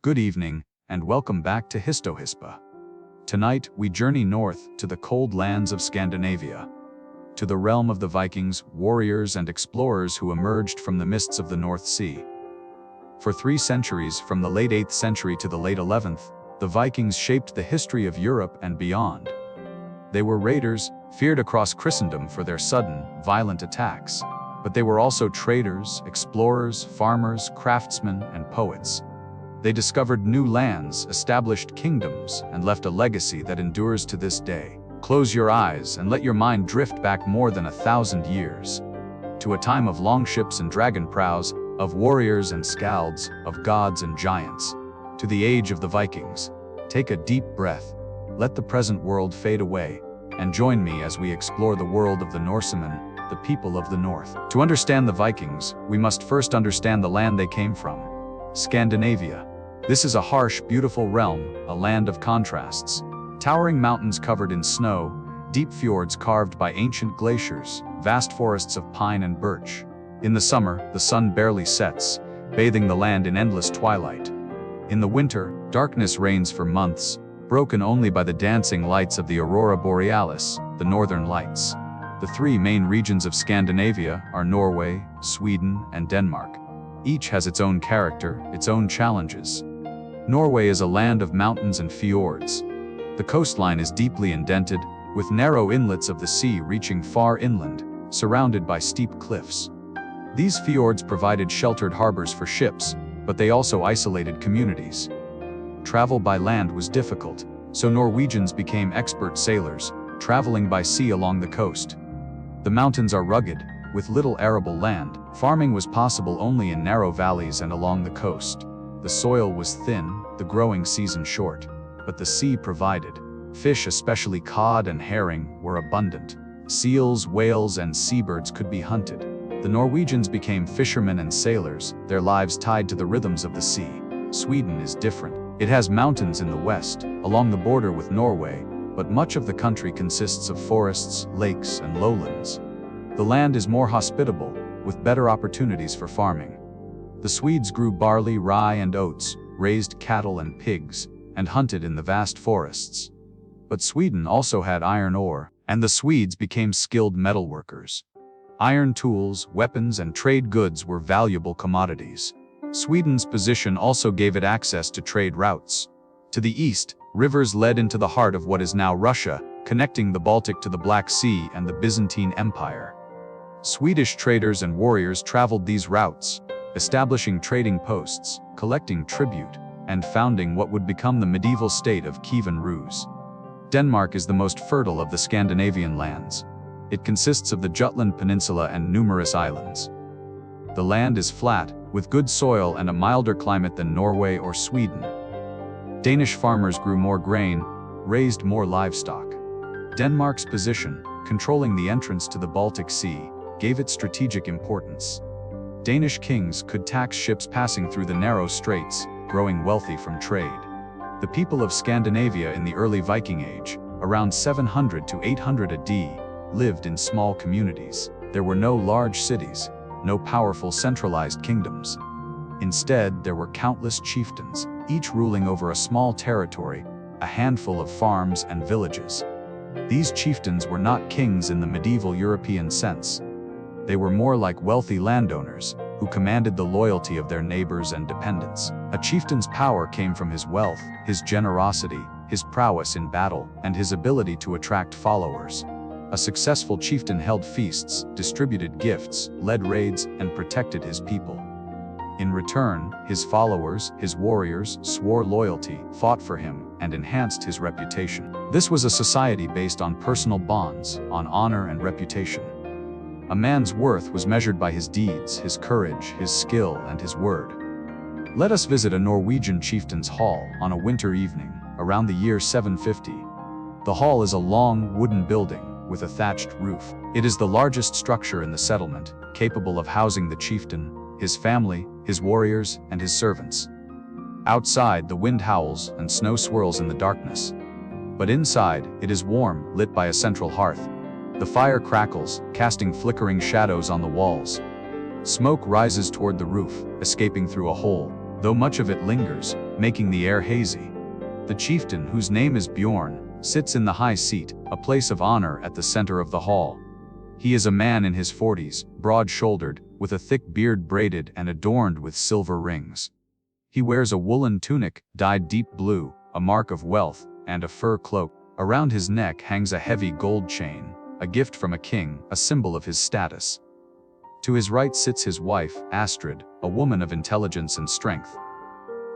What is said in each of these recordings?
Good evening, and welcome back to Histohispa. Tonight, we journey north to the cold lands of Scandinavia, to the realm of the Vikings, warriors and explorers who emerged from the mists of the North Sea. For 3 centuries, from the late 8th century to the late 11th, the Vikings shaped the history of Europe and beyond. They were raiders, feared across Christendom for their sudden, violent attacks. But they were also traders, explorers, farmers, craftsmen, and poets. They discovered new lands, established kingdoms, and left a legacy that endures to this day. Close your eyes and let your mind drift back more than 1,000 years. To a time of longships and dragon prows, of warriors and skalds, of gods and giants. To the age of the Vikings. Take a deep breath, let the present world fade away, and join me as we explore the world of the Norsemen, the people of the North. To understand the Vikings, we must first understand the land they came from. Scandinavia. This is a harsh, beautiful realm, a land of contrasts. Towering mountains covered in snow, deep fjords carved by ancient glaciers, vast forests of pine and birch. In the summer, the sun barely sets, bathing the land in endless twilight. In the winter, darkness reigns for months, broken only by the dancing lights of the aurora borealis, the northern lights. The 3 main regions of Scandinavia are Norway, Sweden, and Denmark. Each has its own character, its own challenges. Norway is a land of mountains and fjords. The coastline is deeply indented, with narrow inlets of the sea reaching far inland, surrounded by steep cliffs. These fjords provided sheltered harbors for ships, but they also isolated communities. Travel by land was difficult, so Norwegians became expert sailors, traveling by sea along the coast. The mountains are rugged, with little arable land. Farming was possible only in narrow valleys and along the coast. The soil was thin, the growing season short, but the sea provided. Fish, especially cod and herring, were abundant. Seals, whales, and seabirds could be hunted. The Norwegians became fishermen and sailors, their lives tied to the rhythms of the sea. Sweden is different. It has mountains in the west, along the border with Norway, but much of the country consists of forests, lakes, and lowlands. The land is more hospitable, with better opportunities for farming. The Swedes grew barley, rye, and oats, raised cattle and pigs, and hunted in the vast forests. But Sweden also had iron ore, and the Swedes became skilled metalworkers. Iron tools, weapons, and trade goods were valuable commodities. Sweden's position also gave it access to trade routes. To the east, rivers led into the heart of what is now Russia, connecting the Baltic to the Black Sea and the Byzantine Empire. Swedish traders and warriors traveled these routes, establishing trading posts, collecting tribute, and founding what would become the medieval state of Kievan Rus. Denmark is the most fertile of the Scandinavian lands. It consists of the Jutland Peninsula and numerous islands. The land is flat, with good soil and a milder climate than Norway or Sweden. Danish farmers grew more grain, raised more livestock. Denmark's position, controlling the entrance to the Baltic Sea, gave it strategic importance. Danish kings could tax ships passing through the narrow straits, growing wealthy from trade. The people of Scandinavia in the early Viking Age, around 700 to 800 AD, lived in small communities. There were no large cities, no powerful centralized kingdoms. Instead, there were countless chieftains, each ruling over a small territory, a handful of farms and villages. These chieftains were not kings in the medieval European sense. They were more like wealthy landowners, who commanded the loyalty of their neighbors and dependents. A chieftain's power came from his wealth, his generosity, his prowess in battle, and his ability to attract followers. A successful chieftain held feasts, distributed gifts, led raids, and protected his people. In return, his followers, his warriors, swore loyalty, fought for him, and enhanced his reputation. This was a society based on personal bonds, on honor and reputation. A man's worth was measured by his deeds, his courage, his skill, and his word. Let us visit a Norwegian chieftain's hall on a winter evening, around the year 750. The hall is a long, wooden building, with a thatched roof. It is the largest structure in the settlement, capable of housing the chieftain, his family, his warriors, and his servants. Outside, the wind howls and snow swirls in the darkness. But inside, it is warm, lit by a central hearth. The fire crackles, casting flickering shadows on the walls. Smoke rises toward the roof, escaping through a hole. Though much of it lingers, making the air hazy. The chieftain, whose name is Bjorn, sits in the high seat, a place of honor at the center of the hall. He is a man in his 40s, broad-shouldered, with a thick beard braided and adorned with silver rings. He wears a woolen tunic, dyed deep blue, a mark of wealth, and a fur cloak. Around his neck hangs a heavy gold chain, a gift from a king, a symbol of his status. To his right sits his wife, Astrid, a woman of intelligence and strength.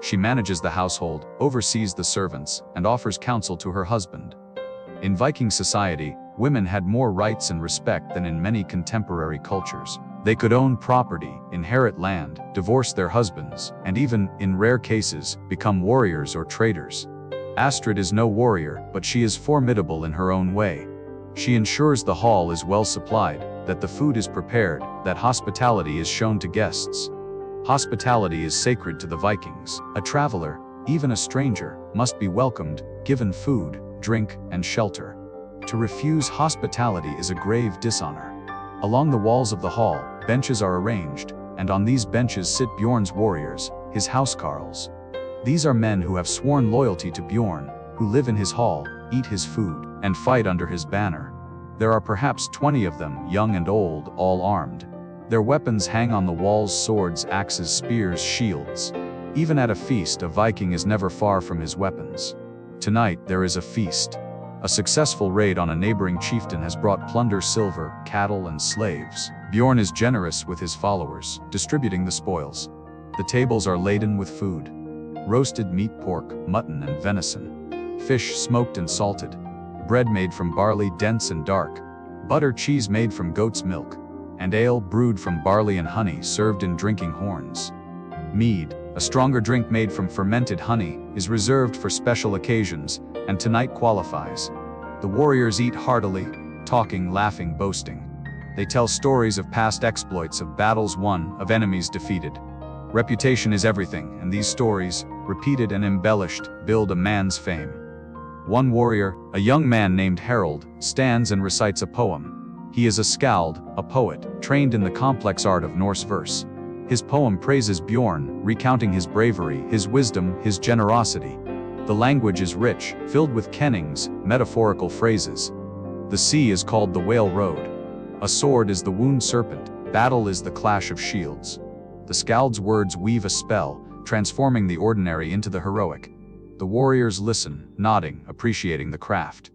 She manages the household, oversees the servants, and offers counsel to her husband. In Viking society, women had more rights and respect than in many contemporary cultures. They could own property, inherit land, divorce their husbands, and even, in rare cases, become warriors or traders. Astrid is no warrior, but she is formidable in her own way. She ensures the hall is well supplied, that the food is prepared, that hospitality is shown to guests. Hospitality is sacred to the Vikings. A traveler, even a stranger, must be welcomed, given food, drink, and shelter. To refuse hospitality is a grave dishonor. Along the walls of the hall, benches are arranged, and on these benches sit Bjorn's warriors, his housecarls. These are men who have sworn loyalty to Bjorn, who live in his hall, eat his food, and fight under his banner. There are perhaps 20 of them, young and old, all armed. Their weapons hang on the walls: swords, axes, spears, shields. Even at a feast, a Viking is never far from his weapons. Tonight, there is a feast. A successful raid on a neighboring chieftain has brought plunder, silver, cattle, and slaves. Bjorn is generous with his followers, distributing the spoils. The tables are laden with food. Roasted meat, pork, mutton, and venison. Fish smoked and salted. Bread made from barley, dense and dark. Butter, cheese made from goat's milk. And ale brewed from barley and honey, served in drinking horns. Mead, a stronger drink made from fermented honey, is reserved for special occasions, and tonight qualifies. The warriors eat heartily, talking, laughing, boasting. They tell stories of past exploits, of battles won, of enemies defeated. Reputation is everything, and these stories, repeated and embellished, build a man's fame. One warrior, a young man named Harold, stands and recites a poem. He is a skald, a poet, trained in the complex art of Norse verse. His poem praises Bjorn, recounting his bravery, his wisdom, his generosity. The language is rich, filled with kennings, metaphorical phrases. The sea is called the whale road. A sword is the wound serpent. Battle is the clash of shields. The skald's words weave a spell, transforming the ordinary into the heroic. The warriors listen, nodding, appreciating the craft.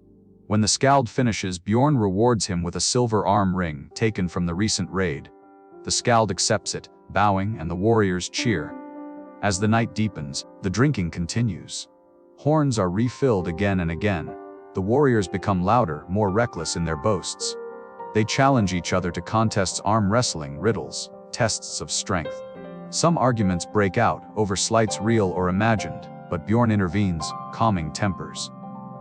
When the skald finishes, Bjorn rewards him with a silver arm ring taken from the recent raid. The skald accepts it, bowing, and the warriors cheer. As the night deepens, the drinking continues. Horns are refilled again and again. The warriors become louder, more reckless in their boasts. They challenge each other to contests: arm wrestling, riddles, tests of strength. Some arguments break out over slights real or imagined, but Bjorn intervenes, calming tempers.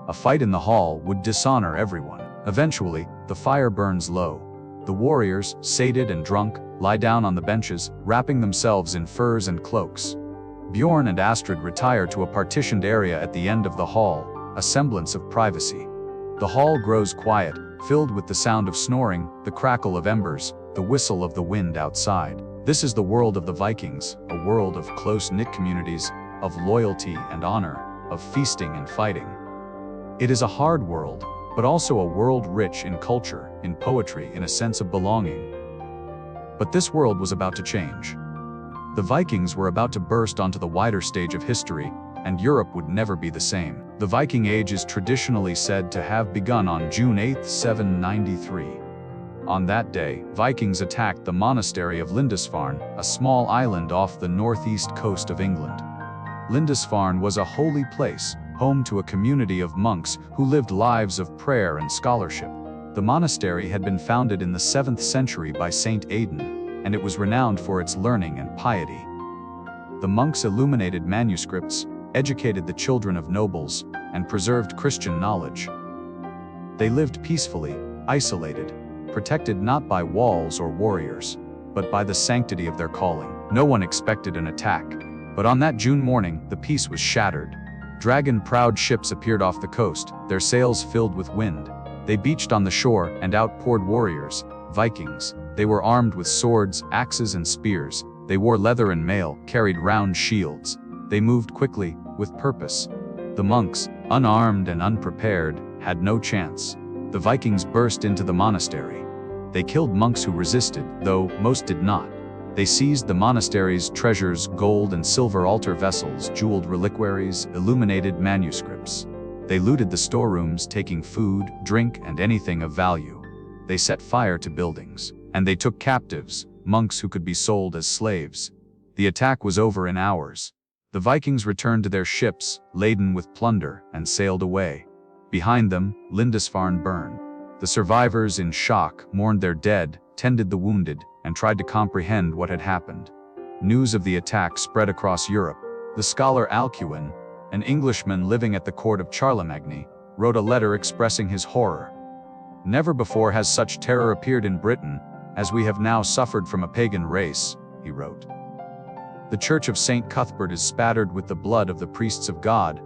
A fight in the hall would dishonor everyone. Eventually, the fire burns low. The warriors, sated and drunk, lie down on the benches, wrapping themselves in furs and cloaks. Bjorn and Astrid retire to a partitioned area at the end of the hall, a semblance of privacy. The hall grows quiet, filled with the sound of snoring, the crackle of embers, the whistle of the wind outside. This is the world of the Vikings, a world of close-knit communities, of loyalty and honor, of feasting and fighting. It is a hard world, but also a world rich in culture, in poetry, in a sense of belonging. But this world was about to change. The Vikings were about to burst onto the wider stage of history, and Europe would never be the same. The Viking Age is traditionally said to have begun on June 8, 793. On that day, Vikings attacked the monastery of Lindisfarne, a small island off the northeast coast of England. Lindisfarne was a holy place, home to a community of monks who lived lives of prayer and scholarship. The monastery had been founded in the 7th century by Saint Aidan, and it was renowned for its learning and piety. The monks illuminated manuscripts, educated the children of nobles, and preserved Christian knowledge. They lived peacefully, isolated, protected not by walls or warriors, but by the sanctity of their calling. No one expected an attack, but on that June morning, the peace was shattered. Dragon-prowed ships appeared off the coast, their sails filled with wind. They beached on the shore, and out poured warriors, Vikings. They were armed with swords, axes, and spears. They wore leather and mail, carried round shields. They moved quickly, with purpose. The monks, unarmed and unprepared, had no chance. The Vikings burst into the monastery. They killed monks who resisted, though most did not. They seized the monastery's treasures, gold and silver altar vessels, jeweled reliquaries, illuminated manuscripts. They looted the storerooms, taking food, drink, and anything of value. They set fire to buildings, and they took captives, monks who could be sold as slaves. The attack was over in hours. The Vikings returned to their ships, laden with plunder, and sailed away. Behind them, Lindisfarne burned. The survivors, in shock, mourned their dead, tended the wounded, and tried to comprehend what had happened. News of the attack spread across Europe. The scholar Alcuin, an Englishman living at the court of Charlemagne, wrote a letter expressing his horror. "Never before has such terror appeared in Britain, as we have now suffered from a pagan race," he wrote. "The church of St. Cuthbert is spattered with the blood of the priests of God,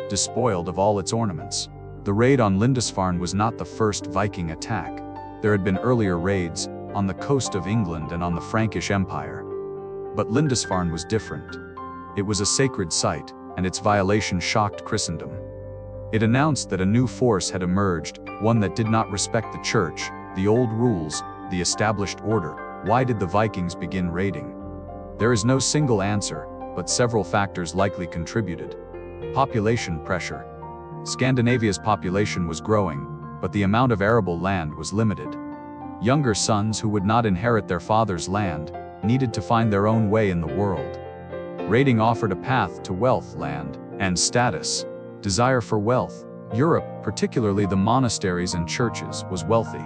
despoiled of all its ornaments." The raid on Lindisfarne was not the first Viking attack. There had been earlier raids, on the coast of England and on the Frankish Empire. But Lindisfarne was different. It was a sacred site, and its violation shocked Christendom. It announced that a new force had emerged, one that did not respect the church, the old rules, the established order. Why did the Vikings begin raiding? There is no single answer, but several factors likely contributed. Population pressure. Scandinavia's population was growing, but the amount of arable land was limited. Younger sons who would not inherit their father's land needed to find their own way in the world. Raiding offered a path to wealth, land, and status. Desire for wealth. Europe, particularly the monasteries and churches, was wealthy.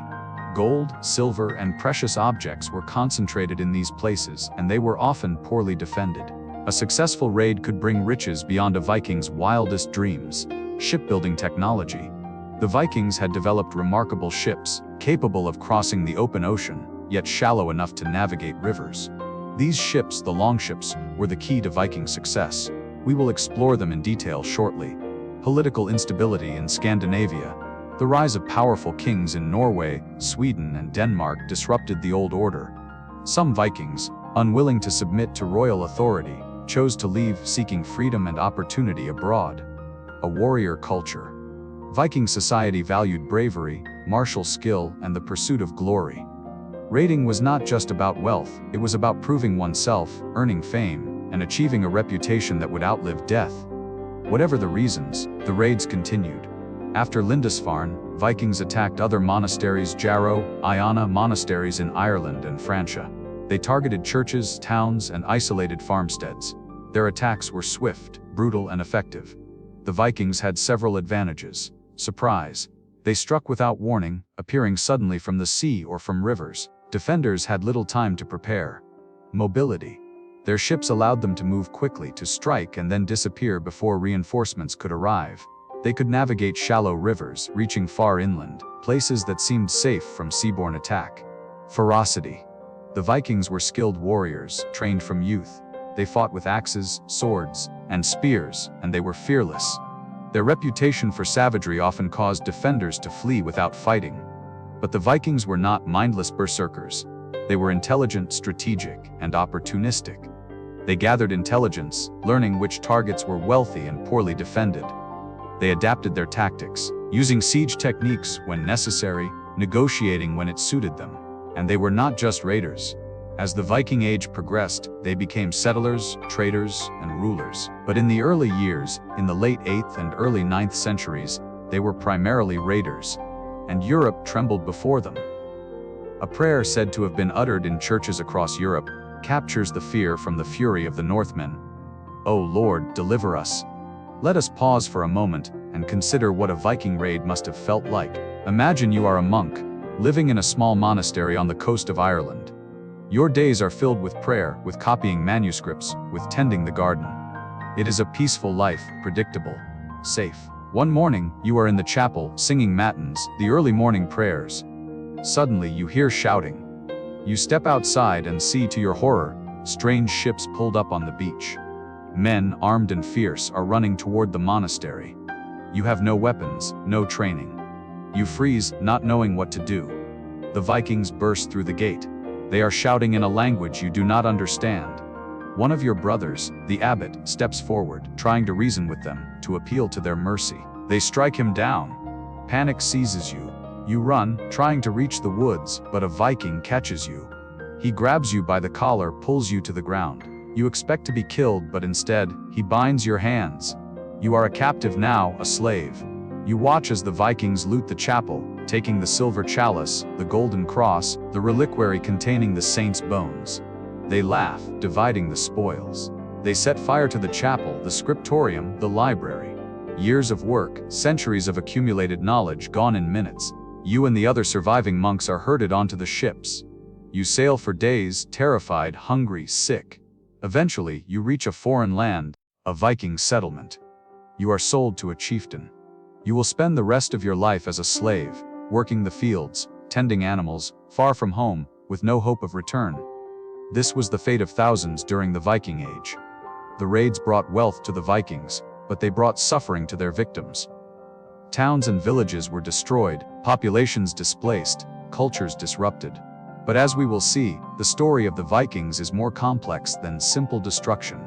Gold, silver, and precious objects were concentrated in these places, and they were often poorly defended. A successful raid could bring riches beyond a Viking's wildest dreams. Shipbuilding technology. The Vikings had developed remarkable ships, capable of crossing the open ocean, yet shallow enough to navigate rivers. These ships, the longships, were the key to Viking success. We will explore them in detail shortly. Political instability in Scandinavia. The rise of powerful kings in Norway, Sweden, and Denmark disrupted the old order. Some Vikings, unwilling to submit to royal authority, chose to leave, seeking freedom and opportunity abroad. A warrior culture. Viking society valued bravery, martial skill, and the pursuit of glory. Raiding was not just about wealth, it was about proving oneself, earning fame, and achieving a reputation that would outlive death. Whatever the reasons, the raids continued. After Lindisfarne, Vikings attacked other monasteries, Jarrow, Iona monasteries in Ireland and Francia. They targeted churches, towns, and isolated farmsteads. Their attacks were swift, brutal, and effective. The Vikings had several advantages. Surprise. They struck without warning, appearing suddenly from the sea or from rivers. Defenders had little time to prepare. Mobility. Their ships allowed them to move quickly, to strike and then disappear before reinforcements could arrive. They could navigate shallow rivers, reaching far inland, places that seemed safe from seaborne attack. Ferocity. The Vikings were skilled warriors, trained from youth. They fought with axes, swords, and spears, and they were fearless. Their reputation for savagery often caused defenders to flee without fighting. But the Vikings were not mindless berserkers. They were intelligent, strategic, and opportunistic. They gathered intelligence, learning which targets were wealthy and poorly defended. They adapted their tactics, using siege techniques when necessary, negotiating when it suited them. And they were not just raiders. As the Viking Age progressed, they became settlers, traders, and rulers. But in the early years, in the late 8th and early 9th centuries, they were primarily raiders, and Europe trembled before them. A prayer said to have been uttered in churches across Europe captures the fear from the fury of the Northmen. "O Lord, deliver us." Let us pause for a moment and consider what a Viking raid must have felt like. Imagine you are a monk, living in a small monastery on the coast of Ireland. Your days are filled with prayer, with copying manuscripts, with tending the garden. It is a peaceful life, predictable, safe. One morning, you are in the chapel, singing matins, the early morning prayers. Suddenly you hear shouting. You step outside and see, to your horror, strange ships pulled up on the beach. Men, armed and fierce, are running toward the monastery. You have no weapons, no training. You freeze, not knowing what to do. The Vikings burst through the gate. They are shouting in a language you do not understand. One of your brothers, the abbot, steps forward, trying to reason with them, to appeal to their mercy. They strike him down. Panic seizes you. You run, trying to reach the woods, but a Viking catches you. He grabs you by the collar, pulls you to the ground. You expect to be killed, but instead, he binds your hands. You are a captive now, a slave. You watch as the Vikings loot the chapel, taking the silver chalice, the golden cross, the reliquary containing the saint's bones. They laugh, dividing the spoils. They set fire to the chapel, the scriptorium, the library. Years of work, centuries of accumulated knowledge gone in minutes. You and the other surviving monks are herded onto the ships. You sail for days, terrified, hungry, sick. Eventually, you reach a foreign land, a Viking settlement. You are sold to a chieftain. You will spend the rest of your life as a slave, working the fields, tending animals, far from home, with no hope of return. This was the fate of thousands during the Viking Age. The raids brought wealth to the Vikings, but they brought suffering to their victims. Towns and villages were destroyed, populations displaced, cultures disrupted. But as we will see, the story of the Vikings is more complex than simple destruction.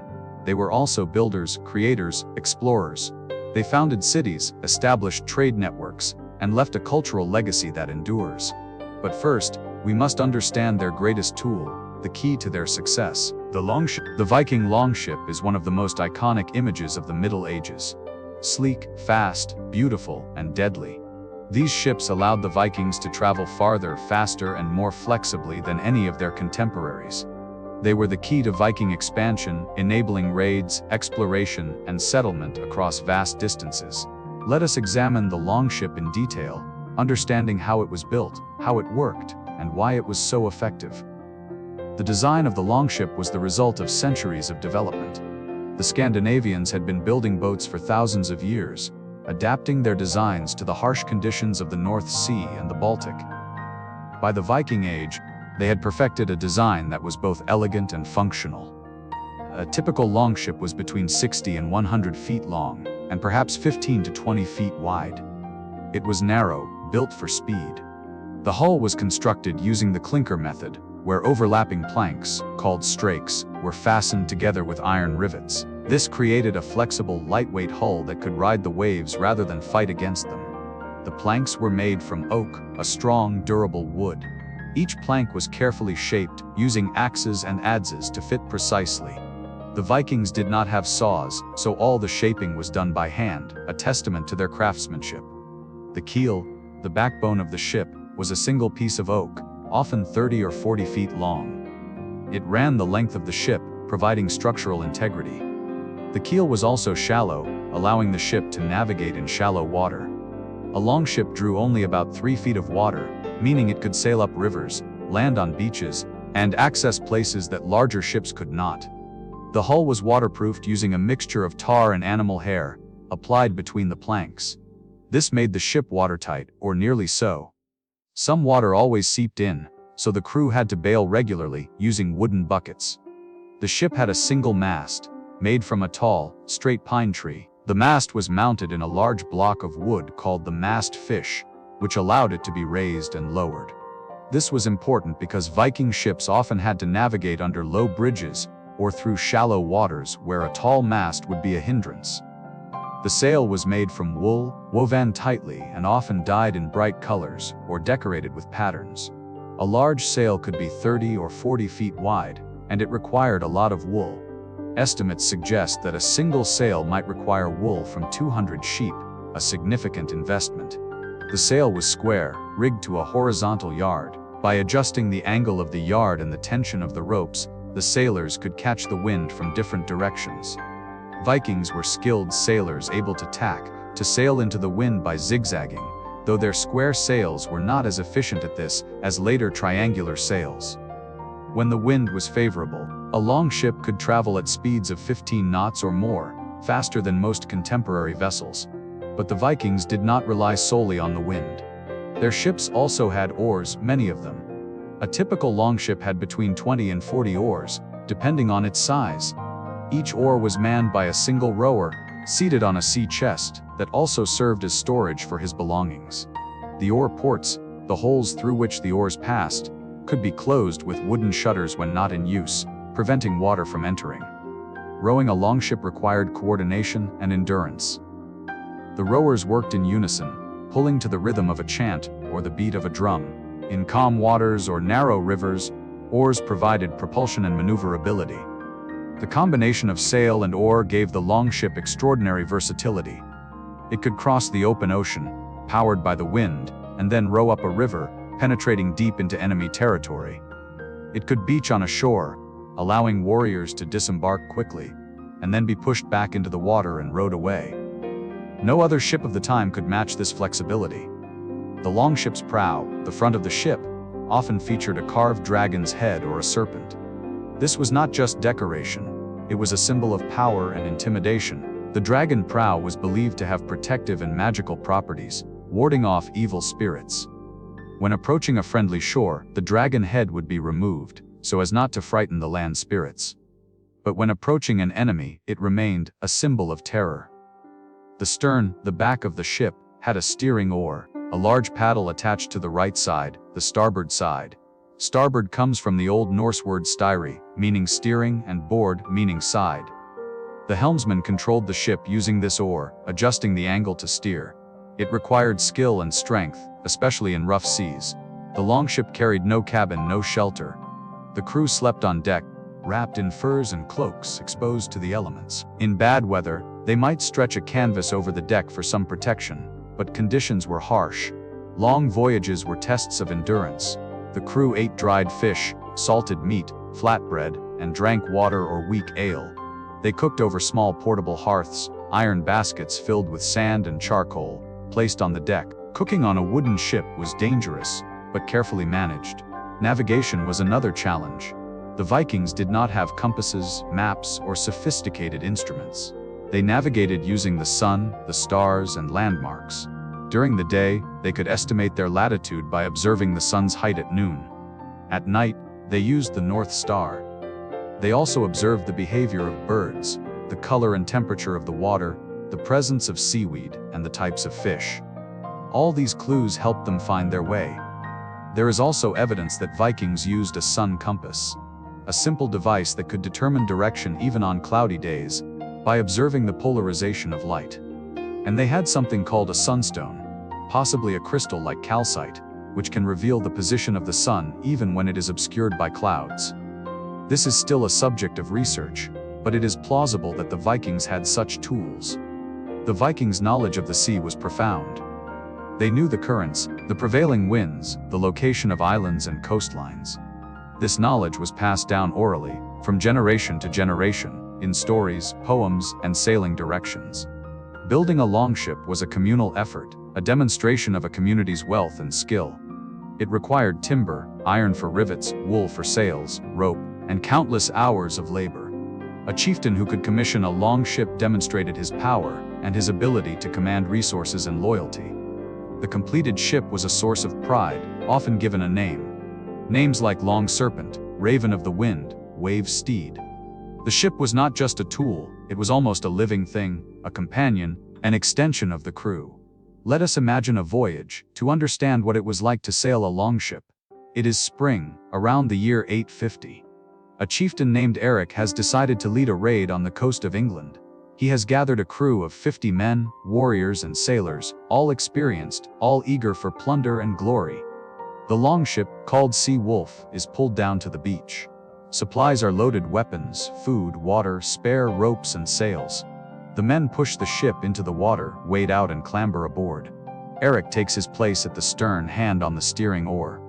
They were also builders, creators, explorers. They founded cities, established trade networks, and left a cultural legacy that endures. But first, we must understand their greatest tool, the key to their success, the longship. The Viking longship is one of the most iconic images of the Middle Ages. Sleek, fast, beautiful, and deadly. These ships allowed the Vikings to travel farther, faster, and more flexibly than any of their contemporaries. They were the key to Viking expansion, enabling raids, exploration, and settlement across vast distances. Let us examine the longship in detail, understanding how it was built, how it worked, and why it was so effective. The design of the longship was the result of centuries of development. The Scandinavians had been building boats for thousands of years, adapting their designs to the harsh conditions of the North Sea and the Baltic. By the Viking Age, they had perfected a design that was both elegant and functional. A typical longship was between 60 and 100 feet long, and perhaps 15 to 20 feet wide. It was narrow, built for speed. The hull was constructed using the clinker method, where overlapping planks, called strakes, were fastened together with iron rivets. This created a flexible, lightweight hull that could ride the waves rather than fight against them. The planks were made from oak, a strong, durable wood. Each plank was carefully shaped, using axes and adzes to fit precisely. The Vikings did not have saws, so all the shaping was done by hand, a testament to their craftsmanship. The keel, the backbone of the ship, was a single piece of oak, often 30 or 40 feet long. It ran the length of the ship, providing structural integrity. The keel was also shallow, allowing the ship to navigate in shallow water. A longship drew only about 3 feet of water, meaning it could sail up rivers, land on beaches, and access places that larger ships could not. The hull was waterproofed using a mixture of tar and animal hair, applied between the planks. This made the ship watertight, or nearly so. Some water always seeped in, so the crew had to bail regularly, using wooden buckets. The ship had a single mast, made from a tall, straight pine tree. The mast was mounted in a large block of wood called the mast fish, which allowed it to be raised and lowered. This was important because Viking ships often had to navigate under low bridges or through shallow waters where a tall mast would be a hindrance. The sail was made from wool, woven tightly and often dyed in bright colors or decorated with patterns. A large sail could be 30 or 40 feet wide, and it required a lot of wool. Estimates suggest that a single sail might require wool from 200 sheep, a significant investment. The sail was square, rigged to a horizontal yard. By adjusting the angle of the yard and the tension of the ropes, the sailors could catch the wind from different directions. Vikings were skilled sailors able to tack, to sail into the wind by zigzagging, though their square sails were not as efficient at this as later triangular sails. When the wind was favorable, a longship could travel at speeds of 15 knots or more, faster than most contemporary vessels. But the Vikings did not rely solely on the wind. Their ships also had oars, many of them. A typical longship had between 20 and 40 oars, depending on its size. Each oar was manned by a single rower, seated on a sea chest, that also served as storage for his belongings. The oar ports, the holes through which the oars passed, could be closed with wooden shutters when not in use, preventing water from entering. Rowing a longship required coordination and endurance. The rowers worked in unison, pulling to the rhythm of a chant or the beat of a drum. In calm waters or narrow rivers, oars provided propulsion and maneuverability. The combination of sail and oar gave the longship extraordinary versatility. It could cross the open ocean, powered by the wind, and then row up a river, penetrating deep into enemy territory. It could beach on a shore, allowing warriors to disembark quickly, and then be pushed back into the water and rowed away. No other ship of the time could match this flexibility. The longship's prow, the front of the ship, often featured a carved dragon's head or a serpent. This was not just decoration, it was a symbol of power and intimidation. The dragon prow was believed to have protective and magical properties, warding off evil spirits. When approaching a friendly shore, the dragon head would be removed, so as not to frighten the land spirits. But when approaching an enemy, it remained a symbol of terror. The stern, the back of the ship, had a steering oar, a large paddle attached to the right side, the starboard side. Starboard comes from the Old Norse word styri, meaning steering, and board, meaning side. The helmsman controlled the ship using this oar, adjusting the angle to steer. It required skill and strength, especially in rough seas. The longship carried no cabin, no shelter. The crew slept on deck, wrapped in furs and cloaks, exposed to the elements. In bad weather, they might stretch a canvas over the deck for some protection, but conditions were harsh. Long voyages were tests of endurance. The crew ate dried fish, salted meat, flatbread, and drank water or weak ale. They cooked over small portable hearths, iron baskets filled with sand and charcoal, placed on the deck. Cooking on a wooden ship was dangerous, but carefully managed. Navigation was another challenge. The Vikings did not have compasses, maps, or sophisticated instruments. They navigated using the sun, the stars, and landmarks. During the day, they could estimate their latitude by observing the sun's height at noon. At night, they used the North Star. They also observed the behavior of birds, the color and temperature of the water, the presence of seaweed, and the types of fish. All these clues helped them find their way. There is also evidence that Vikings used a sun compass, a simple device that could determine direction even on cloudy days, by observing the polarization of light. And they had something called a sunstone, possibly a crystal like calcite, which can reveal the position of the sun even when it is obscured by clouds. This is still a subject of research, but it is plausible that the Vikings had such tools. The Vikings' knowledge of the sea was profound. They knew the currents, the prevailing winds, the location of islands and coastlines. This knowledge was passed down orally, from generation to generation, in stories, poems, and sailing directions. Building a longship was a communal effort, a demonstration of a community's wealth and skill. It required timber, iron for rivets, wool for sails, rope, and countless hours of labor. A chieftain who could commission a longship demonstrated his power and his ability to command resources and loyalty. The completed ship was a source of pride, often given a name. Names like Long Serpent, Raven of the Wind, Wave Steed. The ship was not just a tool, it was almost a living thing, a companion, an extension of the crew. Let us imagine a voyage, to understand what it was like to sail a longship. It is spring, around the year 850. A chieftain named Eric has decided to lead a raid on the coast of England. He has gathered a crew of 50 men, warriors and sailors, all experienced, all eager for plunder and glory. The longship, called Sea Wolf, is pulled down to the beach. Supplies are loaded: weapons, food, water, spare ropes and sails. The men push the ship into the water, wade out and clamber aboard. Eric takes his place at the stern, hand on the steering oar.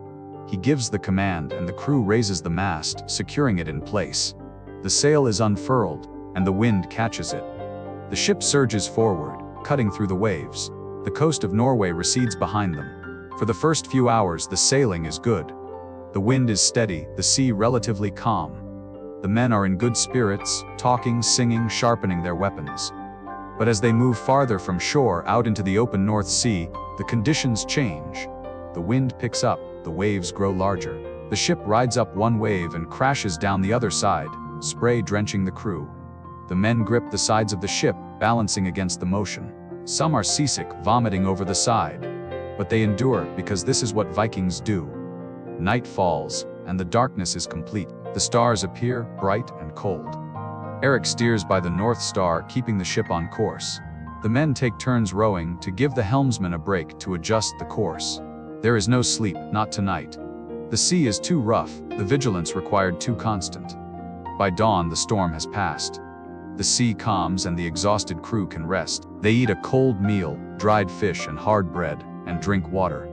He gives the command and the crew raises the mast, securing it in place. The sail is unfurled, and the wind catches it. The ship surges forward, cutting through the waves. The coast of Norway recedes behind them. For the first few hours, the sailing is good. The wind is steady, the sea relatively calm. The men are in good spirits, talking, singing, sharpening their weapons. But as they move farther from shore out into the open North Sea, the conditions change. The wind picks up, the waves grow larger. The ship rides up one wave and crashes down the other side, spray drenching the crew. The men grip the sides of the ship, balancing against the motion. Some are seasick, vomiting over the side. But they endure, because this is what Vikings do. Night falls, and the darkness is complete. The stars appear, bright and cold. Eric steers by the North Star, keeping the ship on course. The men take turns rowing to give the helmsman a break to adjust the course. There is no sleep, not tonight. The sea is too rough, the vigilance required too constant. By dawn, the storm has passed. The sea calms and the exhausted crew can rest. They eat a cold meal, dried fish and hard bread, and drink water.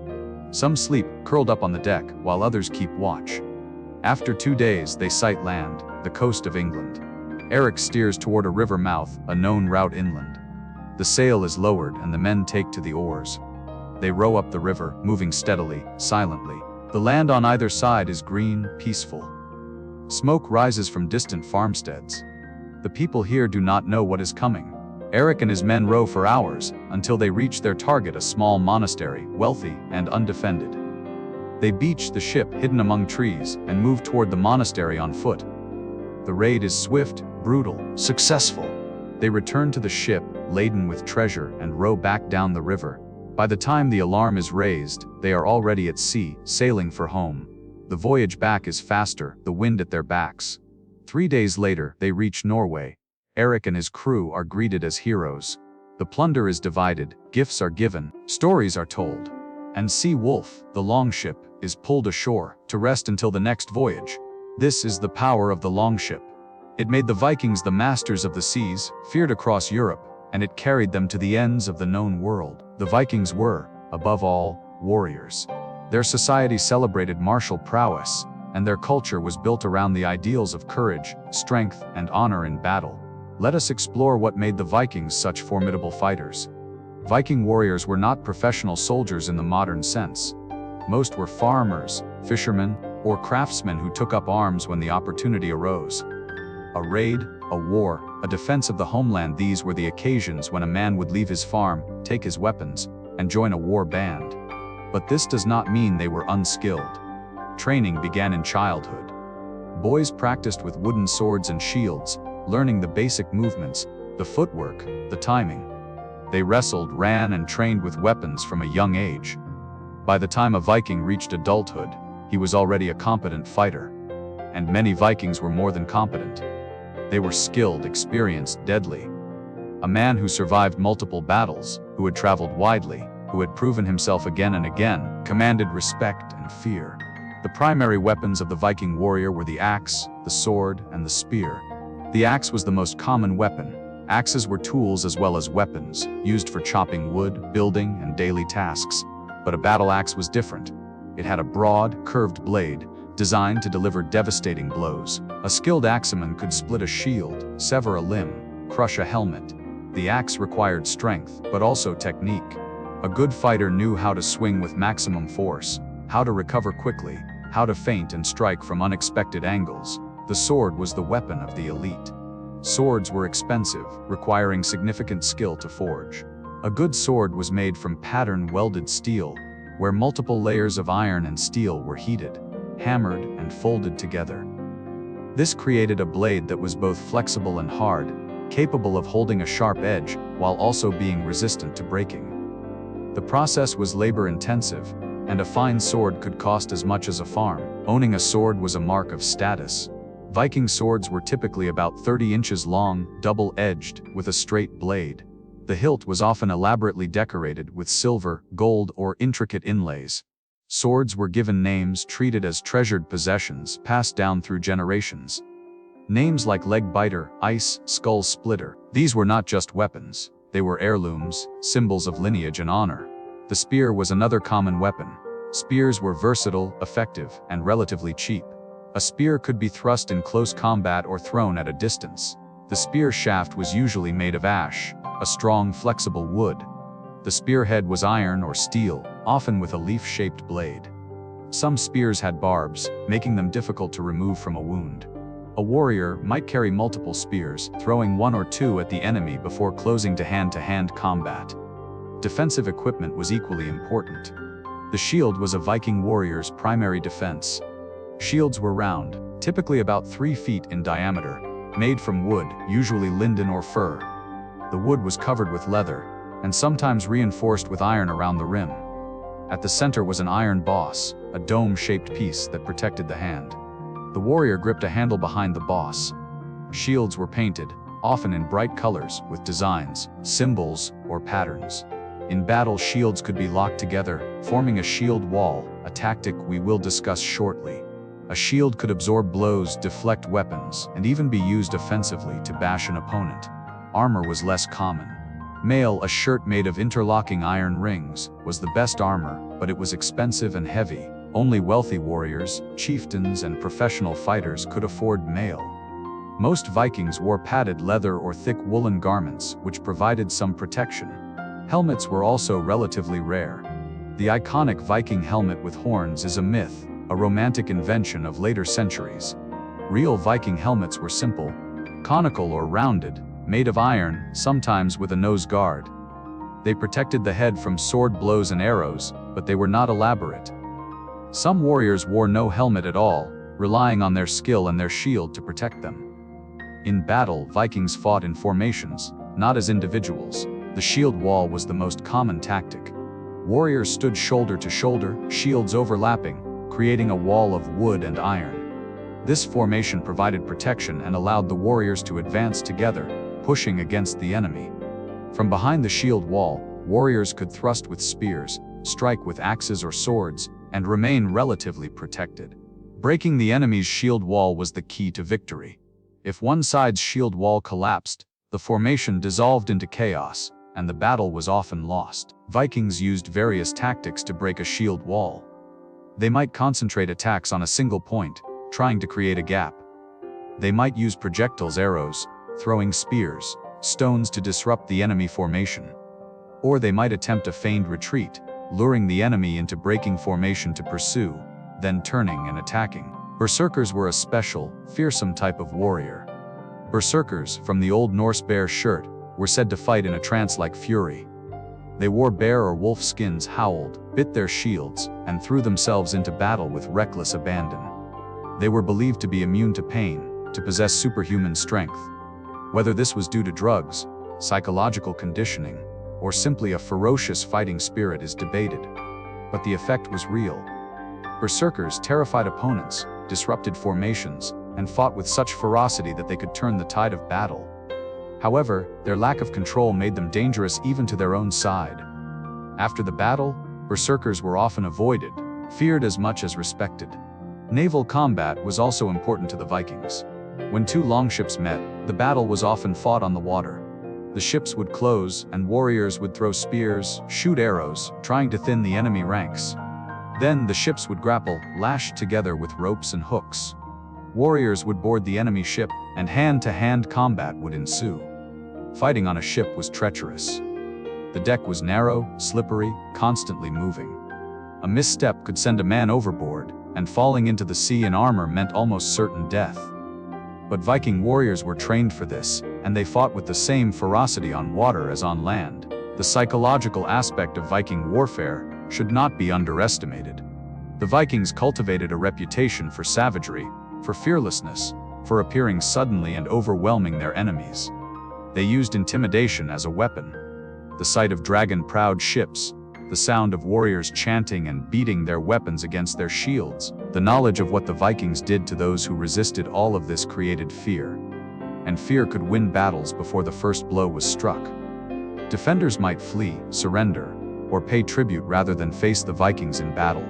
Some sleep, curled up on the deck, while others keep watch. After 2 days, they sight land, the coast of England. Eric steers toward a river mouth, a known route inland. The sail is lowered and the men take to the oars. They row up the river, moving steadily, silently. The land on either side is green, peaceful. Smoke rises from distant farmsteads. The people here do not know what is coming. Eric and his men row for hours, until they reach their target, a small monastery, wealthy and undefended. They beach the ship hidden among trees and move toward the monastery on foot. The raid is swift, brutal, successful. They return to the ship, laden with treasure, and row back down the river. By the time the alarm is raised, they are already at sea, sailing for home. The voyage back is faster, the wind at their backs. 3 days later, they reach Norway. Eric and his crew are greeted as heroes. The plunder is divided, gifts are given, stories are told. And Sea Wolf, the longship, is pulled ashore to rest until the next voyage. This is the power of the longship. It made the Vikings the masters of the seas, feared across Europe, and it carried them to the ends of the known world. The Vikings were, above all, warriors. Their society celebrated martial prowess, and their culture was built around the ideals of courage, strength, and honor in battle. Let us explore what made the Vikings such formidable fighters. Viking warriors were not professional soldiers in the modern sense. Most were farmers, fishermen, or craftsmen who took up arms when the opportunity arose. A raid, a war, a defense of the homeland, these were the occasions when a man would leave his farm, take his weapons, and join a war band. But this does not mean they were unskilled. Training began in childhood. Boys practiced with wooden swords and shields, learning the basic movements, the footwork, the timing. They wrestled, ran, and trained with weapons from a young age. By the time a Viking reached adulthood, he was already a competent fighter. And many Vikings were more than competent. They were skilled, experienced, deadly. A man who survived multiple battles, who had traveled widely, who had proven himself again and again, commanded respect and fear. The primary weapons of the Viking warrior were the axe, the sword, and the spear. The axe was the most common weapon. Axes were tools as well as weapons, used for chopping wood, building, and daily tasks. But a battle axe was different. It had a broad, curved blade, designed to deliver devastating blows. A skilled axeman could split a shield, sever a limb, crush a helmet. The axe required strength, but also technique. A good fighter knew how to swing with maximum force, how to recover quickly, how to feint and strike from unexpected angles. The sword was the weapon of the elite. Swords were expensive, requiring significant skill to forge. A good sword was made from pattern-welded steel, where multiple layers of iron and steel were heated, hammered, and folded together. This created a blade that was both flexible and hard, capable of holding a sharp edge while also being resistant to breaking. The process was labor-intensive, and a fine sword could cost as much as a farm. Owning a sword was a mark of status. Viking swords were typically about 30 inches long, double-edged, with a straight blade. The hilt was often elaborately decorated with silver, gold, or intricate inlays. Swords were given names, treated as treasured possessions, passed down through generations. Names like leg biter, ice, skull splitter. These were not just weapons. They were heirlooms, symbols of lineage and honor. The spear was another common weapon. Spears were versatile, effective, and relatively cheap. A spear could be thrust in close combat or thrown at a distance. The spear shaft was usually made of ash, a strong, flexible wood. The spearhead was iron or steel, often with a leaf-shaped blade. Some spears had barbs, making them difficult to remove from a wound. A warrior might carry multiple spears, throwing one or two at the enemy before closing to hand combat. Defensive equipment was equally important. The shield was a Viking warrior's primary defense. Shields were round, typically about 3 feet in diameter, made from wood, usually linden or fir. The wood was covered with leather, and sometimes reinforced with iron around the rim. At the center was an iron boss, a dome-shaped piece that protected the hand. The warrior gripped a handle behind the boss. Shields were painted, often in bright colors, with designs, symbols, or patterns. In battle, shields could be locked together, forming a shield wall, a tactic we will discuss shortly. A shield could absorb blows, deflect weapons, and even be used offensively to bash an opponent. Armor was less common. Mail, a shirt made of interlocking iron rings, was the best armor, but it was expensive and heavy. Only wealthy warriors, chieftains, and professional fighters could afford mail. Most Vikings wore padded leather or thick woolen garments, which provided some protection. Helmets were also relatively rare. The iconic Viking helmet with horns is a myth, a romantic invention of later centuries. Real Viking helmets were simple, conical or rounded, made of iron, sometimes with a nose guard. They protected the head from sword blows and arrows, but they were not elaborate. Some warriors wore no helmet at all, relying on their skill and their shield to protect them. In battle, Vikings fought in formations, not as individuals. The shield wall was the most common tactic. Warriors stood shoulder to shoulder, shields overlapping, creating a wall of wood and iron. This formation provided protection and allowed the warriors to advance together, pushing against the enemy. From behind the shield wall, warriors could thrust with spears, strike with axes or swords, and remain relatively protected. Breaking the enemy's shield wall was the key to victory. If one side's shield wall collapsed, the formation dissolved into chaos, and the battle was often lost. Vikings used various tactics to break a shield wall. They might concentrate attacks on a single point, trying to create a gap. They might use projectiles, arrows, throwing spears, stones to disrupt the enemy formation. Or they might attempt a feigned retreat, luring the enemy into breaking formation to pursue, then turning and attacking. Berserkers were a special, fearsome type of warrior. Berserkers, from the Old Norse bear shirt, were said to fight in a trance-like fury. They wore bear or wolf skins, howled, bit their shields, and threw themselves into battle with reckless abandon. They were believed to be immune to pain, to possess superhuman strength. Whether this was due to drugs, psychological conditioning, or simply a ferocious fighting spirit is debated. But the effect was real. Berserkers terrified opponents, disrupted formations, and fought with such ferocity that they could turn the tide of battle. However, their lack of control made them dangerous even to their own side. After the battle, berserkers were often avoided, feared as much as respected. Naval combat was also important to the Vikings. When two longships met, the battle was often fought on the water. The ships would close, and warriors would throw spears, shoot arrows, trying to thin the enemy ranks. Then the ships would grapple, lashed together with ropes and hooks. Warriors would board the enemy ship, and hand-to-hand combat would ensue. Fighting on a ship was treacherous. The deck was narrow, slippery, constantly moving. A misstep could send a man overboard, and falling into the sea in armor meant almost certain death. But Viking warriors were trained for this, and they fought with the same ferocity on water as on land. The psychological aspect of Viking warfare should not be underestimated. The Vikings cultivated a reputation for savagery, for fearlessness, for appearing suddenly and overwhelming their enemies. They used intimidation as a weapon. The sight of dragon-proud ships, the sound of warriors chanting and beating their weapons against their shields, the knowledge of what the Vikings did to those who resisted, all of this created fear. And fear could win battles before the first blow was struck. Defenders might flee, surrender, or pay tribute rather than face the Vikings in battle.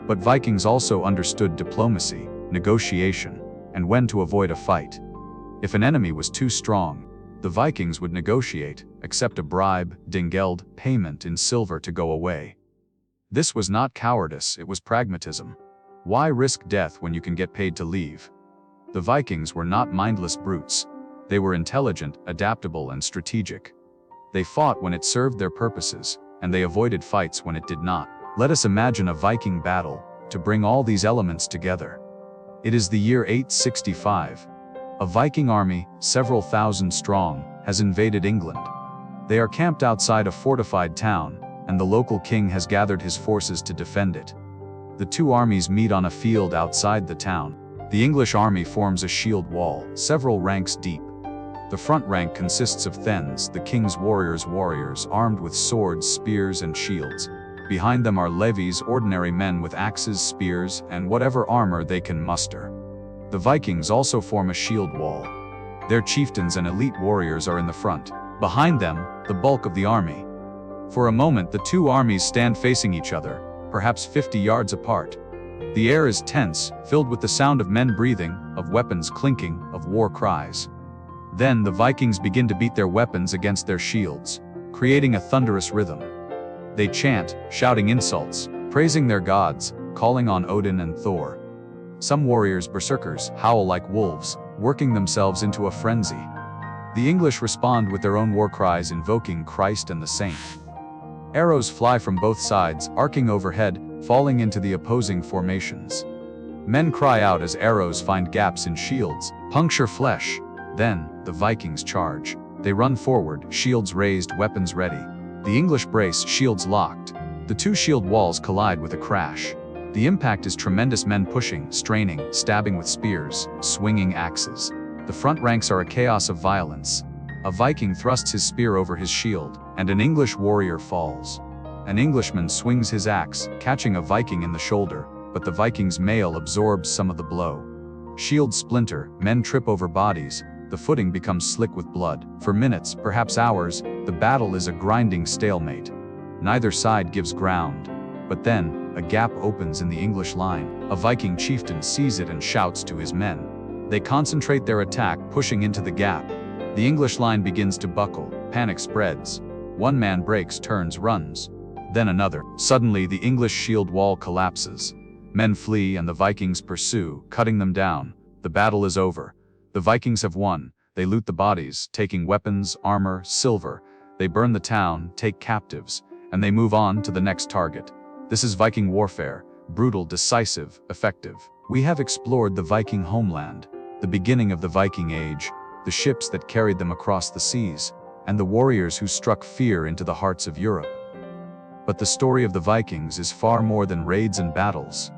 But Vikings also understood diplomacy, negotiation, and when to avoid a fight. If an enemy was too strong, the Vikings would negotiate, accept a bribe, dingeld, payment in silver to go away. This was not cowardice, it was pragmatism. Why risk death when you can get paid to leave? The Vikings were not mindless brutes. They were intelligent, adaptable, and strategic. They fought when it served their purposes, and they avoided fights when it did not. Let us imagine a Viking battle, to bring all these elements together. It is the year 865. A Viking army, several thousand strong, has invaded England. They are camped outside a fortified town, and the local king has gathered his forces to defend it. The two armies meet on a field outside the town. The English army forms a shield wall, several ranks deep. The front rank consists of thegns, the king's warriors armed with swords, spears, and shields. Behind them are levies, ordinary men with axes, spears, and whatever armor they can muster. The Vikings also form a shield wall. Their chieftains and elite warriors are in the front. Behind them, the bulk of the army. For a moment, the two armies stand facing each other, perhaps 50 yards apart. The air is tense, filled with the sound of men breathing, of weapons clinking, of war cries. Then the Vikings begin to beat their weapons against their shields, creating a thunderous rhythm. They chant, shouting insults, praising their gods, calling on Odin and Thor. Some warriors, berserkers, howl like wolves, working themselves into a frenzy. The English respond with their own war cries invoking Christ and the saint. Arrows fly from both sides, arcing overhead, falling into the opposing formations. Men cry out as arrows find gaps in shields, puncture flesh. Then, the Vikings charge. They run forward, shields raised, weapons ready. The English brace, shields locked. The two shield walls collide with a crash. The impact is tremendous, men pushing, straining, stabbing with spears, swinging axes. The front ranks are a chaos of violence. A Viking thrusts his spear over his shield, and an English warrior falls. An Englishman swings his axe, catching a Viking in the shoulder, but the Viking's mail absorbs some of the blow. Shields splinter, men trip over bodies, the footing becomes slick with blood. For minutes, perhaps hours, the battle is a grinding stalemate. Neither side gives ground. But then, a gap opens in the English line. A Viking chieftain sees it and shouts to his men. They concentrate their attack, pushing into the gap. The English line begins to buckle, panic spreads. One man breaks, turns, runs. Then another. Suddenly, the English shield wall collapses. Men flee and the Vikings pursue, cutting them down. The battle is over. The Vikings have won. They loot the bodies, taking weapons, armor, silver. They burn the town, take captives, and they move on to the next target. This is Viking warfare, brutal, decisive, effective. We have explored the Viking homeland, the beginning of the Viking Age, the ships that carried them across the seas, and the warriors who struck fear into the hearts of Europe. But the story of the Vikings is far more than raids and battles.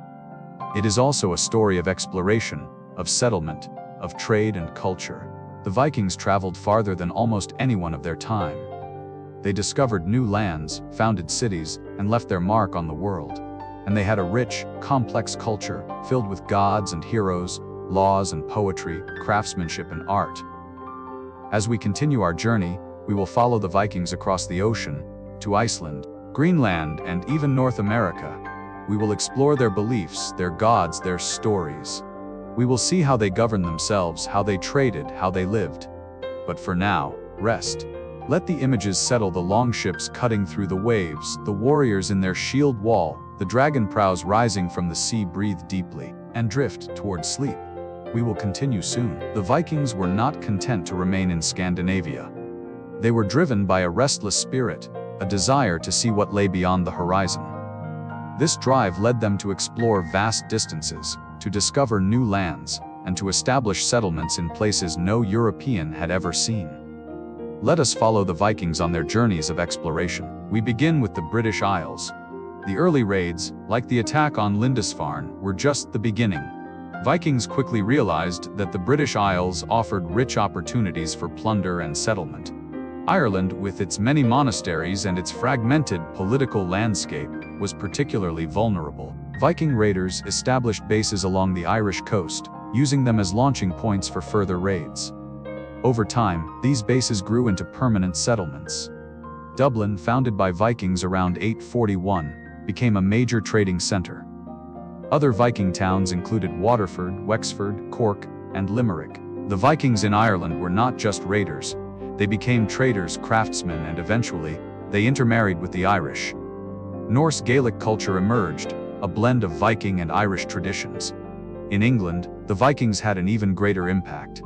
It is also a story of exploration, of settlement, of trade and culture. The Vikings traveled farther than almost anyone of their time. They discovered new lands, founded cities, and left their mark on the world. And they had a rich, complex culture, filled with gods and heroes, laws and poetry, craftsmanship and art. As we continue our journey, we will follow the Vikings across the ocean, to Iceland, Greenland, and even North America. We will explore their beliefs, their gods, their stories. We will see how they governed themselves, how they traded, how they lived. But for now, rest. Let the images settle: the longships cutting through the waves, the warriors in their shield wall, the dragon prows rising from the sea. Breathe deeply, and drift towards sleep. We will continue soon. The Vikings were not content to remain in Scandinavia. They were driven by a restless spirit, a desire to see what lay beyond the horizon. This drive led them to explore vast distances, to discover new lands, and to establish settlements in places no European had ever seen. Let us follow the Vikings on their journeys of exploration. We begin with the British Isles. The early raids, like the attack on Lindisfarne, were just the beginning. Vikings quickly realized that the British Isles offered rich opportunities for plunder and settlement. Ireland, with its many monasteries and its fragmented political landscape, was particularly vulnerable. Viking raiders established bases along the Irish coast, using them as launching points for further raids. Over time, these bases grew into permanent settlements. Dublin, founded by Vikings around 841, became a major trading center. Other Viking towns included Waterford, Wexford, Cork, and Limerick. The Vikings in Ireland were not just raiders. They became traders, craftsmen, and eventually, they intermarried with the Irish. Norse Gaelic culture emerged, a blend of Viking and Irish traditions. In England, the Vikings had an even greater impact.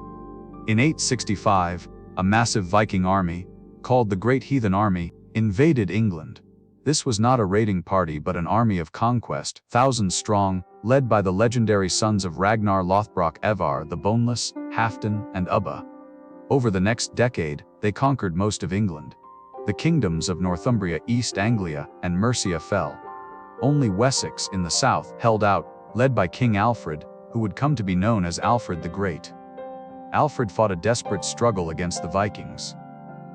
In 865, a massive Viking army, called the Great Heathen Army, invaded England. This was not a raiding party but an army of conquest, thousands strong, led by the legendary sons of Ragnar Lothbrok, Evar the Boneless, Halfdan, and Ubba. Over the next decade, they conquered most of England. The kingdoms of Northumbria, East Anglia, and Mercia fell. Only Wessex in the south held out, led by King Alfred, who would come to be known as Alfred the Great. Alfred fought a desperate struggle against the Vikings.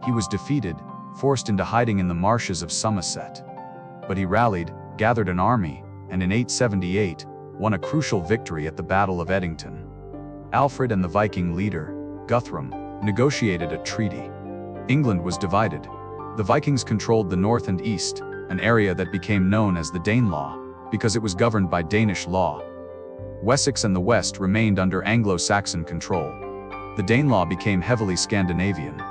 He was defeated, forced into hiding in the marshes of Somerset. But he rallied, gathered an army, and in 878, won a crucial victory at the Battle of Edington. Alfred and the Viking leader, Guthrum, negotiated a treaty. England was divided. The Vikings controlled the north and east, an area that became known as the Danelaw, because it was governed by Danish law. Wessex and the west remained under Anglo-Saxon control. The Danelaw became heavily Scandinavian.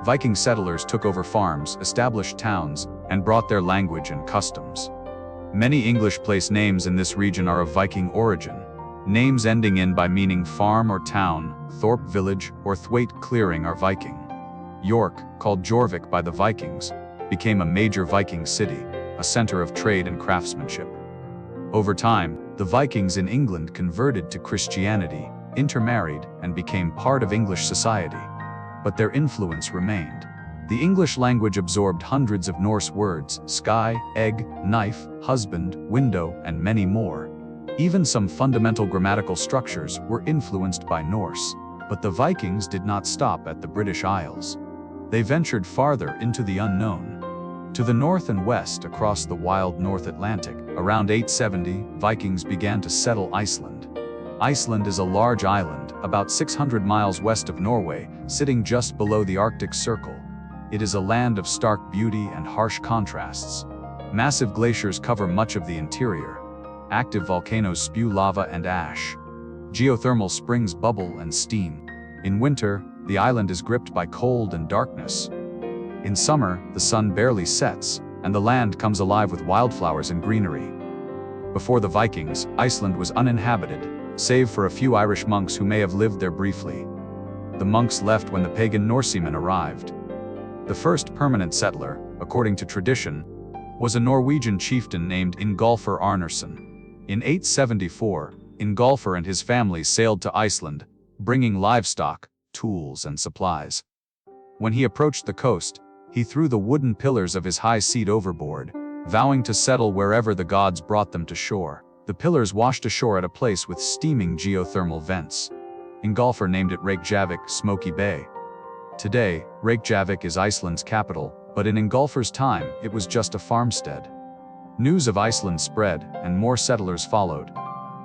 Viking settlers took over farms, established towns, and brought their language and customs. Many English place names in this region are of Viking origin. Names ending in by meaning farm or town, Thorpe village, or Thwaite clearing are Viking. York, called Jorvik by the Vikings, became a major Viking city, a center of trade and craftsmanship. Over time, the Vikings in England converted to Christianity, intermarried, and became part of English society. But their influence remained. The English language absorbed hundreds of Norse words: sky, egg, knife, husband, window, and many more. Even some fundamental grammatical structures were influenced by Norse. But the Vikings did not stop at the British Isles. They ventured farther into the unknown. To the north and west across the wild North Atlantic, around 870, Vikings began to settle Iceland. Iceland is a large island, about 600 miles west of Norway, sitting just below the Arctic Circle. It is a land of stark beauty and harsh contrasts. Massive glaciers cover much of the interior. Active volcanoes spew lava and ash. Geothermal springs bubble and steam. In winter, the island is gripped by cold and darkness. In summer, the sun barely sets, and the land comes alive with wildflowers and greenery. Before the Vikings, Iceland was uninhabited, save for a few Irish monks who may have lived there briefly. The monks left when the pagan Norsemen arrived. The first permanent settler, according to tradition, was a Norwegian chieftain named Ingolfur Arnarsson. In 874, Ingolfur and his family sailed to Iceland, bringing livestock, tools, and supplies. When he approached the coast, he threw the wooden pillars of his high seat overboard, vowing to settle wherever the gods brought them to shore. The pillars washed ashore at a place with steaming geothermal vents. Ingolfur named it Reykjavik, Smoky Bay. Today, Reykjavik is Iceland's capital, but in Ingolfur's time, it was just a farmstead. News of Iceland spread, and more settlers followed.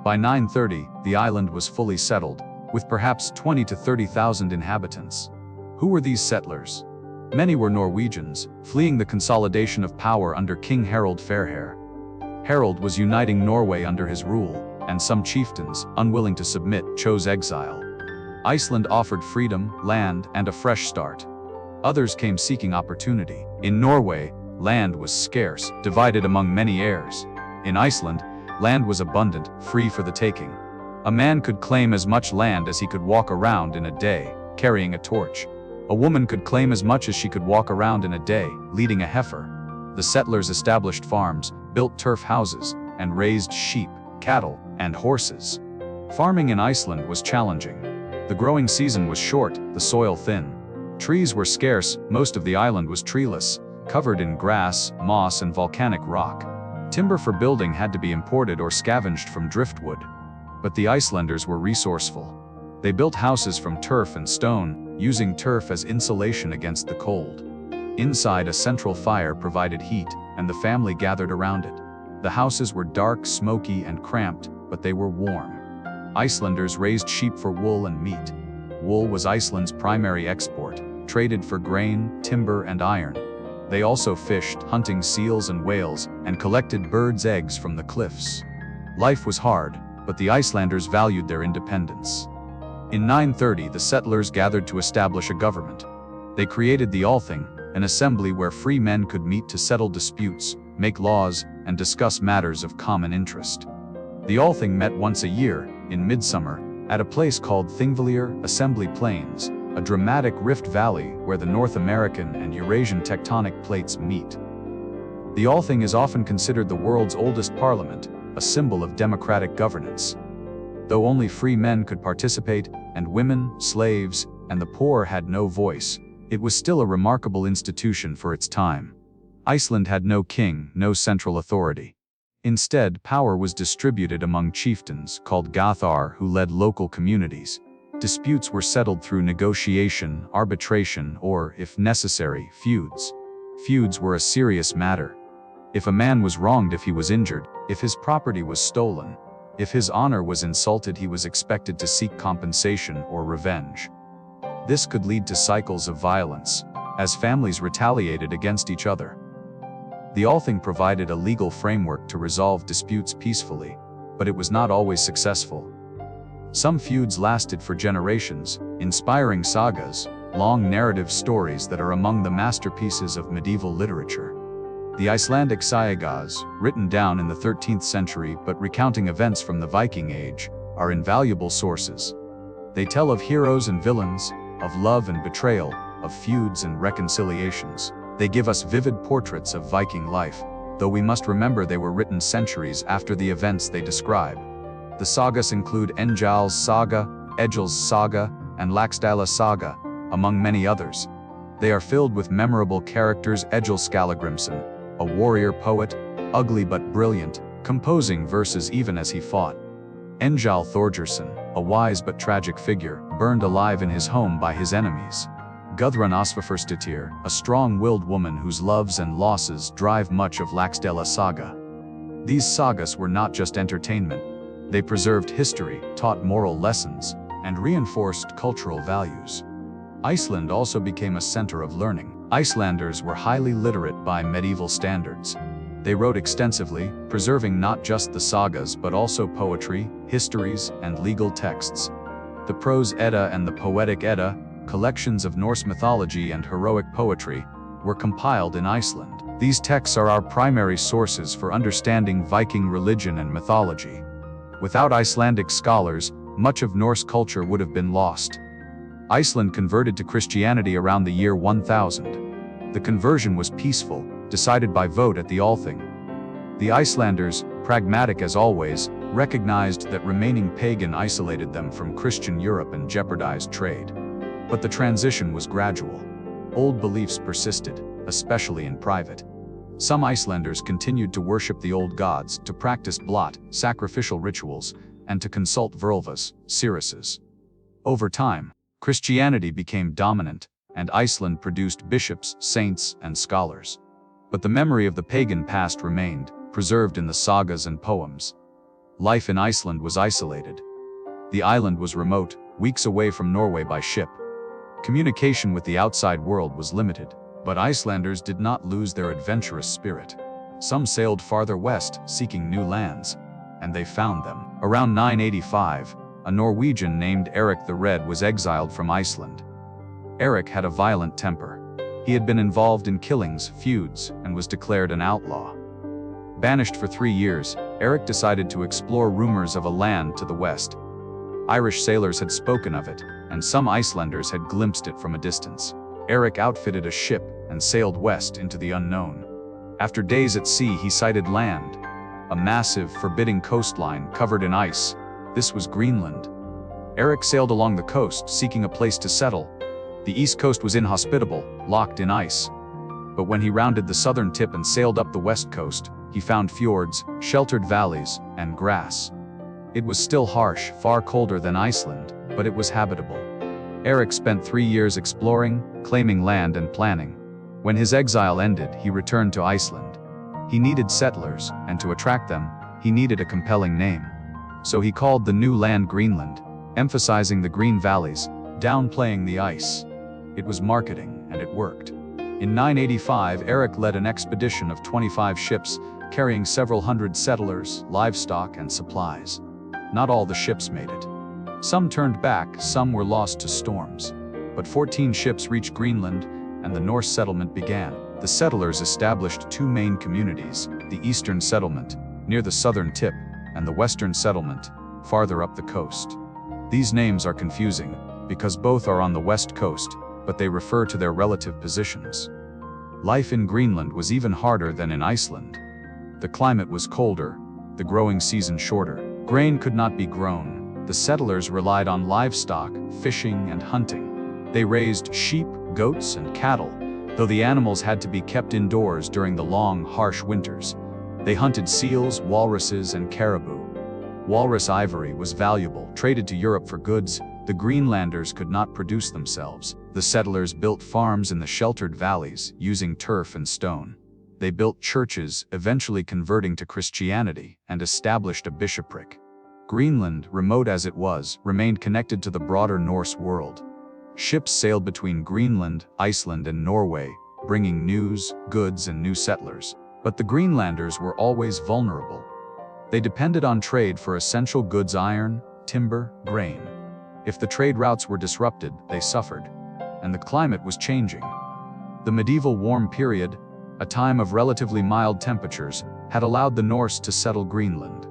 By 930, the island was fully settled, with perhaps 20 to 30,000 inhabitants. Who were these settlers? Many were Norwegians, fleeing the consolidation of power under King Harald Fairhair. Harald was uniting Norway under his rule, and some chieftains, unwilling to submit, chose exile. Iceland offered freedom, land, and a fresh start. Others came seeking opportunity. In Norway, land was scarce, divided among many heirs. In Iceland, land was abundant, free for the taking. A man could claim as much land as he could walk around in a day, carrying a torch. A woman could claim as much as she could walk around in a day, leading a heifer. The settlers established farms, built turf houses, and raised sheep, cattle, and horses. Farming in Iceland was challenging. The growing season was short, the soil thin. Trees were scarce, most of the island was treeless, covered in grass, moss, and volcanic rock. Timber for building had to be imported or scavenged from driftwood. But the Icelanders were resourceful. They built houses from turf and stone, using turf as insulation against the cold. Inside, a central fire provided heat, and the family gathered around it. The houses were dark, smoky, and cramped, but they were warm. Icelanders raised sheep for wool and meat. Wool was Iceland's primary export, traded for grain, timber, and iron. They also fished, hunting seals and whales, and collected birds' eggs from the cliffs. Life was hard, but the Icelanders valued their independence. In 930, the settlers gathered to establish a government. They created the Althing, an assembly where free men could meet to settle disputes, make laws, and discuss matters of common interest. The Althing met once a year, in midsummer, at a place called Thingvellir, Assembly Plains, a dramatic rift valley where the North American and Eurasian tectonic plates meet. The Althing is often considered the world's oldest parliament, a symbol of democratic governance. Though only free men could participate, and women, slaves, and the poor had no voice, it was still a remarkable institution for its time. Iceland had no king, no central authority. Instead, power was distributed among chieftains, called Gathar, who led local communities. Disputes were settled through negotiation, arbitration, or, if necessary, feuds. Feuds were a serious matter. If a man was wronged, if he was injured, if his property was stolen, If his honor was insulted, he was expected to seek compensation or revenge. This could lead to cycles of violence, as families retaliated against each other. The Althing provided a legal framework to resolve disputes peacefully, but it was not always successful. Some feuds lasted for generations, inspiring sagas, long narrative stories that are among the masterpieces of medieval literature. The Icelandic sagas, written down in the 13th century but recounting events from the Viking Age, are invaluable sources. They tell of heroes and villains, of love and betrayal, of feuds and reconciliations. They give us vivid portraits of Viking life, though we must remember they were written centuries after the events they describe. The sagas include Engjal's Saga, Egil's Saga, and Laxdæla Saga, among many others. They are filled with memorable characters. Egil Skallagrimsson, a warrior poet, ugly but brilliant, composing verses even as he fought. Engjal Thorgeirsson, a wise but tragic figure, burned alive in his home by his enemies. Gudrun Osvafarsdóttir, a strong-willed woman whose loves and losses drive much of Laxdæla Saga. These sagas were not just entertainment. They preserved history, taught moral lessons, and reinforced cultural values. Iceland also became a center of learning. Icelanders were highly literate by medieval standards. They wrote extensively, preserving not just the sagas but also poetry, histories, and legal texts. The Prose Edda and the Poetic Edda, collections of Norse mythology and heroic poetry, were compiled in Iceland. These texts are our primary sources for understanding Viking religion and mythology. Without Icelandic scholars, much of Norse culture would have been lost. Iceland converted to Christianity around the year 1000. The conversion was peaceful, decided by vote at the Althing. The Icelanders, pragmatic as always, recognized that remaining pagan isolated them from Christian Europe and jeopardized trade. But the transition was gradual. Old beliefs persisted, especially in private. Some Icelanders continued to worship the old gods, to practice blot, sacrificial rituals, and to consult Völvas, seeresses. Over time, Christianity became dominant, and Iceland produced bishops, saints, and scholars. But the memory of the pagan past remained, preserved in the sagas and poems. Life in Iceland was isolated. The island was remote, weeks away from Norway by ship. Communication with the outside world was limited, but Icelanders did not lose their adventurous spirit. Some sailed farther west, seeking new lands, and they found them. Around 985, a Norwegian named Eric the Red was exiled from Iceland. Eric had a violent temper. He had been involved in killings, feuds, and was declared an outlaw. Banished for 3 years, Eric decided to explore rumors of a land to the west. Irish sailors had spoken of it, and some Icelanders had glimpsed it from a distance. Eric outfitted a ship and sailed west into the unknown. After days at sea, he sighted land, a massive, forbidding coastline covered in ice. This was Greenland. Eric sailed along the coast, seeking a place to settle. The east coast was inhospitable, locked in ice. But when he rounded the southern tip and sailed up the west coast, he found fjords, sheltered valleys, and grass. It was still harsh, far colder than Iceland, but it was habitable. Eric spent 3 years exploring, claiming land and planning. When his exile ended, he returned to Iceland. He needed settlers, and to attract them, he needed a compelling name. So he called the new land Greenland, emphasizing the green valleys, downplaying the ice. It was marketing, and it worked. In 985, Eric led an expedition of 25 ships, carrying several hundred settlers, livestock, and supplies. Not all the ships made it. Some turned back, some were lost to storms. But 14 ships reached Greenland, and the Norse settlement began. The settlers established 2 main communities, the eastern settlement, near the southern tip, and the western settlement, farther up the coast. These names are confusing, because both are on the west coast, but they refer to their relative positions. Life in Greenland was even harder than in Iceland. The climate was colder, the growing season shorter. Grain could not be grown. The settlers relied on livestock, fishing, and hunting. They raised sheep, goats, and cattle, though the animals had to be kept indoors during the long, harsh winters. They hunted seals, walruses, and caribou. Walrus ivory was valuable, traded to Europe for goods the Greenlanders could not produce themselves. The settlers built farms in the sheltered valleys, using turf and stone. They built churches, eventually converting to Christianity, and established a bishopric. Greenland, remote as it was, remained connected to the broader Norse world. Ships sailed between Greenland, Iceland, and Norway, bringing news, goods, and new settlers. But the Greenlanders were always vulnerable. They depended on trade for essential goods: iron, timber, grain. If the trade routes were disrupted, they suffered. And the climate was changing. The medieval warm period, a time of relatively mild temperatures, had allowed the Norse to settle Greenland.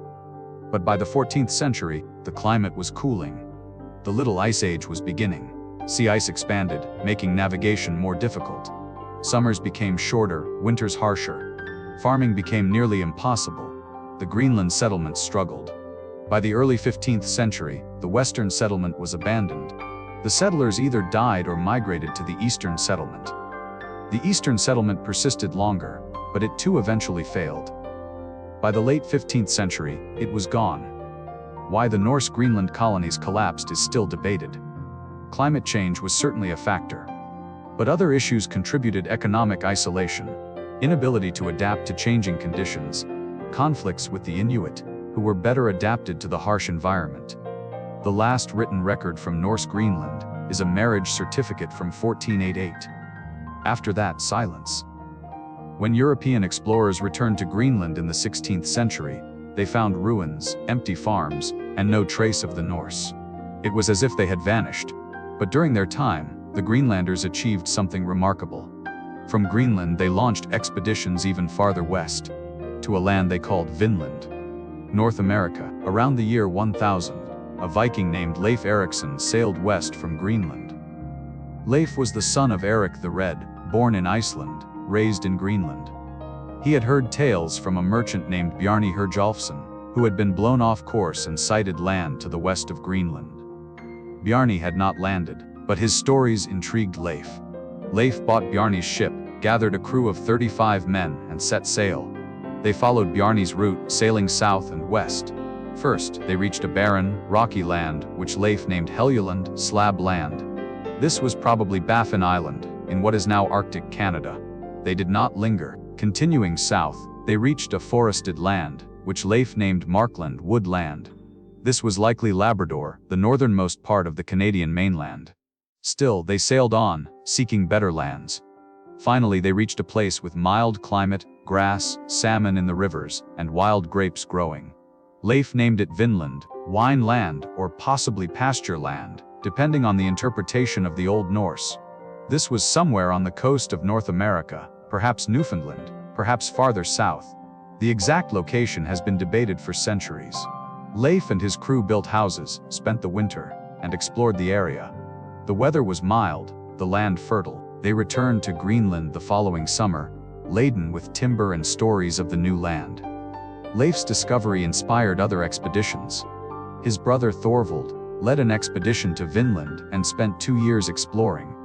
But by the 14th century, the climate was cooling. The Little Ice Age was beginning. Sea ice expanded, making navigation more difficult. Summers became shorter, winters harsher. Farming became nearly impossible. The Greenland settlements struggled. By the early 15th century, the western settlement was abandoned. The settlers either died or migrated to the eastern settlement. The eastern settlement persisted longer, but it too eventually failed. By the late 15th century, it was gone. Why the Norse Greenland colonies collapsed is still debated. Climate change was certainly a factor. But other issues contributed: economic isolation, inability to adapt to changing conditions, conflicts with the Inuit, who were better adapted to the harsh environment. The last written record from Norse Greenland is a marriage certificate from 1488. After that, silence. When European explorers returned to Greenland in the 16th century, they found ruins, empty farms, and no trace of the Norse. It was as if they had vanished. But during their time, the Greenlanders achieved something remarkable. From Greenland, they launched expeditions even farther west, to a land they called Vinland, North America. Around the year 1000, a Viking named Leif Erikson sailed west from Greenland. Leif was the son of Eric the Red, born in Iceland, raised in Greenland. He had heard tales from a merchant named Bjarni Herjolfsson, who had been blown off course and sighted land to the west of Greenland. Bjarni had not landed, but his stories intrigued Leif. Leif bought Bjarni's ship, gathered a crew of 35 men, and set sail. They followed Bjarni's route, sailing south and west. First, they reached a barren, rocky land, which Leif named Helgeland, Slab Land. This was probably Baffin Island, in what is now Arctic Canada. They did not linger. Continuing south, they reached a forested land, which Leif named Markland, Woodland. This was likely Labrador, the northernmost part of the Canadian mainland. Still, they sailed on, seeking better lands. Finally, they reached a place with mild climate, grass, salmon in the rivers, and wild grapes growing. Leif named it Vinland, wine land, or possibly pasture land, depending on the interpretation of the Old Norse. This was somewhere on the coast of North America, perhaps Newfoundland, perhaps farther south. The exact location has been debated for centuries. Leif and his crew built houses, spent the winter, and explored the area. The weather was mild, the land fertile. They returned to Greenland the following summer, laden with timber and stories of the new land. Leif's discovery inspired other expeditions. His brother Thorvald led an expedition to Vinland and spent 2 years exploring.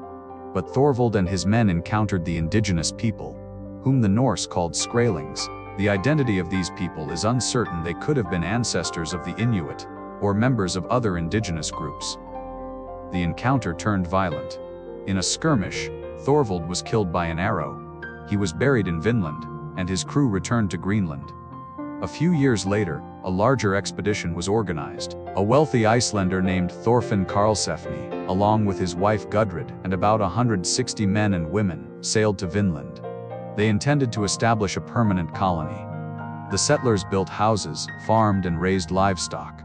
But Thorvald and his men encountered the indigenous people, whom the Norse called Skrælings. The identity of these people is uncertain. They could have been ancestors of the Inuit, or members of other indigenous groups. The encounter turned violent. In a skirmish, Thorvald was killed by an arrow. He was buried in Vinland, and his crew returned to Greenland. A few years later, a larger expedition was organized. A wealthy Icelander named Thorfinn Karlsefni, along with his wife Gudrid and about 160 men and women, sailed to Vinland. They intended to establish a permanent colony. The settlers built houses, farmed, and raised livestock.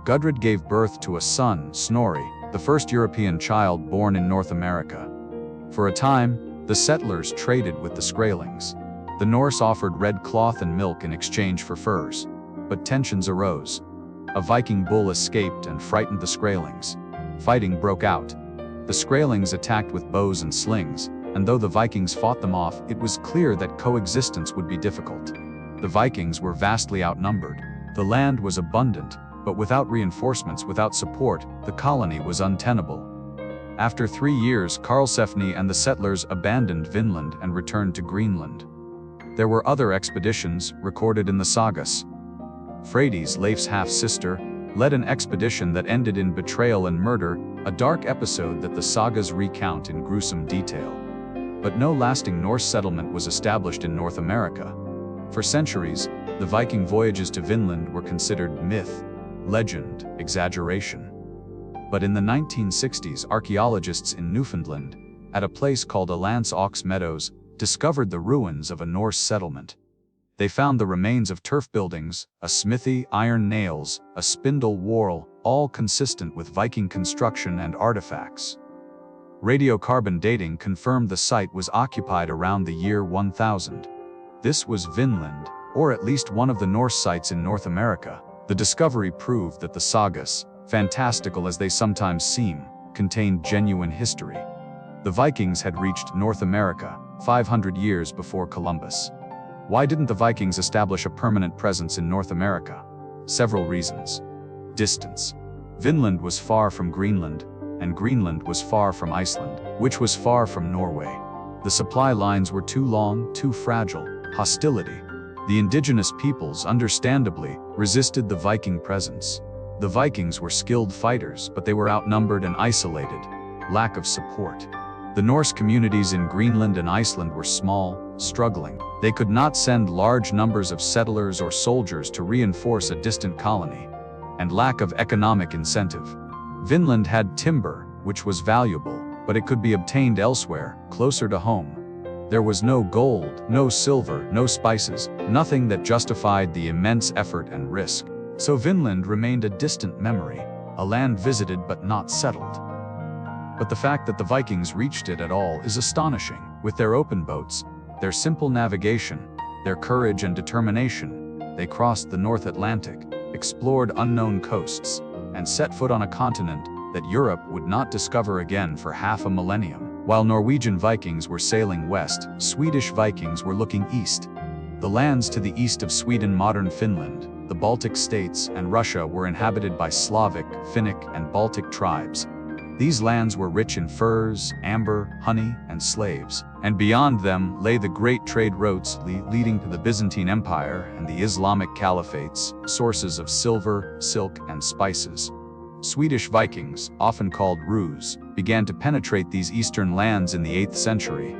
Gudrid gave birth to a son, Snorri, the first European child born in North America. For a time, the settlers traded with the Skrælings. The Norse offered red cloth and milk in exchange for furs. But tensions arose. A Viking bull escaped and frightened the Skrælings. Fighting broke out. The Skrælings attacked with bows and slings, and though the Vikings fought them off, it was clear that coexistence would be difficult. The Vikings were vastly outnumbered. The land was abundant, but without reinforcements, without support, the colony was untenable. After 3 years, Karlsefni and the settlers abandoned Vinland and returned to Greenland. There were other expeditions recorded in the sagas. Freydis, Leif's half-sister, led an expedition that ended in betrayal and murder, a dark episode that the sagas recount in gruesome detail. But no lasting Norse settlement was established in North America. For centuries, the Viking voyages to Vinland were considered myth. legend, exaggeration. But in the 1960s, archaeologists in Newfoundland, at a place called Alance aux Meadows, discovered the ruins of a Norse settlement. They found the remains of turf buildings, a smithy, iron nails, a spindle whorl, all consistent with Viking construction and artifacts. Radiocarbon dating confirmed the site was occupied around the year 1000. This was Vinland, or at least one of the Norse sites in North America. The discovery proved that the sagas, fantastical as they sometimes seem, contained genuine history. The Vikings had reached North America 500 years before Columbus. Why didn't the Vikings establish a permanent presence in North America? Several reasons. Distance. Vinland was far from Greenland, and Greenland was far from Iceland, which was far from Norway. The supply lines were too long, too fragile. Hostility. The indigenous peoples, understandably, resisted the Viking presence. The Vikings were skilled fighters, but they were outnumbered and isolated. Lack of support. The Norse communities in Greenland and Iceland were small, struggling. They could not send large numbers of settlers or soldiers to reinforce a distant colony. And lack of economic incentive. Vinland had timber, which was valuable, but it could be obtained elsewhere, closer to home. There was no gold, no silver, no spices, nothing that justified the immense effort and risk. So Vinland remained a distant memory, a land visited but not settled. But the fact that the Vikings reached it at all is astonishing. With their open boats, their simple navigation, their courage and determination, they crossed the North Atlantic, explored unknown coasts, and set foot on a continent that Europe would not discover again for half a millennium. While Norwegian Vikings were sailing west, Swedish Vikings were looking east. The lands to the east of Sweden, modern Finland, the Baltic states, and Russia were inhabited by Slavic, Finnic, and Baltic tribes. These lands were rich in furs, amber, honey, and slaves. And beyond them lay the great trade routes leading to the Byzantine Empire and the Islamic caliphates, sources of silver, silk, and spices. Swedish Vikings, often called Rus, began to penetrate these eastern lands in the 8th century.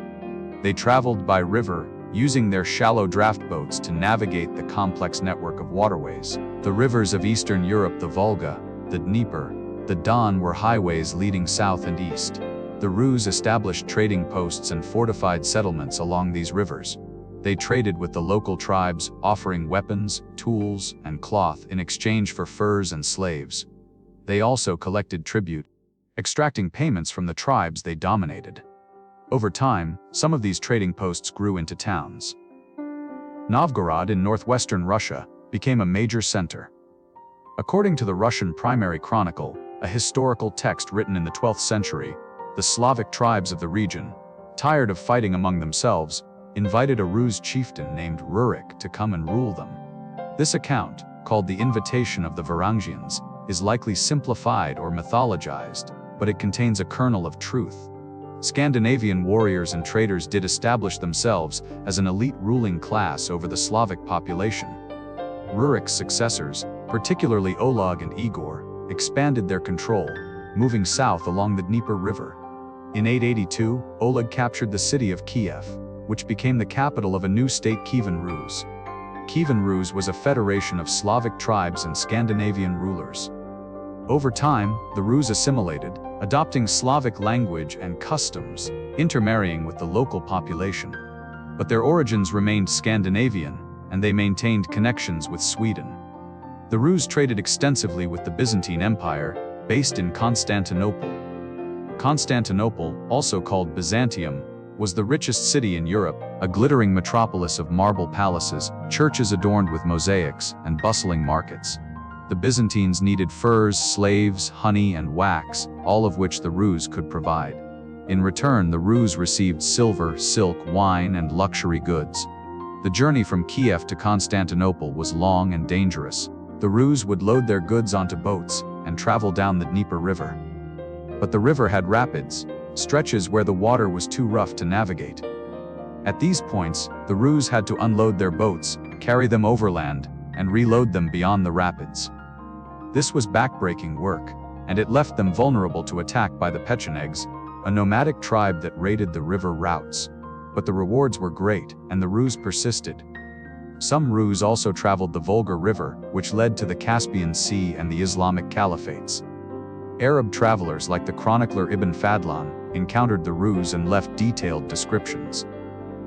They traveled by river, using their shallow draft boats to navigate the complex network of waterways. The rivers of Eastern Europe, the Volga, the Dnieper, the Don, were highways leading south and east. The Rus established trading posts and fortified settlements along these rivers. They traded with the local tribes, offering weapons, tools, and cloth in exchange for furs and slaves. They also collected tribute, extracting payments from the tribes they dominated. Over time, some of these trading posts grew into towns. Novgorod in northwestern Russia became a major center. According to the Russian Primary Chronicle, a historical text written in the 12th century, the Slavic tribes of the region, tired of fighting among themselves, invited a Rus chieftain named Rurik to come and rule them. This account, called the Invitation of the Varangians, is likely simplified or mythologized, but it contains a kernel of truth. Scandinavian warriors and traders did establish themselves as an elite ruling class over the Slavic population. Rurik's successors, particularly Oleg and Igor, expanded their control, moving south along the Dnieper River. In 882, Oleg captured the city of Kiev, which became the capital of a new state, Kievan Rus. Kievan Rus was a federation of Slavic tribes and Scandinavian rulers. Over time, the Rus assimilated, adopting Slavic language and customs, intermarrying with the local population. But their origins remained Scandinavian, and they maintained connections with Sweden. The Rus traded extensively with the Byzantine Empire, based in Constantinople. Constantinople, also called Byzantium, was the richest city in Europe, a glittering metropolis of marble palaces, churches adorned with mosaics, and bustling markets. The Byzantines needed furs, slaves, honey, and wax, all of which the Rus could provide. In return, the Rus received silver, silk, wine, and luxury goods. The journey from Kiev to Constantinople was long and dangerous. The Rus would load their goods onto boats and travel down the Dnieper River. But the river had rapids, stretches where the water was too rough to navigate. At these points, the Rus had to unload their boats, carry them overland, and reload them beyond the rapids. This was backbreaking work, and it left them vulnerable to attack by the Pechenegs, a nomadic tribe that raided the river routes. But the rewards were great, and the Rus persisted. Some Rus also traveled the Volga River, which led to the Caspian Sea and the Islamic caliphates. Arab travelers like the chronicler Ibn Fadlan encountered the Rus and left detailed descriptions.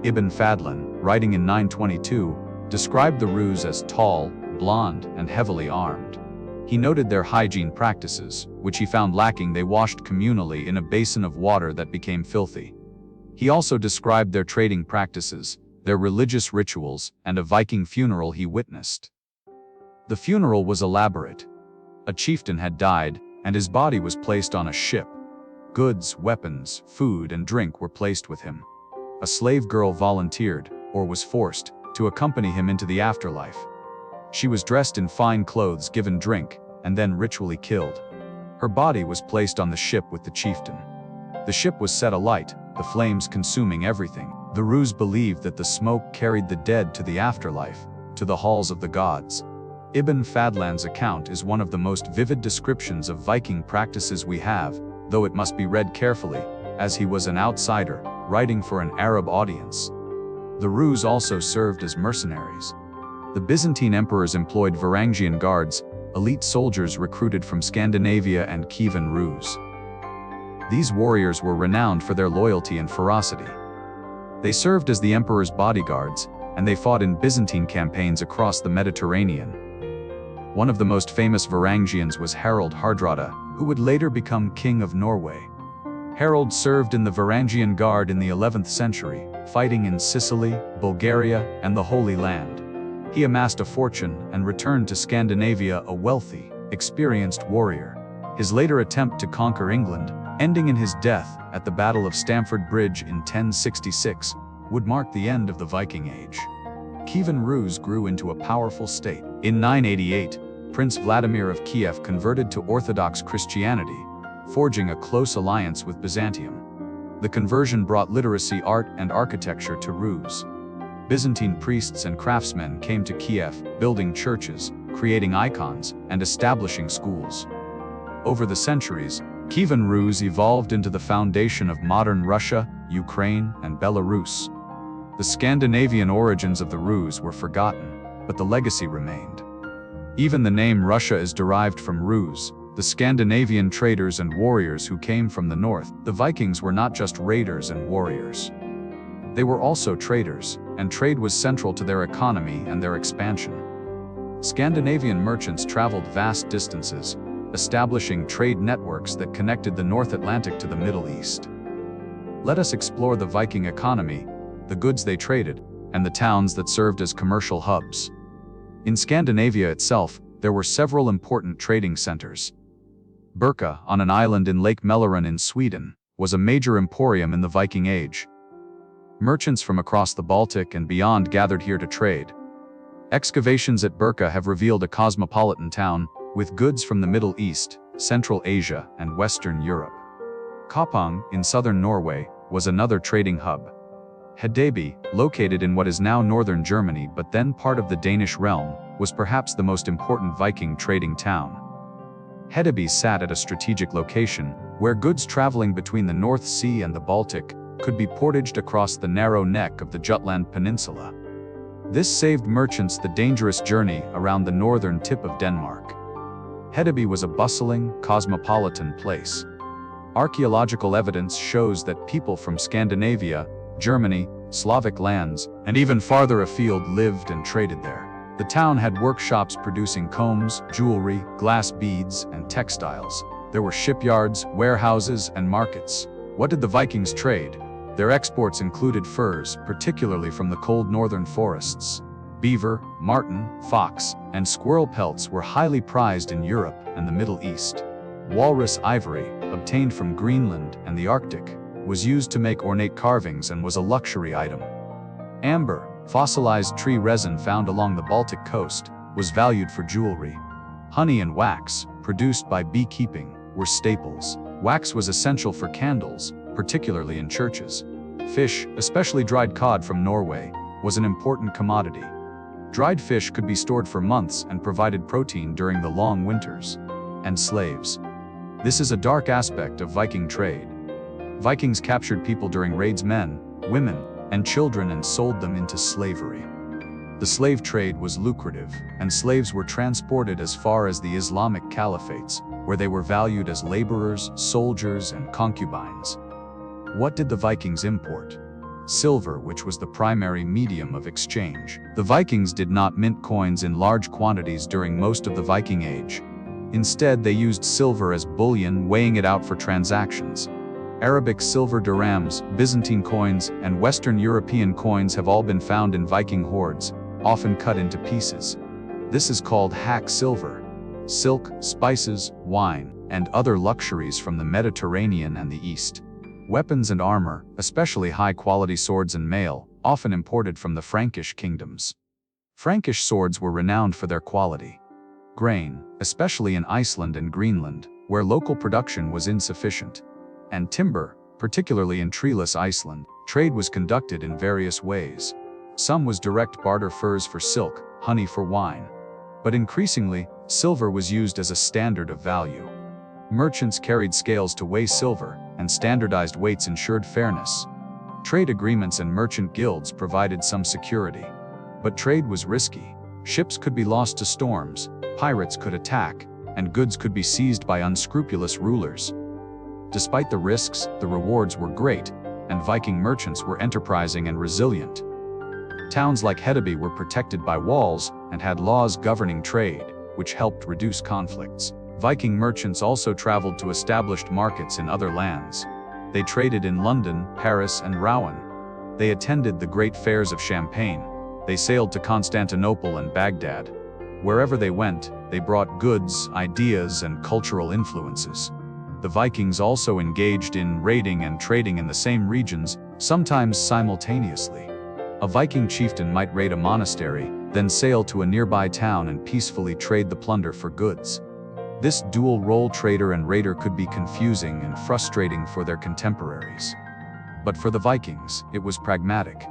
Ibn Fadlan, writing in 922, described the Rus as tall, blonde, and heavily armed. He noted their hygiene practices, which he found lacking. They washed communally in a basin of water that became filthy. He also described their trading practices, their religious rituals, and a Viking funeral he witnessed. The funeral was elaborate. A chieftain had died, and his body was placed on a ship. Goods, weapons, food, and drink were placed with him. A slave girl volunteered, or was forced, to accompany him into the afterlife. She was dressed in fine clothes, given drink, and then ritually killed. Her body was placed on the ship with the chieftain. The ship was set alight, the flames consuming everything. The Rus believed that the smoke carried the dead to the afterlife, to the halls of the gods. Ibn Fadlan's account is one of the most vivid descriptions of Viking practices we have, though it must be read carefully, as he was an outsider, writing for an Arab audience. The Rus also served as mercenaries. The Byzantine emperors employed Varangian guards, elite soldiers recruited from Scandinavia and Kievan Rus. These warriors were renowned for their loyalty and ferocity. They served as the emperor's bodyguards, and they fought in Byzantine campaigns across the Mediterranean. One of the most famous Varangians was Harald Hardrada, who would later become King of Norway. Harald served in the Varangian Guard in the 11th century, fighting in Sicily, Bulgaria, and the Holy Land. He amassed a fortune and returned to Scandinavia a wealthy, experienced warrior. His later attempt to conquer England, ending in his death at the Battle of Stamford Bridge in 1066, would mark the end of the Viking Age. Kievan Rus grew into a powerful state. In 988, Prince Vladimir of Kiev converted to Orthodox Christianity, forging a close alliance with Byzantium. The conversion brought literacy, art, and architecture to Rus. Byzantine priests and craftsmen came to Kiev, building churches, creating icons, and establishing schools. Over the centuries, Kievan Rus evolved into the foundation of modern Russia, Ukraine, and Belarus. The Scandinavian origins of the Rus were forgotten, but the legacy remained. Even the name Russia is derived from Rus, the Scandinavian traders and warriors who came from the north. The Vikings were not just raiders and warriors. They were also traders, and trade was central to their economy and their expansion. Scandinavian merchants traveled vast distances, establishing trade networks that connected the North Atlantic to the Middle East. Let us explore the Viking economy, the goods they traded, and the towns that served as commercial hubs. In Scandinavia itself, there were several important trading centers. Birka, on an island in Lake Mälaren in Sweden, was a major emporium in the Viking Age. Merchants from across the Baltic and beyond gathered here to trade. Excavations at Birka have revealed a cosmopolitan town, with goods from the Middle East, Central Asia, and Western Europe. Koppang, in southern Norway, was another trading hub. Hedeby, located in what is now northern Germany but then part of the Danish realm, was perhaps the most important Viking trading town. Hedeby sat at a strategic location, where goods traveling between the North Sea and the Baltic could be portaged across the narrow neck of the Jutland Peninsula. This saved merchants the dangerous journey around the northern tip of Denmark. Hedeby was a bustling, cosmopolitan place. Archaeological evidence shows that people from Scandinavia, Germany, Slavic lands, and even farther afield lived and traded there. The town had workshops producing combs, jewelry, glass beads, and textiles. There were shipyards, warehouses, and markets. What did the Vikings trade? Their exports included furs, particularly from the cold northern forests. Beaver, marten, fox, and squirrel pelts were highly prized in Europe and the Middle East. Walrus ivory, obtained from Greenland and the Arctic, was used to make ornate carvings and was a luxury item. Amber, fossilized tree resin found along the Baltic coast, was valued for jewelry. Honey and wax, produced by beekeeping, were staples. Wax was essential for candles, particularly in churches. Fish, especially dried cod from Norway, was an important commodity. Dried fish could be stored for months and provided protein during the long winters. And slaves. This is a dark aspect of Viking trade. Vikings captured people during raids, men, women, and children, and sold them into slavery. The The slave trade was lucrative, and slaves were transported as far as the Islamic caliphates, where they were valued as laborers, soldiers, and concubines. What did the Vikings import? Silver, which was the primary medium of exchange. The Vikings did not mint coins in large quantities during most of the Viking Age. Instead, they used silver as bullion, weighing it out for transactions. Arabic silver dirhams, Byzantine coins, and Western European coins have all been found in Viking hoards, often cut into pieces. This is called hack silver. Silk, spices, wine, and other luxuries from the Mediterranean and the East. Weapons and armor, especially high-quality swords and mail, often imported from the Frankish kingdoms. Frankish swords were renowned for their quality. Grain, especially in Iceland and Greenland, where local production was insufficient. And timber, particularly in treeless Iceland. Trade was conducted in various ways. Some was direct barter, furs for silk, honey for wine. But increasingly, silver was used as a standard of value. Merchants carried scales to weigh silver, and standardized weights ensured fairness. Trade agreements and merchant guilds provided some security. But trade was risky. Ships could be lost to storms, pirates could attack, and goods could be seized by unscrupulous rulers. Despite the risks, the rewards were great, and Viking merchants were enterprising and resilient. Towns like Hedeby were protected by walls and had laws governing trade, which helped reduce conflicts. Viking merchants also traveled to established markets in other lands. They traded in London, Paris, and Rouen. They attended the great fairs of Champagne. They sailed to Constantinople and Baghdad. Wherever they went, they brought goods, ideas, and cultural influences. The Vikings also engaged in raiding and trading in the same regions, sometimes simultaneously. A Viking chieftain might raid a monastery, then sail to a nearby town and peacefully trade the plunder for goods. This dual-role trader and raider could be confusing and frustrating for their contemporaries. But for the Vikings, it was pragmatic.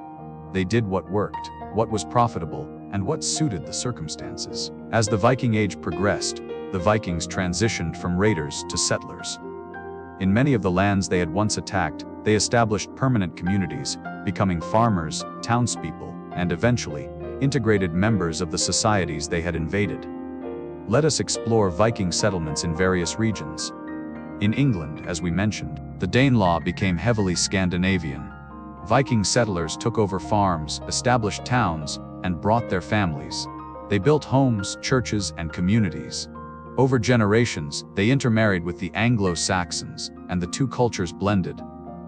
They did what worked, what was profitable, and what suited the circumstances. As the Viking Age progressed, the Vikings transitioned from raiders to settlers. In many of the lands they had once attacked, they established permanent communities, becoming farmers, townspeople, and eventually, integrated members of the societies they had invaded. Let us explore Viking settlements in various regions. In England, as we mentioned, the Danelaw became heavily Scandinavian. Viking settlers took over farms, established towns, and brought their families. They built homes, churches, and communities. Over generations, they intermarried with the Anglo-Saxons, and the two cultures blended.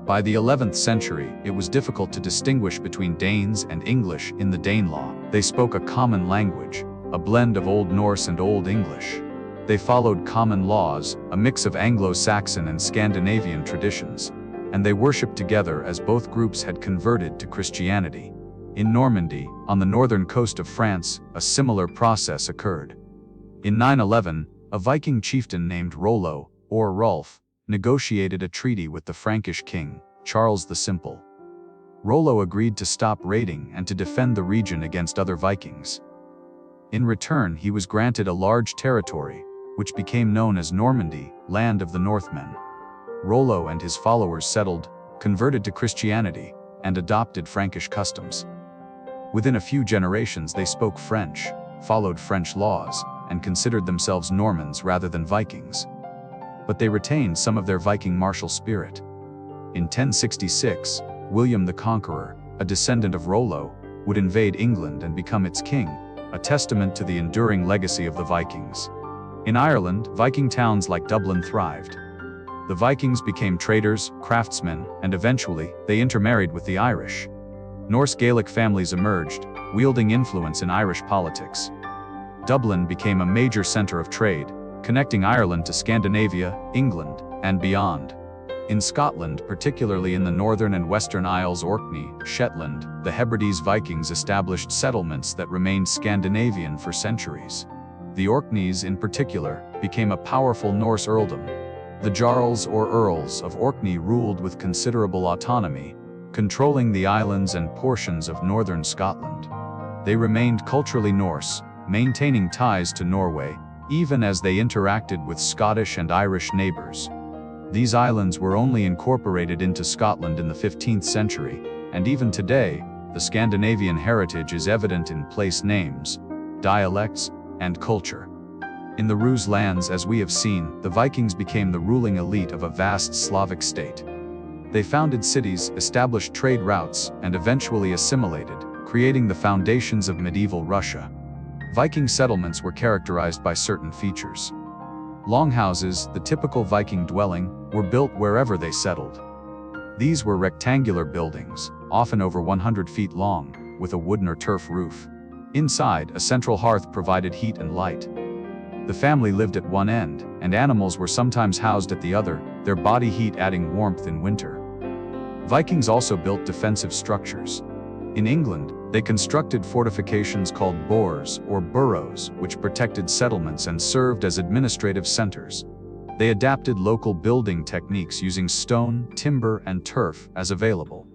By the 11th century, it was difficult to distinguish between Danes and English in the Danelaw. They spoke a common language, a blend of Old Norse and Old English. They followed common laws, a mix of Anglo-Saxon and Scandinavian traditions, and they worshipped together as both groups had converted to Christianity. In Normandy, on the northern coast of France, a similar process occurred. In 911, a Viking chieftain named Rollo, or Rolf, negotiated a treaty with the Frankish king, Charles the Simple. Rollo agreed to stop raiding and to defend the region against other Vikings. In return, he was granted a large territory, which became known as Normandy, land of the Northmen. Rollo and his followers settled, converted to Christianity, and adopted Frankish customs. Within a few generations they spoke French, followed French laws, and considered themselves Normans rather than Vikings. But they retained some of their Viking martial spirit. In 1066, William the Conqueror, a descendant of Rollo, would invade England and become its king, a testament to the enduring legacy of the Vikings. In Ireland, Viking towns like Dublin thrived. The Vikings became traders, craftsmen, and eventually, they intermarried with the Irish. Norse Gaelic families emerged, wielding influence in Irish politics. Dublin became a major center of trade, connecting Ireland to Scandinavia, England, and beyond. In Scotland, particularly in the northern and western Isles Orkney, Shetland, the Hebrides Vikings established settlements that remained Scandinavian for centuries. The Orkneys, in particular, became a powerful Norse earldom. The Jarls or Earls of Orkney ruled with considerable autonomy, controlling the islands and portions of northern Scotland. They remained culturally Norse, maintaining ties to Norway, even as they interacted with Scottish and Irish neighbors. These islands were only incorporated into Scotland in the 15th century, and even today, the Scandinavian heritage is evident in place names, dialects, and culture. In the Rus lands, as we have seen, the Vikings became the ruling elite of a vast Slavic state. They founded cities, established trade routes, and eventually assimilated, creating the foundations of medieval Russia. Viking settlements were characterized by certain features. Longhouses, the typical Viking dwelling, were built wherever they settled. These were rectangular buildings, often over 100 feet long, with a wooden or turf roof. Inside, a central hearth provided heat and light. The family lived at one end, and animals were sometimes housed at the other, their body heat adding warmth in winter. Vikings also built defensive structures. In England, they constructed fortifications called boors or burrows, which protected settlements and served as administrative centers. They adapted local building techniques using stone, timber, and turf as available.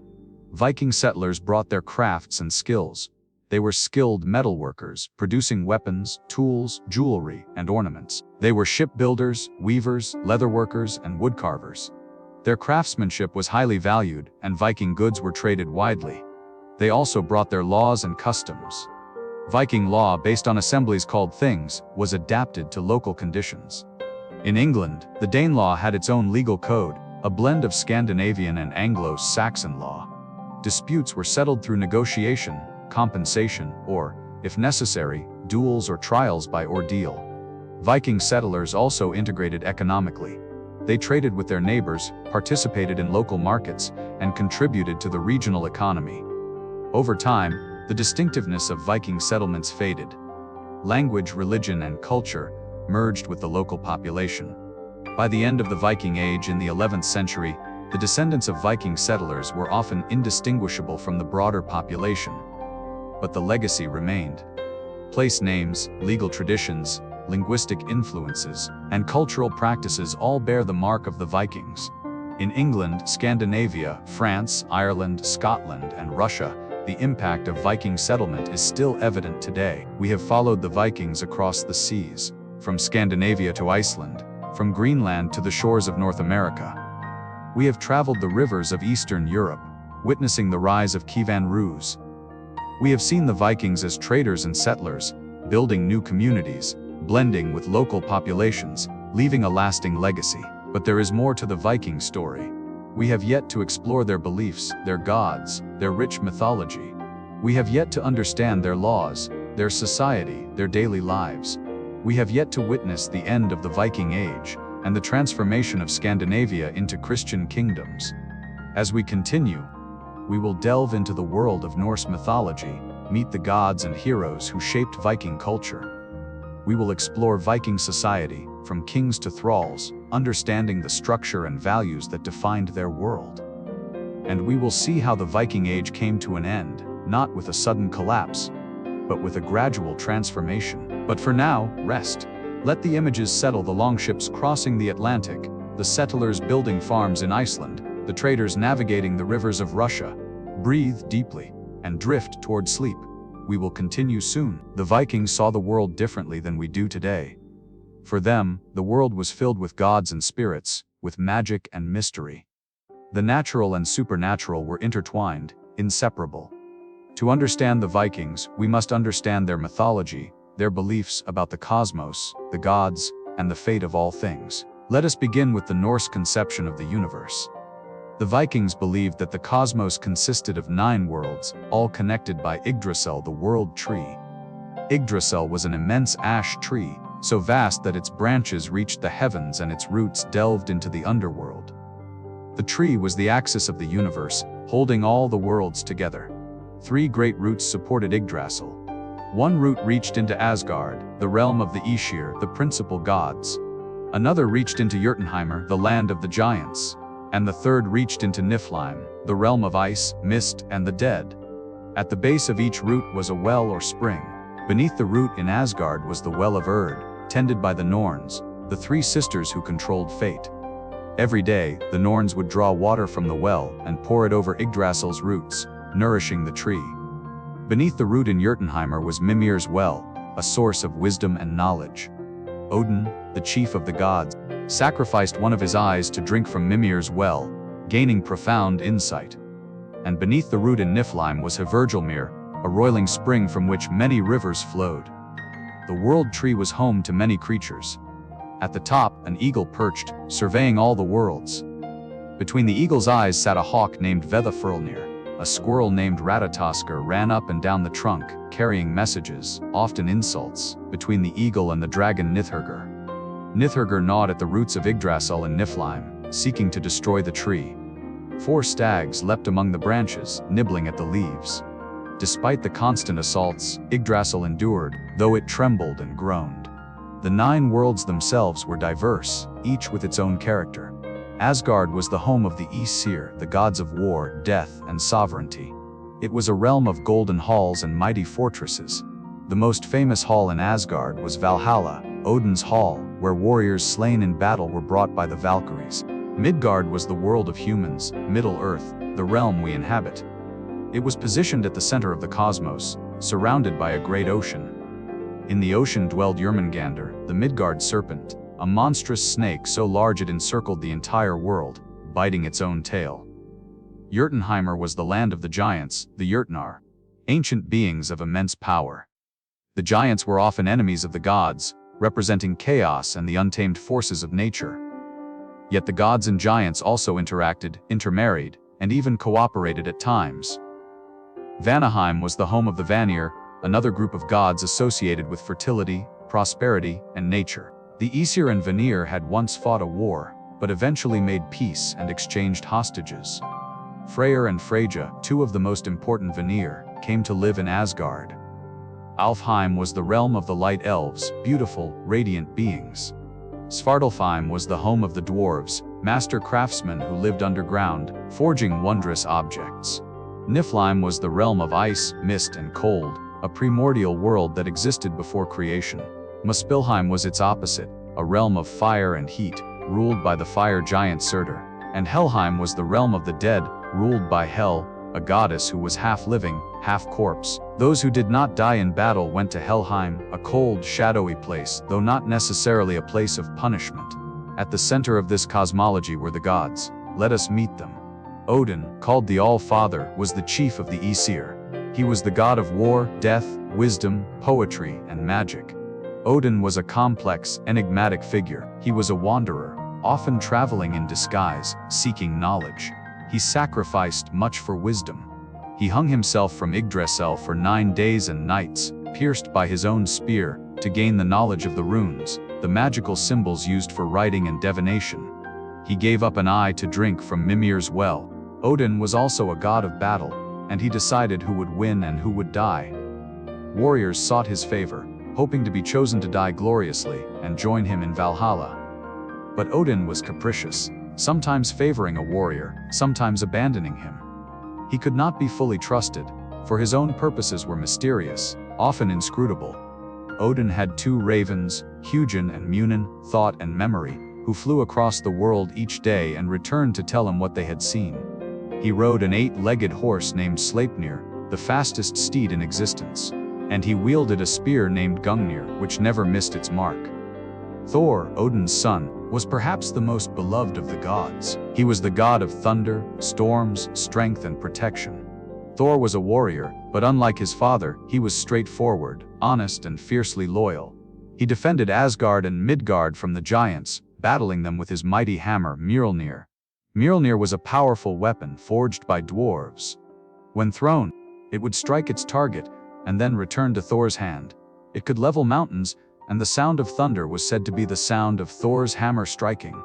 Viking settlers brought their crafts and skills. They were skilled metalworkers, producing weapons, tools, jewelry, and ornaments. They were shipbuilders, weavers, leatherworkers, and woodcarvers. Their craftsmanship was highly valued, and Viking goods were traded widely. They also brought their laws and customs. Viking law, based on assemblies called things, was adapted to local conditions. In England, the Danelaw had its own legal code, a blend of Scandinavian and Anglo-Saxon law. Disputes were settled through negotiation, compensation, or, if necessary, duels or trials by ordeal. Viking settlers also integrated economically. They traded with their neighbors, participated in local markets, and contributed to the regional economy. Over time, the distinctiveness of Viking settlements faded. Language, religion, and culture merged with the local population. By the end of the Viking Age in the 11th century, the descendants of Viking settlers were often indistinguishable from the broader population. But the legacy remained. Place names, legal traditions, linguistic influences, and cultural practices all bear the mark of the Vikings. In England, Scandinavia, France, Ireland, Scotland, and Russia, the impact of Viking settlement is still evident today. We have followed the Vikings across the seas, from Scandinavia to Iceland, from Greenland to the shores of North America. We have traveled the rivers of Eastern Europe, witnessing the rise of Kievan Rus. We have seen the Vikings as traders and settlers, building new communities, blending with local populations, leaving a lasting legacy. But there is more to the Viking story. We have yet to explore their beliefs, their gods, their rich mythology. We have yet to understand their laws, their society, their daily lives. We have yet to witness the end of the Viking Age and the transformation of Scandinavia into Christian kingdoms. As we continue, we will delve into the world of Norse mythology, meet the gods and heroes who shaped Viking culture. We will explore Viking society, from kings to thralls, understanding the structure and values that defined their world. And we will see how the Viking Age came to an end, not with a sudden collapse, but with a gradual transformation. But for now, rest. Let the images settle: the longships crossing the Atlantic, the settlers building farms in Iceland, the traders navigating the rivers of Russia. Breathe deeply and drift toward sleep. We will continue soon. The Vikings saw the world differently than we do today. For them, the world was filled with gods and spirits, with magic and mystery. The natural and supernatural were intertwined, inseparable. To understand the Vikings, we must understand their mythology, their beliefs about the cosmos, the gods, and the fate of all things. Let us begin with the Norse conception of the universe. The Vikings believed that the cosmos consisted of 9 worlds, all connected by Yggdrasil, the world tree. Yggdrasil was an immense ash tree, so vast that its branches reached the heavens and its roots delved into the underworld. The tree was the axis of the universe, holding all the worlds together. 3 great roots supported Yggdrasil. One root reached into Asgard, the realm of the Aesir, the principal gods. Another reached into Jotunheimr, the land of the giants. And the third reached into Niflheim, the realm of ice, mist, and the dead. At the base of each root was a well or spring. Beneath the root in Asgard was the well of Erd, tended by the Norns, the 3 sisters who controlled fate. Every day, the Norns would draw water from the well and pour it over Yggdrasil's roots, nourishing the tree. Beneath the root in Jotunheimr was Mimir's well, a source of wisdom and knowledge. Odin, the chief of the gods, sacrificed one of his eyes to drink from Mimir's well, gaining profound insight. and beneath the root in Niflheim was Hvergelmir, a roiling spring from which many rivers flowed. The world tree was home to many creatures. At the top, an eagle perched, surveying all the worlds. Between the eagle's eyes sat a hawk named Vethafurlnir. A squirrel named Ratatoskr ran up and down the trunk, carrying messages, often insults, between the eagle and the dragon Nithurgr. Nithurgr gnawed at the roots of Yggdrasil in Niflheim, seeking to destroy the tree. 4 stags leapt among the branches, nibbling at the leaves. Despite the constant assaults, Yggdrasil endured, though it trembled and groaned. The 9 worlds themselves were diverse, each with its own character. Asgard was the home of the Aesir, the gods of war, death, and sovereignty. It was a realm of golden halls and mighty fortresses. The most famous hall in Asgard was Valhalla, Odin's hall, where warriors slain in battle were brought by the Valkyries. Midgard was the world of humans, Middle-earth, the realm we inhabit. It was positioned at the center of the cosmos, surrounded by a great ocean. In the ocean dwelled Jörmungandr, the Midgard serpent, a monstrous snake so large it encircled the entire world, biting its own tail. Jotunheimr was the land of the giants, the Jotnar, ancient beings of immense power. The giants were often enemies of the gods, representing chaos and the untamed forces of nature. Yet the gods and giants also interacted, intermarried, and even cooperated at times. Vanaheim was the home of the Vanir, another group of gods associated with fertility, prosperity, and nature. The Aesir and Vanir had once fought a war, but eventually made peace and exchanged hostages. Freyr and Freyja, 2 of the most important Vanir, came to live in Asgard. Alfheim was the realm of the light elves, beautiful, radiant beings. Svartalfheim was the home of the dwarves, master craftsmen who lived underground, forging wondrous objects. Niflheim was the realm of ice, mist, and cold, a primordial world that existed before creation. Muspelheim was its opposite, a realm of fire and heat, ruled by the fire giant Surtur. And Helheim was the realm of the dead, ruled by Hel, a goddess who was half living, half corpse. Those who did not die in battle went to Helheim, a cold, shadowy place, though not necessarily a place of punishment. At the center of this cosmology were the gods. Let us meet them. Odin, called the All-Father, was the chief of the Aesir. He was the god of war, death, wisdom, poetry, and magic. Odin was a complex, enigmatic figure. He was a wanderer, often traveling in disguise, seeking knowledge. He sacrificed much for wisdom. He hung himself from Yggdrasil for 9 days and nights, pierced by his own spear, to gain the knowledge of the runes, the magical symbols used for writing and divination. He gave up an eye to drink from Mimir's well. Odin was also a god of battle, and he decided who would win and who would die. Warriors sought his favor, hoping to be chosen to die gloriously and join him in Valhalla. But Odin was capricious, sometimes favoring a warrior, sometimes abandoning him. He could not be fully trusted, for his own purposes were mysterious, often inscrutable. Odin had 2 ravens, Hugin and Munin, Thought and Memory, who flew across the world each day and returned to tell him what they had seen. He rode an 8-legged horse named Sleipnir, the fastest steed in existence, and he wielded a spear named Gungnir, which never missed its mark. Thor, Odin's son, was perhaps the most beloved of the gods. He was the god of thunder, storms, strength, and protection. Thor was a warrior, but unlike his father, he was straightforward, honest, and fiercely loyal. He defended Asgard and Midgard from the giants, battling them with his mighty hammer, Mjolnir. Mjolnir was a powerful weapon forged by dwarves. When thrown, it would strike its target, and then return to Thor's hand. It could level mountains, and the sound of thunder was said to be the sound of Thor's hammer striking.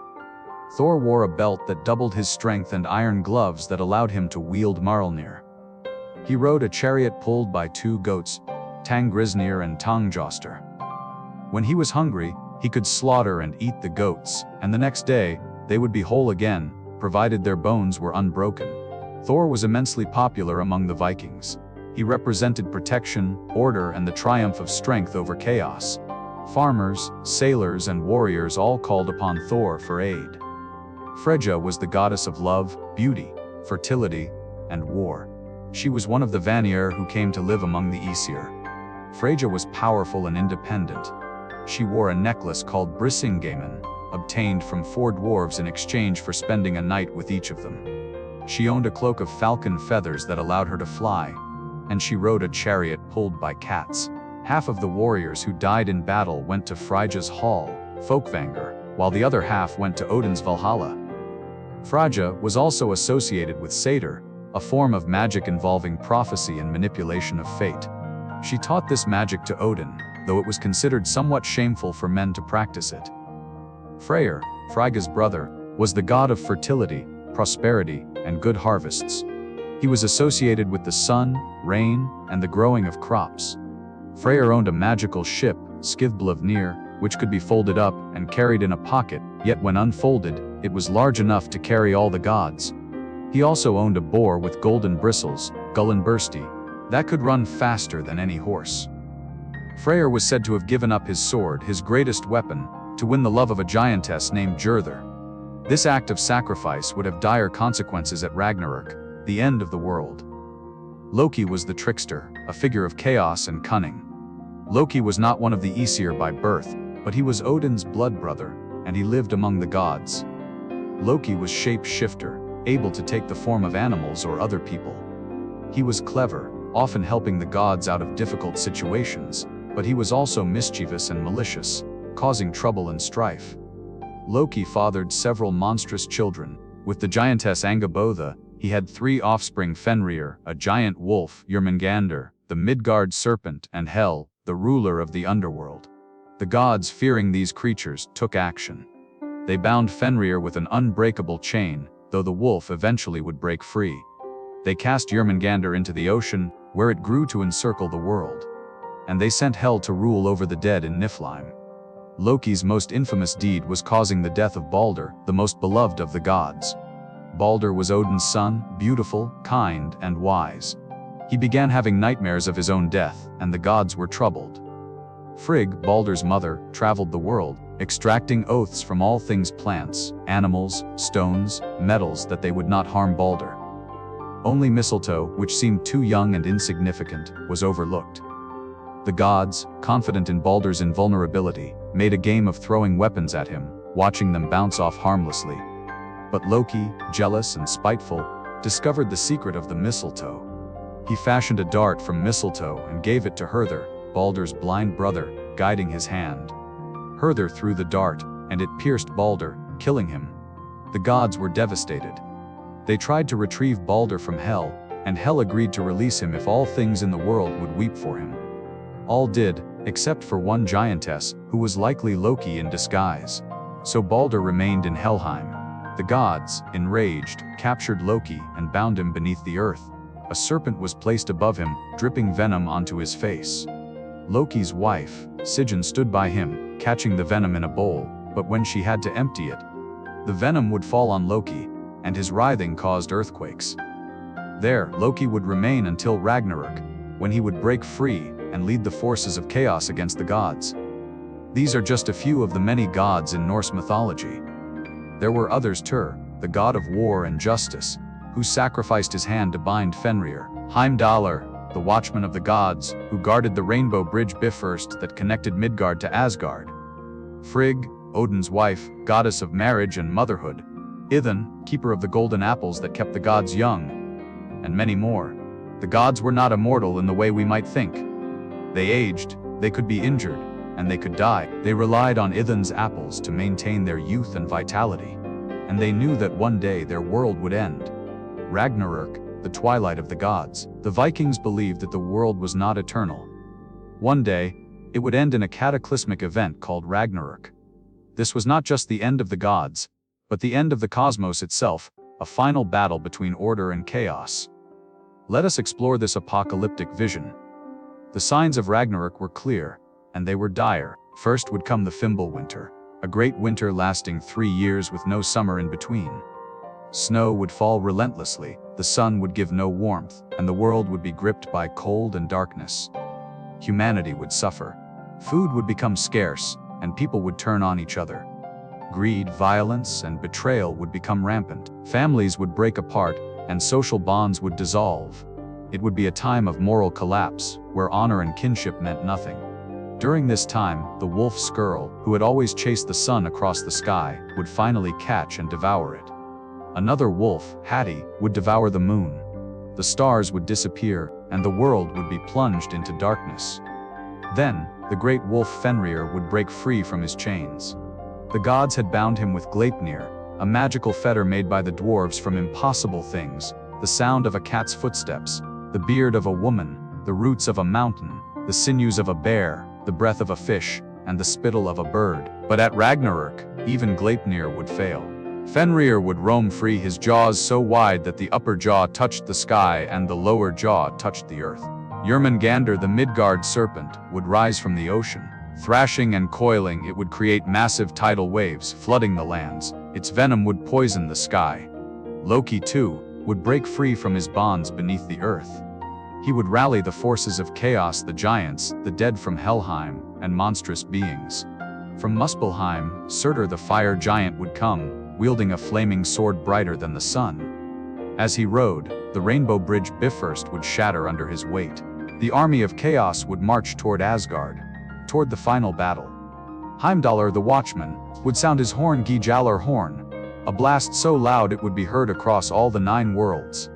Thor wore a belt that doubled his strength and iron gloves that allowed him to wield Mjolnir. He rode a chariot pulled by 2 goats, Tangrisnir and Tangjoster. When he was hungry, he could slaughter and eat the goats, and the next day, they would be whole again, provided their bones were unbroken. Thor was immensely popular among the Vikings. He represented protection, order, and the triumph of strength over chaos. Farmers, sailors, and warriors all called upon Thor for aid. Freyja was the goddess of love, beauty, fertility, and war. She was one of the Vanir who came to live among the Aesir. Freyja was powerful and independent. She wore a necklace called Brisingamen, obtained from 4 dwarves in exchange for spending a night with each of them. She owned a cloak of falcon feathers that allowed her to fly, and she rode a chariot pulled by cats. Half of the warriors who died in battle went to Freyja's hall, Folkvanger, while the other half went to Odin's Valhalla. Freyja was also associated with Satyr, a form of magic involving prophecy and manipulation of fate. She taught this magic to Odin, though it was considered somewhat shameful for men to practice it. Freyr, Freyja's brother, was the god of fertility, prosperity, and good harvests. He was associated with the sun, rain, and the growing of crops. Freyr owned a magical ship, Skithblavnir, which could be folded up and carried in a pocket, yet when unfolded, it was large enough to carry all the gods. He also owned a boar with golden bristles, Gullinbursti, that could run faster than any horse. Freyr was said to have given up his sword, his greatest weapon, to win the love of a giantess named Njörður. This act of sacrifice would have dire consequences at Ragnarök, the end of the world. Loki was the trickster, a figure of chaos and cunning. Loki was not one of the Aesir by birth, but he was Odin's blood brother, and he lived among the gods. Loki was shape-shifter, able to take the form of animals or other people. He was clever, often helping the gods out of difficult situations, but he was also mischievous and malicious, causing trouble and strife. Loki fathered several monstrous children. With the giantess Angabotha, he had 3 offspring: Fenrir, a giant wolf; Jörmungandr, the Midgard serpent; and Hel, the ruler of the underworld. The gods, fearing these creatures, took action. They bound Fenrir with an unbreakable chain, though the wolf eventually would break free. They cast Jörmungandr into the ocean, where it grew to encircle the world. And they sent Hel to rule over the dead in Niflheim. Loki's most infamous deed was causing the death of Balder, the most beloved of the gods. Balder was Odin's son, beautiful, kind, and wise. He began having nightmares of his own death, and the gods were troubled. Frigg, Balder's mother, traveled the world, extracting oaths from all things plants, animals, stones, metals that they would not harm Balder. Only mistletoe, which seemed too young and insignificant, was overlooked. The gods, confident in Balder's invulnerability, made a game of throwing weapons at him, watching them bounce off harmlessly. But Loki, jealous and spiteful, discovered the secret of the mistletoe. He fashioned a dart from mistletoe and gave it to Herther, Balder's blind brother, guiding his hand. Herther threw the dart, and it pierced Balder, killing him. The gods were devastated. They tried to retrieve Balder from Hel, and Hel agreed to release him if all things in the world would weep for him. All did, except for one giantess, who was likely Loki in disguise. So Balder remained in Helheim. The gods, enraged, captured Loki and bound him beneath the earth. A serpent was placed above him, dripping venom onto his face. Loki's wife, Sigyn, stood by him, catching the venom in a bowl, but when she had to empty it, the venom would fall on Loki, and his writhing caused earthquakes. There, Loki would remain until Ragnarök, when he would break free and lead the forces of chaos against the gods. These are just a few of the many gods in Norse mythology. There were others: Tyr, the god of war and justice, who sacrificed his hand to bind Fenrir; Heimdallr, the watchman of the gods, who guarded the rainbow bridge Bifrost that connected Midgard to Asgard; Frigg, Odin's wife, goddess of marriage and motherhood; Idun, keeper of the golden apples that kept the gods young, and many more. The gods were not immortal in the way we might think. They aged, they could be injured, and they could die. They relied on Idun's apples to maintain their youth and vitality, and they knew that one day their world would end. Ragnarök, the twilight of the gods. The Vikings believed that the world was not eternal. One day, it would end in a cataclysmic event called Ragnarök. This was not just the end of the gods, but the end of the cosmos itself, a final battle between order and chaos. Let us explore this apocalyptic vision. The signs of Ragnarök were clear, and they were dire. First would come the Fimbulwinter, a great winter lasting 3 years with no summer in between. Snow would fall relentlessly, the sun would give no warmth, and the world would be gripped by cold and darkness. Humanity would suffer. Food would become scarce, and people would turn on each other. Greed, violence, and betrayal would become rampant. Families would break apart, and social bonds would dissolve. It would be a time of moral collapse, where honor and kinship meant nothing. During this time, the wolf Skurl, who had always chased the sun across the sky, would finally catch and devour it. Another wolf, Hati, would devour the moon. The stars would disappear, and the world would be plunged into darkness. Then, the great wolf Fenrir would break free from his chains. The gods had bound him with Gleipnir, a magical fetter made by the dwarves from impossible things, the sound of a cat's footsteps, the beard of a woman, the roots of a mountain, the sinews of a bear, the breath of a fish, and the spittle of a bird. But at Ragnarök, even Gleipnir would fail. Fenrir would roam free, his jaws so wide that the upper jaw touched the sky and the lower jaw touched the earth. Jörmungandr, the Midgard serpent, would rise from the ocean. Thrashing and coiling, it would create massive tidal waves, flooding the lands. Its venom would poison the sky. Loki, too, would break free from his bonds beneath the earth. He would rally the forces of chaos, the giants, the dead from Helheim, and monstrous beings. From Muspelheim, Surtur the fire giant would come, wielding a flaming sword brighter than the sun. As he rode, the rainbow bridge Bifrost would shatter under his weight. The army of chaos would march toward Asgard, toward the final battle. Heimdallr the watchman would sound his horn, Gjallar horn, a blast so loud it would be heard across all the 9 worlds.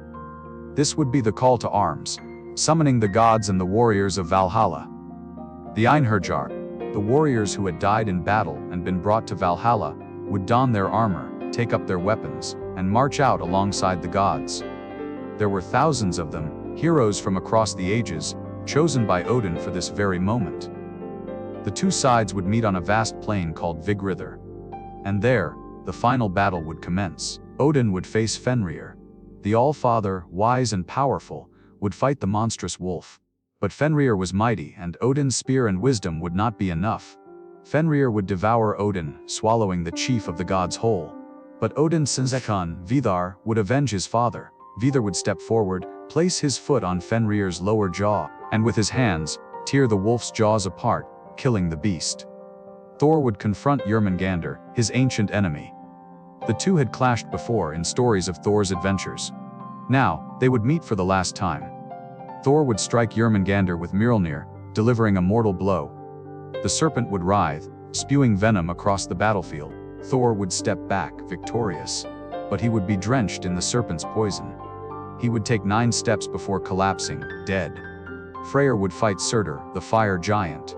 This would be the call to arms, summoning the gods and the warriors of Valhalla. The Einherjar, the warriors who had died in battle and been brought to Valhalla, would don their armor, take up their weapons, and march out alongside the gods. There were thousands of them, heroes from across the ages, chosen by Odin for this very moment. The two sides would meet on a vast plain called Vigridr. And there, the final battle would commence. Odin would face Fenrir. The All-Father, wise and powerful, would fight the monstrous wolf. But Fenrir was mighty, and Odin's spear and wisdom would not be enough. Fenrir would devour Odin, swallowing the chief of the gods whole. But Odin's son, Vidar, would avenge his father. Vidar would step forward, place his foot on Fenrir's lower jaw, and with his hands, tear the wolf's jaws apart, killing the beast. Thor would confront Jörmungandr, his ancient enemy. The two had clashed before in stories of Thor's adventures. Now, they would meet for the last time. Thor would strike Jörmungandr with Mjolnir, delivering a mortal blow. The serpent would writhe, spewing venom across the battlefield. Thor would step back, victorious. But he would be drenched in the serpent's poison. He would take 9 steps before collapsing, dead. Freyr would fight Surtur, the fire giant.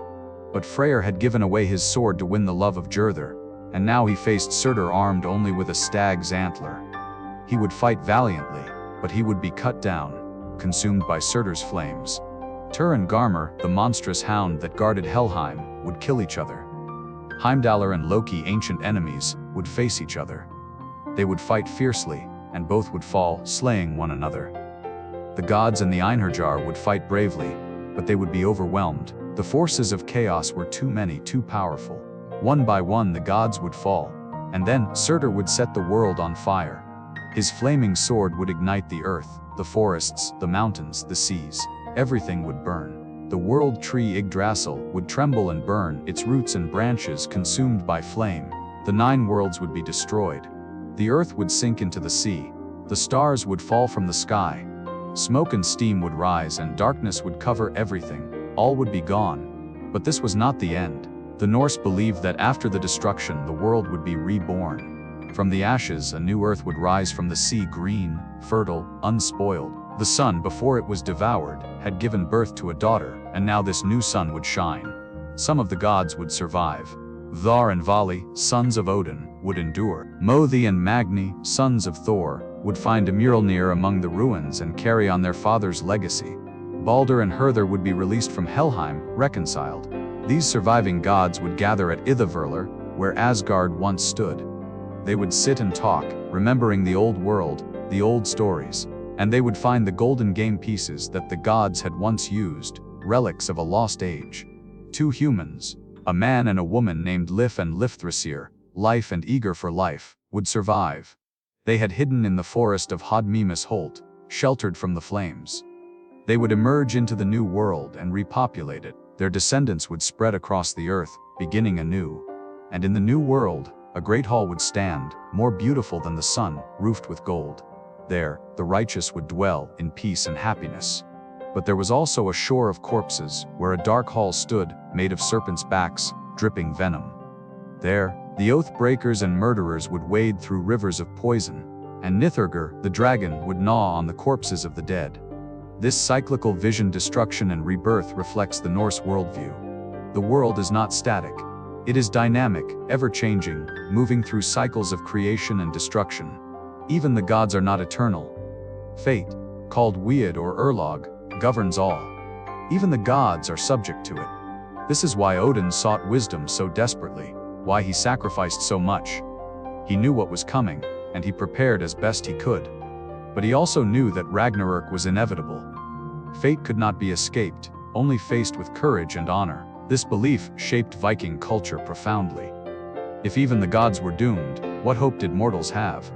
But Freyr had given away his sword to win the love of Njörður, and now he faced Surtur armed only with a stag's antler. He would fight valiantly, but he would be cut down, consumed by Surtur's flames. Tur and Garmr, the monstrous hound that guarded Helheim, would kill each other. Heimdallr and Loki, ancient enemies, would face each other. They would fight fiercely, and both would fall, slaying one another. The gods and the Einherjar would fight bravely, but they would be overwhelmed. The forces of chaos were too many, too powerful. One by one the gods would fall, and then Surtur would set the world on fire. His flaming sword would ignite the earth, the forests, the mountains, the seas. Everything would burn. The world tree Yggdrasil would tremble and burn, its roots and branches consumed by flame. The 9 worlds would be destroyed. The earth would sink into the sea. The stars would fall from the sky. Smoke and steam would rise, and darkness would cover everything. All would be gone. But this was not the end. The Norse believed that after the destruction, the world would be reborn. From the ashes, a new earth would rise from the sea, green, fertile, unspoiled. The sun, before it was devoured, had given birth to a daughter, and now this new sun would shine. Some of the gods would survive. Thar and Vali, sons of Odin, would endure. Mothi and Magni, sons of Thor, would find Mjolnir among the ruins and carry on their father's legacy. Baldur and Herther would be released from Helheim, reconciled. These surviving gods would gather at Ithavollr, where Asgard once stood. They would sit and talk, remembering the old world, the old stories. And they would find the golden game pieces that the gods had once used, relics of a lost age. 2 humans, a man and a woman named Lif and Lifthrasir, life and eager for life, would survive. They had hidden in the forest of Hodmimus Holt, sheltered from the flames. They would emerge into the new world and repopulate it. Their descendants would spread across the earth, beginning anew. And in the new world, a great hall would stand, more beautiful than the sun, roofed with gold. There, the righteous would dwell in peace and happiness. But there was also a shore of corpses, where a dark hall stood, made of serpents' backs, dripping venom. There, the oath breakers and murderers would wade through rivers of poison. and Nithurgur, the dragon, would gnaw on the corpses of the dead. This cyclical vision, destruction and rebirth, reflects the Norse worldview. The world is not static. It is dynamic, ever-changing, moving through cycles of creation and destruction. Even the gods are not eternal. Fate, called Weod or Urlog, governs all. Even the gods are subject to it. This is why Odin sought wisdom so desperately, why he sacrificed so much. He knew what was coming, and he prepared as best he could. But he also knew that Ragnarok was inevitable. Fate could not be escaped, only faced with courage and honor. This belief shaped Viking culture profoundly. If even the gods were doomed, what hope did mortals have?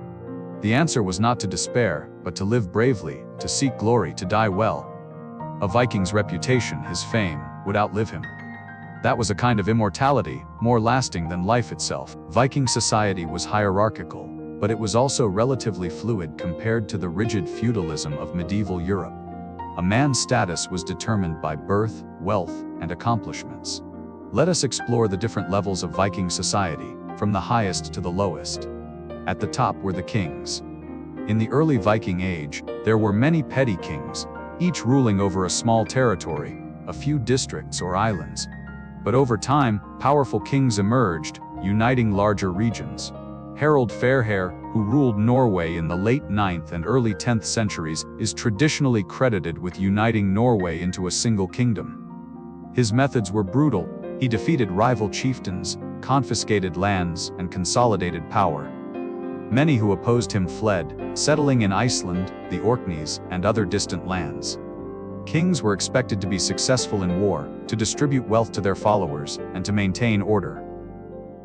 The answer was not to despair, but to live bravely, to seek glory, to die well. A Viking's reputation, his fame, would outlive him. That was a kind of immortality, more lasting than life itself. Viking society was hierarchical, but it was also relatively fluid compared to the rigid feudalism of medieval Europe. A man's status was determined by birth, wealth, and accomplishments. Let us explore the different levels of Viking society, from the highest to the lowest. At the top were the kings. In the early Viking Age, there were many petty kings, each ruling over a small territory, a few districts or islands. But over time, powerful kings emerged, uniting larger regions. Harald Fairhair, who ruled Norway in the late 9th and early 10th centuries, is traditionally credited with uniting Norway into a single kingdom. His methods were brutal. He defeated rival chieftains, confiscated lands, and consolidated power. Many who opposed him fled, settling in Iceland, the Orkneys, and other distant lands. Kings were expected to be successful in war, to distribute wealth to their followers, and to maintain order.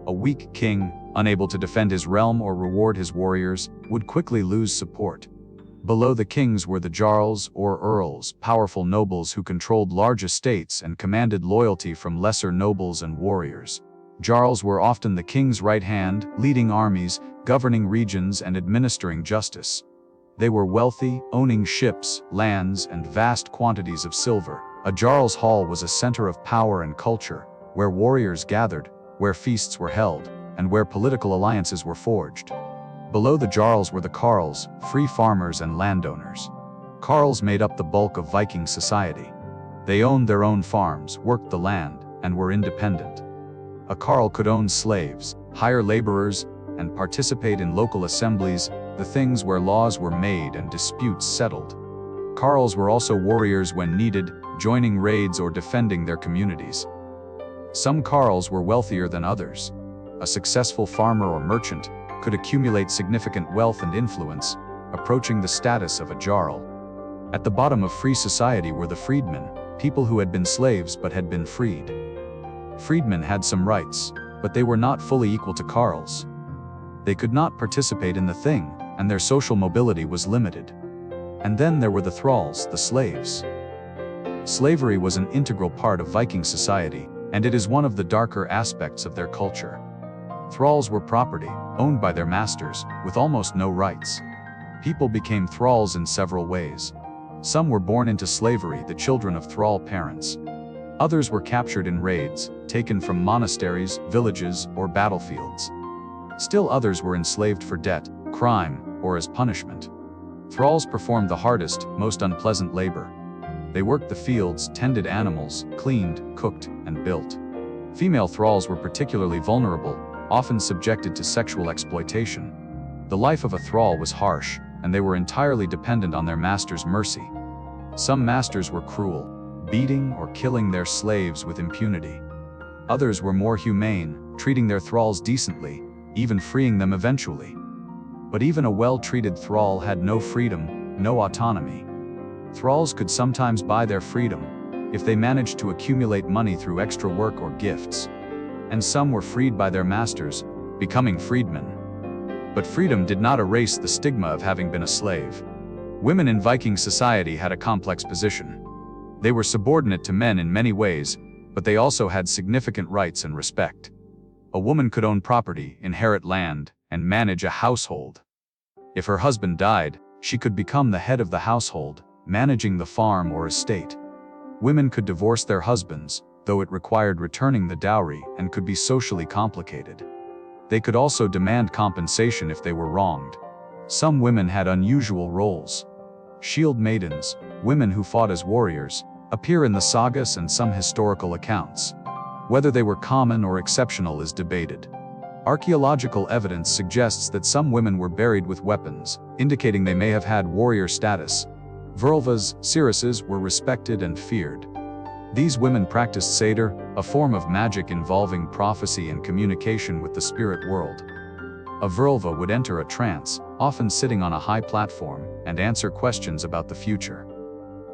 A weak king, unable to defend his realm or reward his warriors, would quickly lose support. Below the kings were the jarls or earls, powerful nobles who controlled large estates and commanded loyalty from lesser nobles and warriors. Jarls were often the king's right hand, leading armies, governing regions, and administering justice. They were wealthy, owning ships, lands, and vast quantities of silver. A jarl's hall was a center of power and culture, where warriors gathered, where feasts were held, and where political alliances were forged. Below the jarls were the carls, free farmers and landowners. Carls made up the bulk of Viking society. They owned their own farms, worked the land, and were independent. A carl could own slaves, hire laborers, and participate in local assemblies, the things where laws were made and disputes settled. Carls were also warriors when needed, joining raids or defending their communities. Some carls were wealthier than others. A successful farmer or merchant could accumulate significant wealth and influence, approaching the status of a jarl. At the bottom of free society were the freedmen, people who had been slaves but had been freed. Freedmen had some rights, but they were not fully equal to carls. They could not participate in the thing, and their social mobility was limited. And then there were the thralls, the slaves. Slavery was an integral part of Viking society, and it is one of the darker aspects of their culture. Thralls were property, owned by their masters, with almost no rights. People became thralls in several ways. Some were born into slavery, the children of thrall parents. Others were captured in raids, taken from monasteries, villages, or battlefields. Still others were enslaved for debt, crime, or as punishment. Thralls performed the hardest, most unpleasant labor. They worked the fields, tended animals, cleaned, cooked, and built. Female thralls were particularly vulnerable, often subjected to sexual exploitation. The life of a thrall was harsh, and they were entirely dependent on their master's mercy. Some masters were cruel, beating or killing their slaves with impunity. Others were more humane, treating their thralls decently, even freeing them eventually. But even a well-treated thrall had no freedom, no autonomy. Thralls could sometimes buy their freedom, if they managed to accumulate money through extra work or gifts. And some were freed by their masters, becoming freedmen. But freedom did not erase the stigma of having been a slave. Women in Viking society had a complex position. They were subordinate to men in many ways, but they also had significant rights and respect. A woman could own property, inherit land, and manage a household. If her husband died, she could become the head of the household, managing the farm or estate. Women could divorce their husbands, though it required returning the dowry and could be socially complicated. They could also demand compensation if they were wronged. Some women had unusual roles. Shield maidens, women who fought as warriors, appear in the sagas and some historical accounts. Whether they were common or exceptional is debated. Archaeological evidence suggests that some women were buried with weapons, indicating they may have had warrior status. Vrulvas, seeresses, were respected and feared. These women practiced satyr, a form of magic involving prophecy and communication with the spirit world. A vrulva would enter a trance, often sitting on a high platform, and answer questions about the future.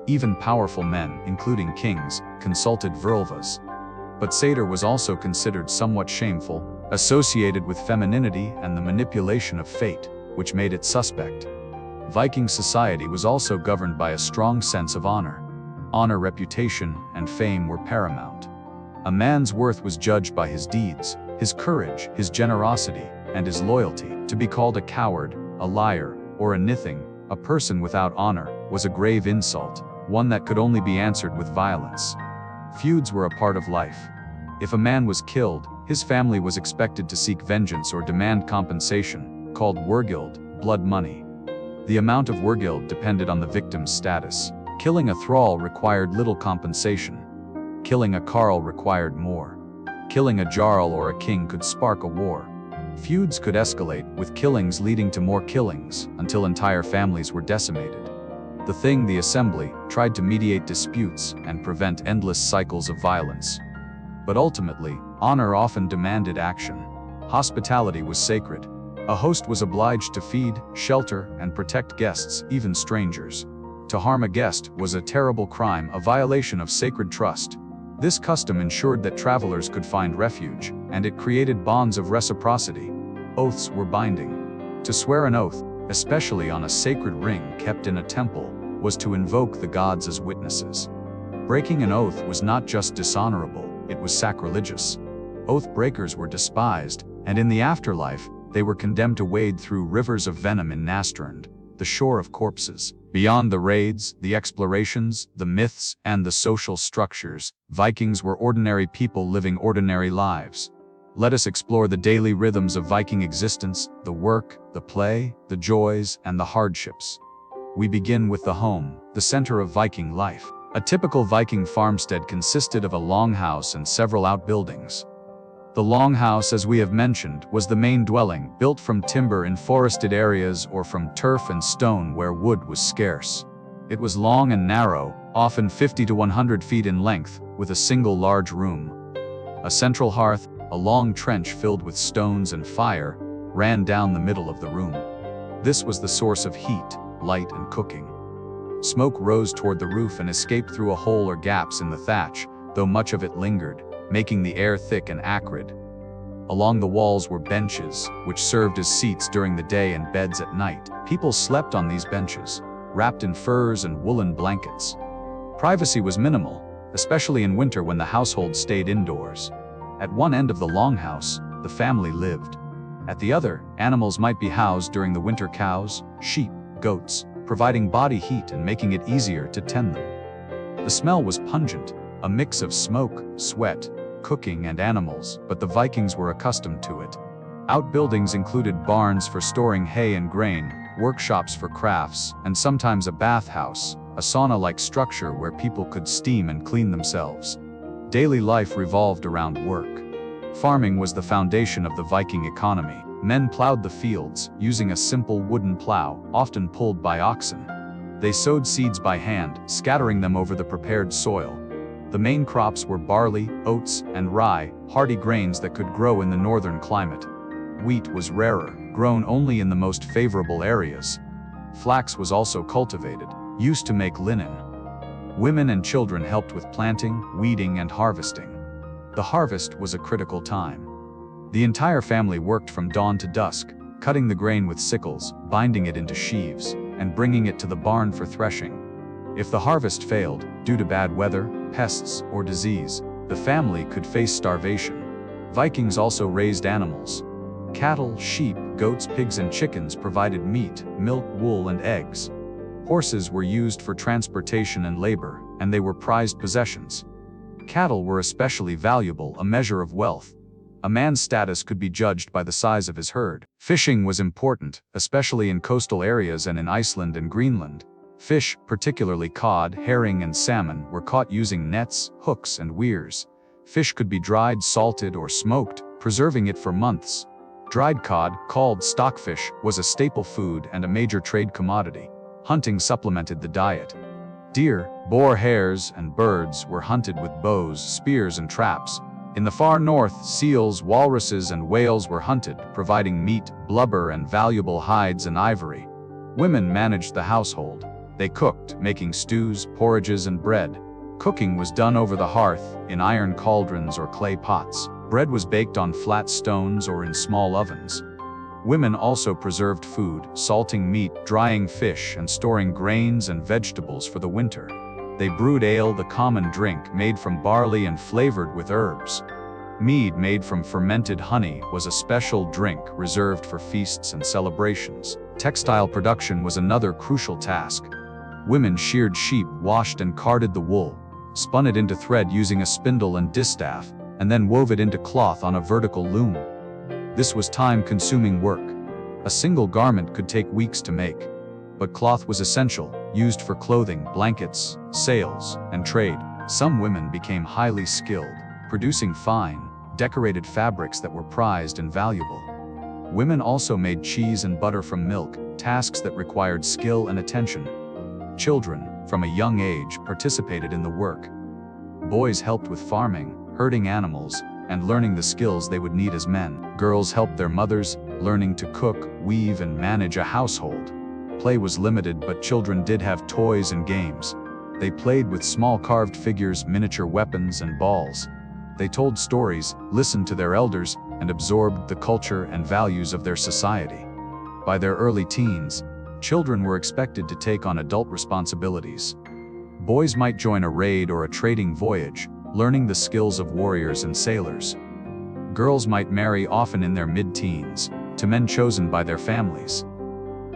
Even powerful men, including kings, consulted vrulvas. But satyr was also considered somewhat shameful, associated with femininity and the manipulation of fate, which made it suspect. Viking society was also governed by a strong sense of honor. Honor, reputation, and fame were paramount. A man's worth was judged by his deeds, his courage, his generosity, and his loyalty. To be called a coward, a liar, or a nithing, a person without honor, was a grave insult, one that could only be answered with violence. Feuds were a part of life. If a man was killed, his family was expected to seek vengeance or demand compensation, called wergild, blood money. The amount of wergild depended on the victim's status. Killing a thrall required little compensation. Killing a carl required more. Killing a jarl or a king could spark a war. Feuds could escalate, with killings leading to more killings, until entire families were decimated. The Thing, the assembly, tried to mediate disputes and prevent endless cycles of violence. But ultimately, honor often demanded action. Hospitality was sacred. A host was obliged to feed, shelter, and protect guests, even strangers. To harm a guest was a terrible crime, a violation of sacred trust. This custom ensured that travelers could find refuge, and it created bonds of reciprocity. Oaths were binding. To swear an oath, especially on a sacred ring kept in a temple, was to invoke the gods as witnesses. Breaking an oath was not just dishonorable, it was sacrilegious. Oath breakers were despised, and in the afterlife, they were condemned to wade through rivers of venom in Nastrand, the shore of corpses. Beyond the raids, the explorations, the myths, and the social structures, Vikings were ordinary people living ordinary lives. Let us explore the daily rhythms of Viking existence, the work, the play, the joys, and the hardships. We begin with the home, the center of Viking life. A typical Viking farmstead consisted of a longhouse and several outbuildings. The longhouse, as we have mentioned, was the main dwelling, built from timber in forested areas or from turf and stone where wood was scarce. It was long and narrow, often 50 to 100 feet in length, with a single large room. A central hearth, a long trench filled with stones and fire, ran down the middle of the room. This was the source of heat, light, and cooking. Smoke rose toward the roof and escaped through a hole or gaps in the thatch, though much of it lingered, making the air thick and acrid. Along the walls were benches, which served as seats during the day and beds at night. People slept on these benches, wrapped in furs and woolen blankets. Privacy was minimal, especially in winter when the household stayed indoors. At one end of the longhouse, the family lived. At the other, animals might be housed during the winter: cows, sheep, goats, providing body heat and making it easier to tend them. The smell was pungent, a mix of smoke, sweat, cooking, and animals, but the Vikings were accustomed to it. Outbuildings included barns for storing hay and grain, workshops for crafts, and sometimes a bathhouse, a sauna-like structure where people could steam and clean themselves. Daily life revolved around work. Farming was the foundation of the Viking economy. Men plowed the fields, using a simple wooden plow, often pulled by oxen. They sowed seeds by hand, scattering them over the prepared soil. The main crops were barley, oats, and rye, hardy grains that could grow in the northern climate. Wheat was rarer, grown only in the most favorable areas. Flax was also cultivated, used to make linen. Women and children helped with planting, weeding, and harvesting. The harvest was a critical time. The entire family worked from dawn to dusk, cutting the grain with sickles, binding it into sheaves, and bringing it to the barn for threshing. If the harvest failed, due to bad weather, pests, or disease, the family could face starvation. Vikings also raised animals. Cattle, sheep, goats, pigs, and chickens provided meat, milk, wool, and eggs. Horses were used for transportation and labor, and they were prized possessions. Cattle were especially valuable, a measure of wealth. A man's status could be judged by the size of his herd. Fishing was important, especially in coastal areas and in Iceland and Greenland. Fish, particularly cod, herring, and salmon, were caught using nets, hooks, and weirs. Fish could be dried, salted, or smoked, preserving it for months. Dried cod, called stockfish, was a staple food and a major trade commodity. Hunting supplemented the diet. Deer, boar, hares, and birds were hunted with bows, spears, and traps. In the far north, seals, walruses, and whales were hunted, providing meat, blubber, and valuable hides and ivory. Women managed the household. They cooked, making stews, porridges, and bread. Cooking was done over the hearth, in iron cauldrons or clay pots. Bread was baked on flat stones or in small ovens. Women also preserved food, salting meat, drying fish, and storing grains and vegetables for the winter. They brewed ale, the common drink, made from barley and flavored with herbs. Mead made from fermented honey was a special drink reserved for feasts and celebrations. Textile production was another crucial task. Women sheared sheep, washed and carded the wool, spun it into thread using a spindle and distaff, and then wove it into cloth on a vertical loom. This was time-consuming work. A single garment could take weeks to make. But cloth was essential, used for clothing, blankets, sails, and trade. Some women became highly skilled, producing fine, decorated fabrics that were prized and valuable. Women also made cheese and butter from milk, tasks that required skill and attention. Children, from a young age, participated in the work. Boys helped with farming, herding animals, and learning the skills they would need as men. Girls helped their mothers, learning to cook, weave, and manage a household. Play was limited, but children did have toys and games. They played with small carved figures, miniature weapons, and balls. They told stories, listened to their elders, and absorbed the culture and values of their society. By their early teens, children were expected to take on adult responsibilities. Boys might join a raid or a trading voyage, learning the skills of warriors and sailors. Girls might marry, often in their mid-teens, to men chosen by their families.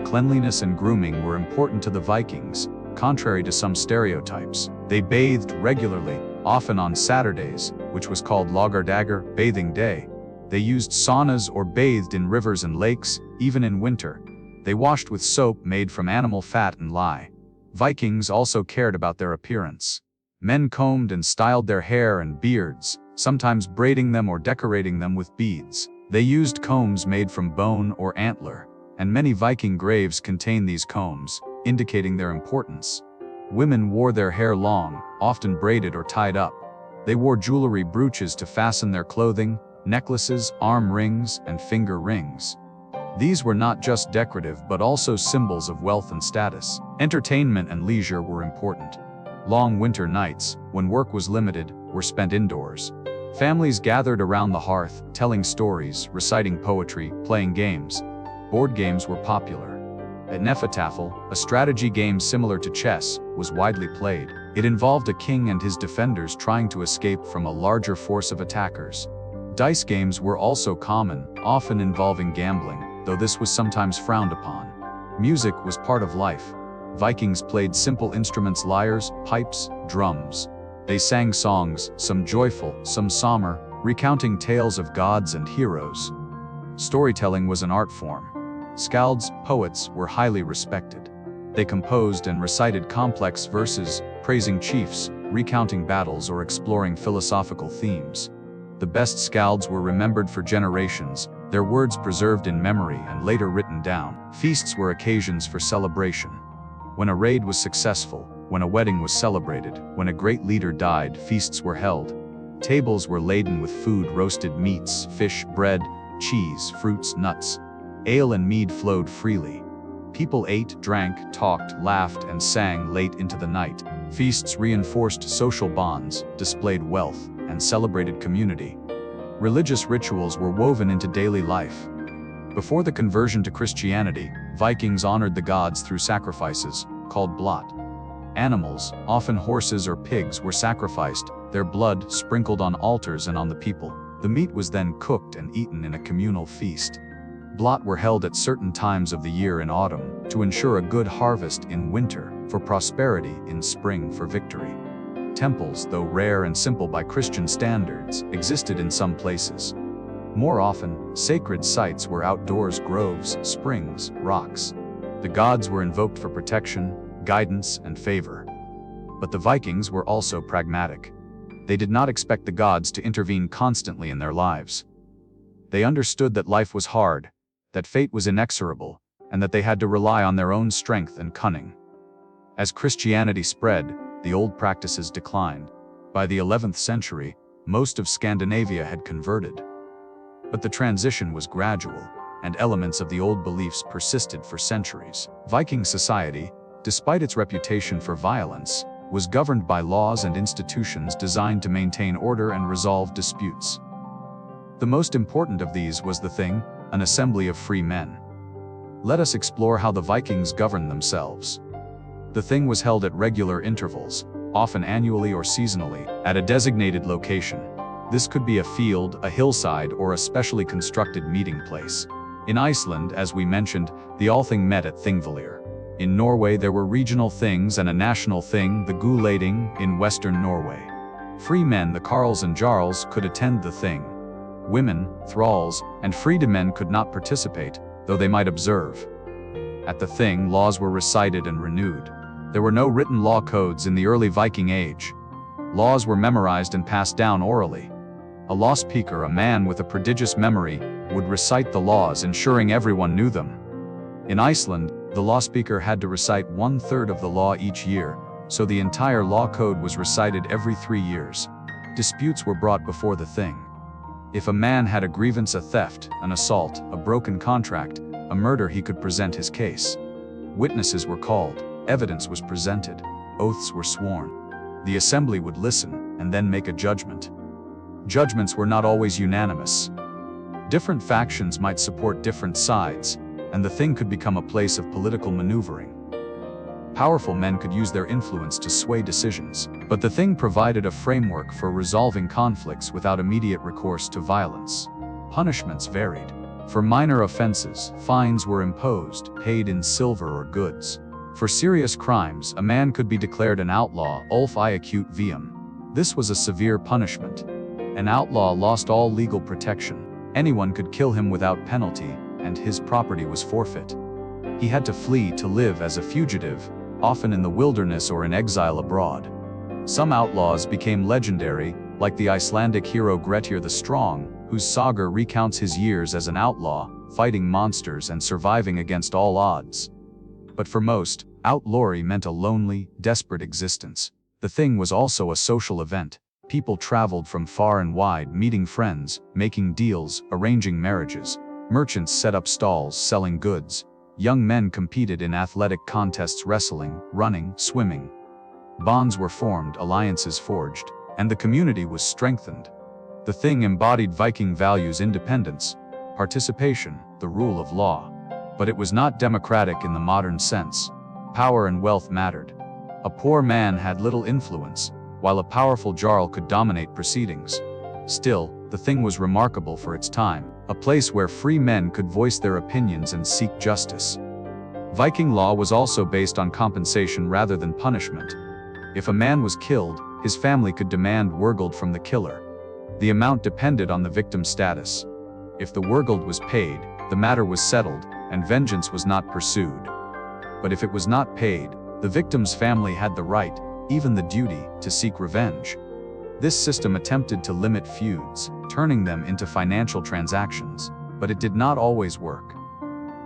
Cleanliness and grooming were important to the Vikings, contrary to some stereotypes. They bathed regularly, often on Saturdays, which was called laugardagr, bathing day. They used saunas or bathed in rivers and lakes, even in winter. They washed with soap made from animal fat and lye. Vikings also cared about their appearance. Men combed and styled their hair and beards, sometimes braiding them or decorating them with beads. They used combs made from bone or antler, and many Viking graves contain these combs, indicating their importance. Women wore their hair long, often braided or tied up. They wore jewelry, brooches to fasten their clothing, necklaces, arm rings, and finger rings. These were not just decorative but also symbols of wealth and status. Entertainment and leisure were important. Long winter nights, when work was limited, were spent indoors. Families gathered around the hearth, telling stories, reciting poetry, playing games. Board games were popular. At Nefatafel, a strategy game similar to chess, was widely played. It involved a king and his defenders trying to escape from a larger force of attackers. Dice games were also common, often involving gambling, though this was sometimes frowned upon. Music was part of life. Vikings played simple instruments, lyres, pipes, drums. They sang songs, some joyful, some somber, recounting tales of gods and heroes. Storytelling was an art form. Skalds, poets, were highly respected. They composed and recited complex verses, praising chiefs, recounting battles, or exploring philosophical themes. The best skalds were remembered for generations, their words preserved in memory and later written down. Feasts were occasions for celebration. When a raid was successful, when a wedding was celebrated, when a great leader died, feasts were held. Tables were laden with food, roasted meats, fish, bread, cheese, fruits, nuts. Ale and mead flowed freely. People ate, drank, talked, laughed, and sang late into the night. Feasts reinforced social bonds, displayed wealth, and celebrated community. Religious rituals were woven into daily life. Before the conversion to Christianity, Vikings honored the gods through sacrifices, called blot. Animals, often horses or pigs, were sacrificed, their blood sprinkled on altars and on the people. The meat was then cooked and eaten in a communal feast. Blot were held at certain times of the year in autumn, to ensure a good harvest in winter, for prosperity in spring, for victory. Temples, though rare and simple by Christian standards, existed in some places. More often, sacred sites were outdoors, groves, springs, rocks. The gods were invoked for protection, guidance, and favor. But the Vikings were also pragmatic. They did not expect the gods to intervene constantly in their lives. They understood that life was hard, that fate was inexorable, and that they had to rely on their own strength and cunning. As Christianity spread, the old practices declined. By the 11th century, most of Scandinavia had converted. But the transition was gradual, and elements of the old beliefs persisted for centuries. Viking society, despite its reputation for violence, was governed by laws and institutions designed to maintain order and resolve disputes. The most important of these was the Thing, an assembly of free men. Let us explore how the Vikings governed themselves. The Thing was held at regular intervals, often annually or seasonally, at a designated location. This could be a field, a hillside, or a specially constructed meeting place. In Iceland, as we mentioned, the Althing met at Thingvellir. In Norway there were regional things and a national thing, the Gulating, in western Norway. Free men, the carls and jarls, could attend the Thing. Women, thralls, and freedmen could not participate, though they might observe. At the Thing, laws were recited and renewed. There were no written law codes in the early Viking age. Laws were memorized and passed down orally. A law speaker, a man with a prodigious memory, would recite the laws, ensuring everyone knew them. In Iceland, the law speaker had to recite 1/3 of the law each year, so the entire law code was recited every 3 years. Disputes were brought before the Thing. If a man had a grievance, a theft, an assault, a broken contract, a murder, he could present his case. Witnesses were called, evidence was presented, oaths were sworn. The assembly would listen and then make a judgment. Judgments were not always unanimous. Different factions might support different sides, and the Thing could become a place of political maneuvering. Powerful men could use their influence to sway decisions, but the Thing provided a framework for resolving conflicts without immediate recourse to violence. Punishments varied. For minor offenses, fines were imposed, paid in silver or goods. For serious crimes, a man could be declared an outlaw, ulf I acute vium. This was a severe punishment. An outlaw lost all legal protection. Anyone could kill him without penalty, and his property was forfeit. He had to flee to live as a fugitive, often in the wilderness or in exile abroad. Some outlaws became legendary, like the Icelandic hero Grettir the Strong, whose saga recounts his years as an outlaw, fighting monsters and surviving against all odds. But for most, outlawry meant a lonely, desperate existence. The Thing was also a social event. People traveled from far and wide, meeting friends, making deals, arranging marriages. Merchants set up stalls selling goods. Young men competed in athletic contests, wrestling, running, swimming. Bonds were formed, alliances forged, and the community was strengthened. The Thing embodied Viking values: independence, participation, the rule of law. But it was not democratic in the modern sense. Power and wealth mattered. A poor man had little influence, while a powerful jarl could dominate proceedings. Still, the Thing was remarkable for its time, a place where free men could voice their opinions and seek justice. Viking law was also based on compensation rather than punishment. If a man was killed, his family could demand wergild from the killer. The amount depended on the victim's status. If the wergild was paid, the matter was settled, and vengeance was not pursued. But if it was not paid, the victim's family had the right, even the duty, to seek revenge. This system attempted to limit feuds, turning them into financial transactions, but it did not always work.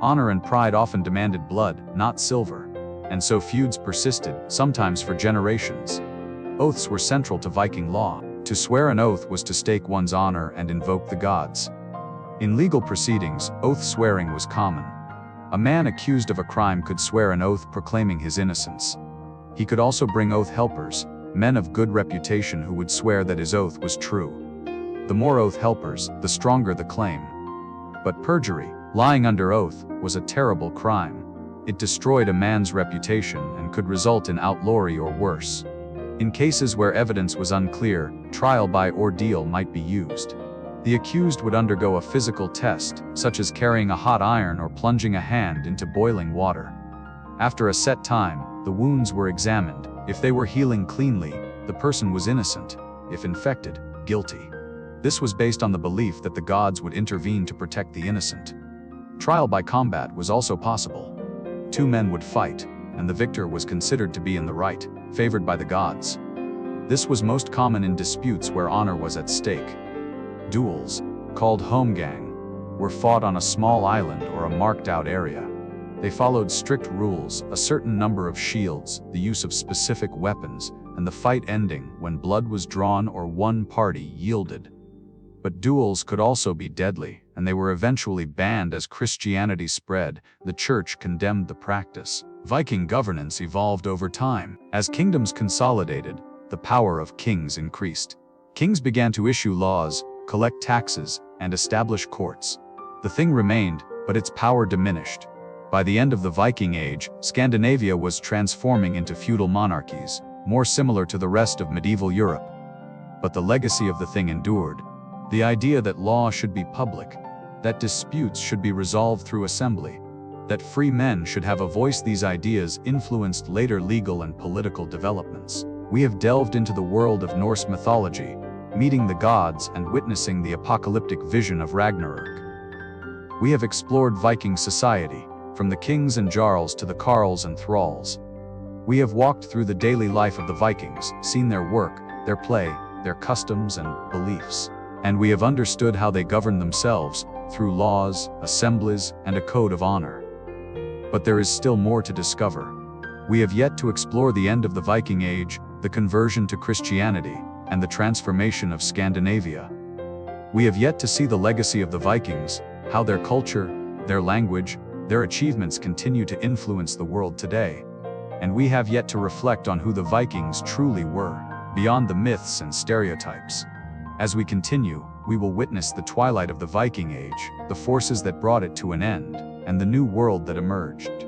Honor and pride often demanded blood, not silver, and so feuds persisted, sometimes for generations. Oaths were central to Viking law. To swear an oath was to stake one's honor and invoke the gods. In legal proceedings, oath swearing was common. A man accused of a crime could swear an oath proclaiming his innocence. He could also bring oath helpers, men of good reputation who would swear that his oath was true. The more oath helpers, the stronger the claim. But perjury, lying under oath, was a terrible crime. It destroyed a man's reputation and could result in outlawry or worse. In cases where evidence was unclear, trial by ordeal might be used. The accused would undergo a physical test, such as carrying a hot iron or plunging a hand into boiling water. After a set time, the wounds were examined. If they were healing cleanly, the person was innocent. If infected, guilty. This was based on the belief that the gods would intervene to protect the innocent. Trial by combat was also possible. Two men would fight, and the victor was considered to be in the right, favored by the gods. This was most common in disputes where honor was at stake. Duels, called holmgang, were fought on a small island or a marked-out area. They followed strict rules, a certain number of shields, the use of specific weapons, and the fight ending when blood was drawn or one party yielded. But duels could also be deadly, and they were eventually banned as Christianity spread. The church condemned the practice. Viking governance evolved over time. As kingdoms consolidated, the power of kings increased. Kings began to issue laws, collect taxes, and establish courts. The thing remained, but its power diminished. By the end of the Viking Age, Scandinavia was transforming into feudal monarchies, more similar to the rest of medieval Europe. But the legacy of the thing endured. The idea that law should be public, that disputes should be resolved through assembly, that free men should have a voice. These ideas influenced later legal and political developments. We have delved into the world of Norse mythology, meeting the gods and witnessing the apocalyptic vision of Ragnarok. We have explored Viking society, from the kings and jarls to the carls and thralls. We have walked through the daily life of the Vikings, seen their work, their play, their customs and beliefs. And we have understood how they governed themselves, through laws, assemblies, and a code of honor. But there is still more to discover. We have yet to explore the end of the Viking Age, the conversion to Christianity, and the transformation of Scandinavia. We have yet to see the legacy of the Vikings, how their culture, their language, their achievements continue to influence the world today. And we have yet to reflect on who the Vikings truly were, beyond the myths and stereotypes. As we continue, we will witness the twilight of the Viking Age, the forces that brought it to an end, and the new world that emerged.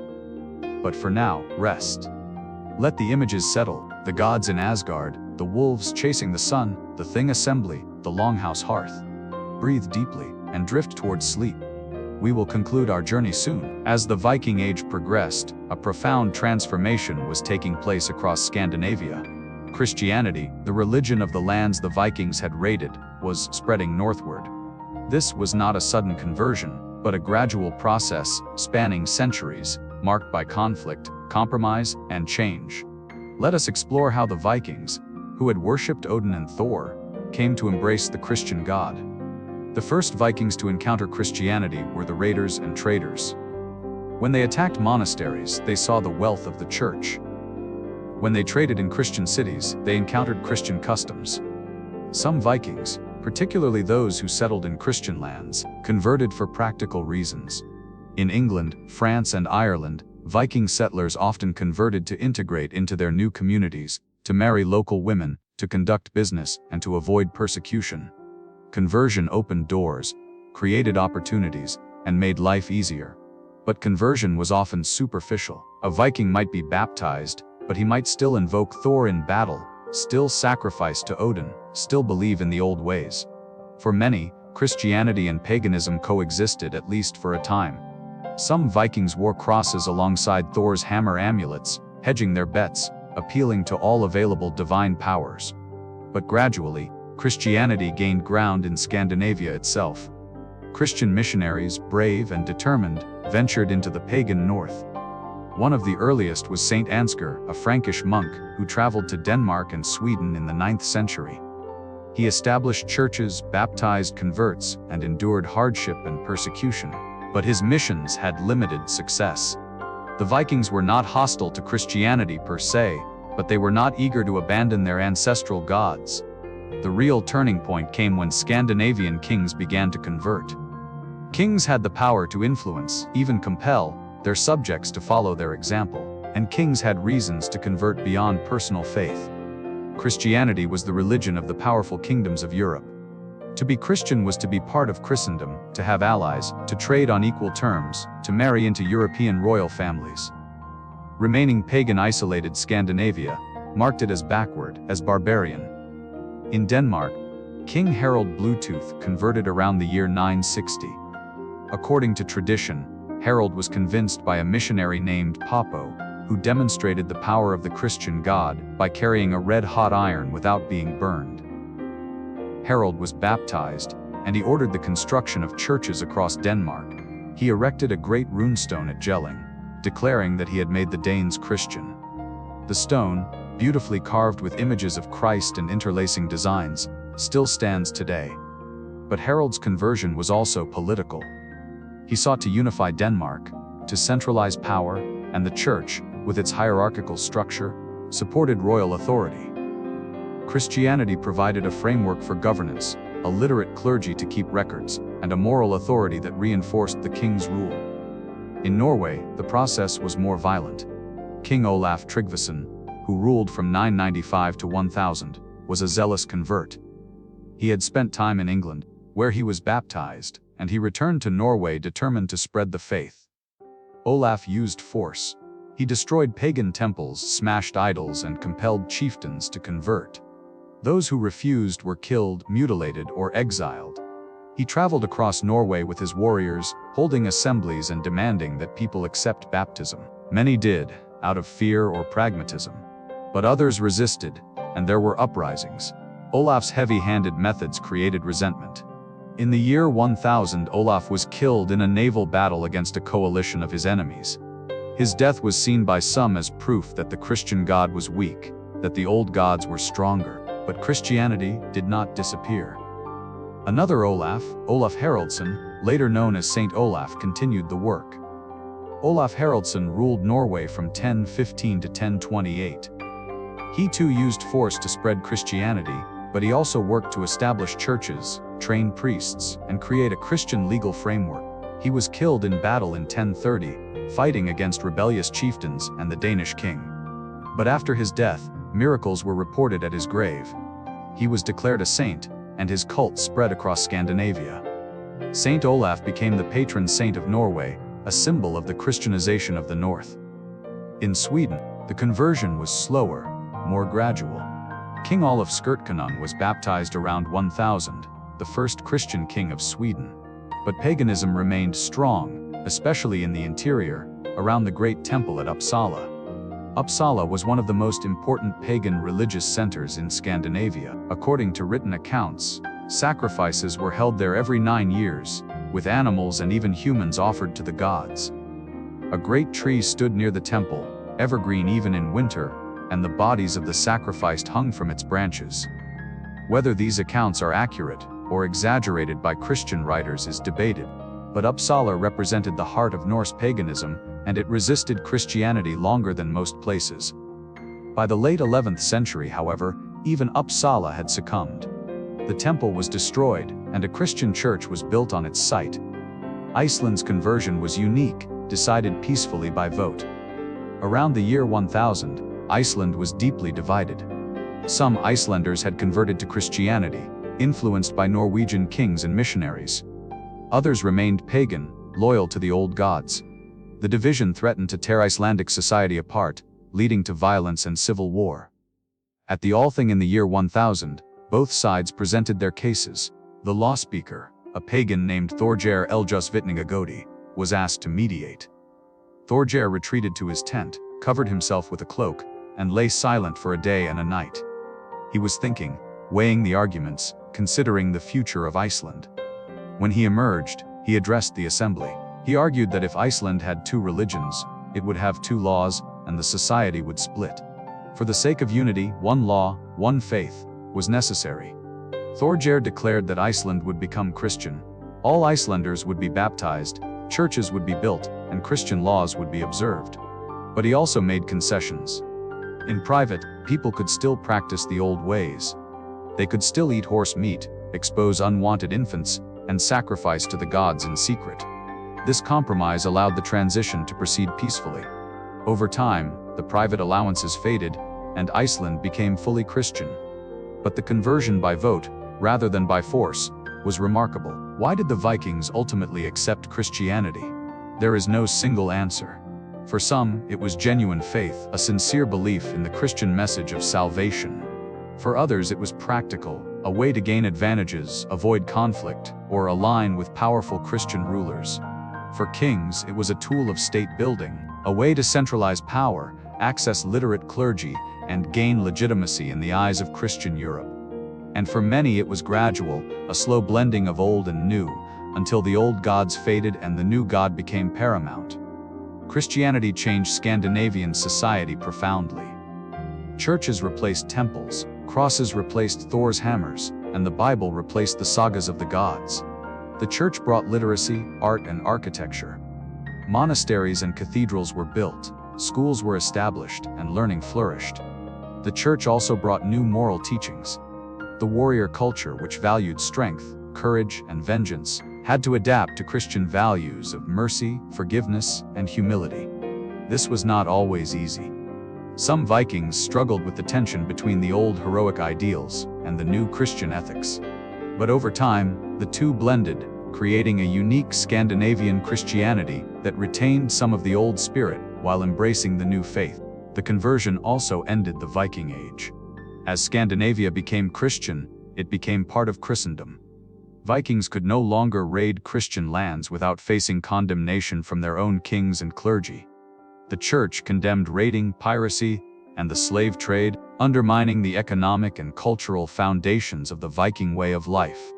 But for now, rest. Let the images settle, the gods in Asgard, the wolves chasing the sun, the thing assembly, the longhouse hearth. Breathe deeply, and drift towards sleep. We will conclude our journey soon. As the Viking Age progressed, a profound transformation was taking place across Scandinavia. Christianity, the religion of the lands the Vikings had raided, was spreading northward. This was not a sudden conversion, but a gradual process spanning centuries, marked by conflict, compromise, and change. Let us explore how the Vikings, who had worshipped Odin and Thor, came to embrace the Christian God. The first Vikings to encounter Christianity were the raiders and traders. When they attacked monasteries, they saw the wealth of the church. When they traded in Christian cities, they encountered Christian customs. Some Vikings, particularly those who settled in Christian lands, converted for practical reasons. In England, France, and Ireland, Viking settlers often converted to integrate into their new communities, to marry local women, to conduct business, and to avoid persecution. Conversion opened doors, created opportunities, and made life easier. But conversion was often superficial. A Viking might be baptized, but he might still invoke Thor in battle, still sacrifice to Odin, still believe in the old ways. For many, Christianity and paganism coexisted at least for a time. Some Vikings wore crosses alongside Thor's hammer amulets, hedging their bets, appealing to all available divine powers. But gradually, Christianity gained ground in Scandinavia itself. Christian missionaries, brave and determined, ventured into the pagan north. One of the earliest was Saint Ansgar, a Frankish monk who traveled to Denmark and Sweden in the 9th century. He established churches, baptized converts, and endured hardship and persecution. But his missions had limited success. The Vikings were not hostile to Christianity per se, but they were not eager to abandon their ancestral gods. The real turning point came when Scandinavian kings began to convert. Kings had the power to influence, even compel, their subjects to follow their example, and kings had reasons to convert beyond personal faith. Christianity was the religion of the powerful kingdoms of Europe. To be Christian was to be part of Christendom, to have allies, to trade on equal terms, to marry into European royal families. Remaining pagan isolated Scandinavia marked it as backward, as barbarian. In Denmark, King Harald Bluetooth converted around the year 960. According to tradition, Harald was convinced by a missionary named Popo, who demonstrated the power of the Christian God by carrying a red-hot iron without being burned. Harold was baptized, and he ordered the construction of churches across Denmark. He erected a great runestone at Jelling, declaring that he had made the Danes Christian. The stone, beautifully carved with images of Christ and interlacing designs, still stands today. But Harold's conversion was also political. He sought to unify Denmark, to centralize power, and the church, with its hierarchical structure, supported royal authority. Christianity provided a framework for governance, a literate clergy to keep records, and a moral authority that reinforced the king's rule. In Norway, the process was more violent. King Olaf Tryggvason, who ruled from 995 to 1000, was a zealous convert. He had spent time in England, where he was baptized, and he returned to Norway determined to spread the faith. Olaf used force. He destroyed pagan temples, smashed idols, and compelled chieftains to convert. Those who refused were killed, mutilated, or exiled. He traveled across Norway with his warriors, holding assemblies and demanding that people accept baptism. Many did, out of fear or pragmatism. But others resisted, and there were uprisings. Olaf's heavy-handed methods created resentment. In the year 1000, Olaf was killed in a naval battle against a coalition of his enemies. His death was seen by some as proof that the Christian God was weak, that the old gods were stronger, but Christianity did not disappear. Another Olaf, Olaf Haraldsson, later known as Saint Olaf, continued the work. Olaf Haraldsson ruled Norway from 1015 to 1028. He too used force to spread Christianity, but he also worked to establish churches, train priests, and create a Christian legal framework. He was killed in battle in 1030, fighting against rebellious chieftains and the Danish king. But after his death, miracles were reported at his grave. He was declared a saint, and his cult spread across Scandinavia. Saint Olaf became the patron saint of Norway, a symbol of the Christianization of the North. In Sweden, the conversion was slower, more gradual. King Olaf Skirtkonung was baptized around 1000, the first Christian king of Sweden. But paganism remained strong, especially in the interior, around the great temple at Uppsala. Uppsala was one of the most important pagan religious centers in Scandinavia. According to written accounts, sacrifices were held there every 9 years, with animals and even humans offered to the gods. A great tree stood near the temple, evergreen even in winter, and the bodies of the sacrificed hung from its branches. Whether these accounts are accurate or exaggerated by Christian writers is debated, but Uppsala represented the heart of Norse paganism, and it resisted Christianity longer than most places. By the late 11th century, however, even Uppsala had succumbed. The temple was destroyed, and a Christian church was built on its site. Iceland's conversion was unique, decided peacefully by vote. Around the year 1000, Iceland was deeply divided. Some Icelanders had converted to Christianity, influenced by Norwegian kings and missionaries. Others remained pagan, loyal to the old gods. The division threatened to tear Icelandic society apart, leading to violence and civil war. At the Althing in the year 1000, both sides presented their cases. The law speaker, a pagan named Thorgeir Eljusvitningagodi, was asked to mediate. Thorgeir retreated to his tent, covered himself with a cloak, and lay silent for a day and a night. He was thinking, weighing the arguments, considering the future of Iceland. When he emerged, he addressed the assembly. He argued that if Iceland had 2 religions, it would have 2 laws, and the society would split. For the sake of unity, 1 law, 1 faith, was necessary. Thorgeir declared that Iceland would become Christian. All Icelanders would be baptized, churches would be built, and Christian laws would be observed. But he also made concessions. In private, people could still practice the old ways. They could still eat horse meat, expose unwanted infants, and sacrifice to the gods in secret. This compromise allowed the transition to proceed peacefully. Over time, the private allowances faded, and Iceland became fully Christian. But the conversion by vote, rather than by force, was remarkable. Why did the Vikings ultimately accept Christianity? There is no single answer. For some, it was genuine faith, a sincere belief in the Christian message of salvation. For others, it was practical, a way to gain advantages, avoid conflict, or align with powerful Christian rulers. For kings, it was a tool of state building, a way to centralize power, access literate clergy, and gain legitimacy in the eyes of Christian Europe. And for many it was gradual, a slow blending of old and new, until the old gods faded and the new god became paramount. Christianity changed Scandinavian society profoundly. Churches replaced temples, crosses replaced Thor's hammers, and the Bible replaced the sagas of the gods. The church brought literacy, art, and architecture. Monasteries and cathedrals were built, schools were established, and learning flourished. The church also brought new moral teachings. The warrior culture, which valued strength, courage, and vengeance, had to adapt to Christian values of mercy, forgiveness, and humility. This was not always easy. Some Vikings struggled with the tension between the old heroic ideals and the new Christian ethics. But over time, the two blended, creating a unique Scandinavian Christianity that retained some of the old spirit while embracing the new faith. The conversion also ended the Viking Age. As Scandinavia became Christian, it became part of Christendom. Vikings could no longer raid Christian lands without facing condemnation from their own kings and clergy. The church condemned raiding, piracy, and the slave trade, undermining the economic and cultural foundations of the Viking way of life.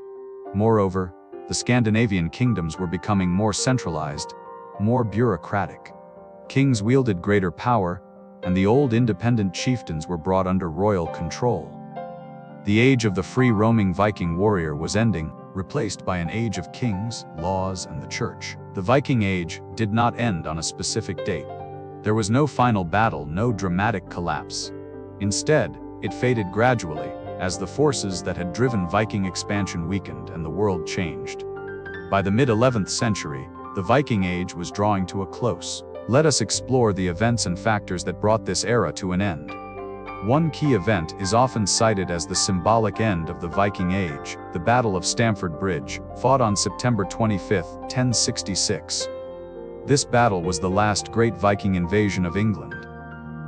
Moreover, the Scandinavian kingdoms were becoming more centralized, more bureaucratic. Kings wielded greater power, and the old independent chieftains were brought under royal control. The age of the free-roaming Viking warrior was ending, replaced by an age of kings, laws, and the church. The Viking Age did not end on a specific date. There was no final battle, no dramatic collapse. Instead, it faded gradually, as the forces that had driven Viking expansion weakened and the world changed. By the mid-11th century, the Viking Age was drawing to a close. Let us explore the events and factors that brought this era to an end. One key event is often cited as the symbolic end of the Viking Age, the Battle of Stamford Bridge, fought on September 25, 1066. This battle was the last great Viking invasion of England.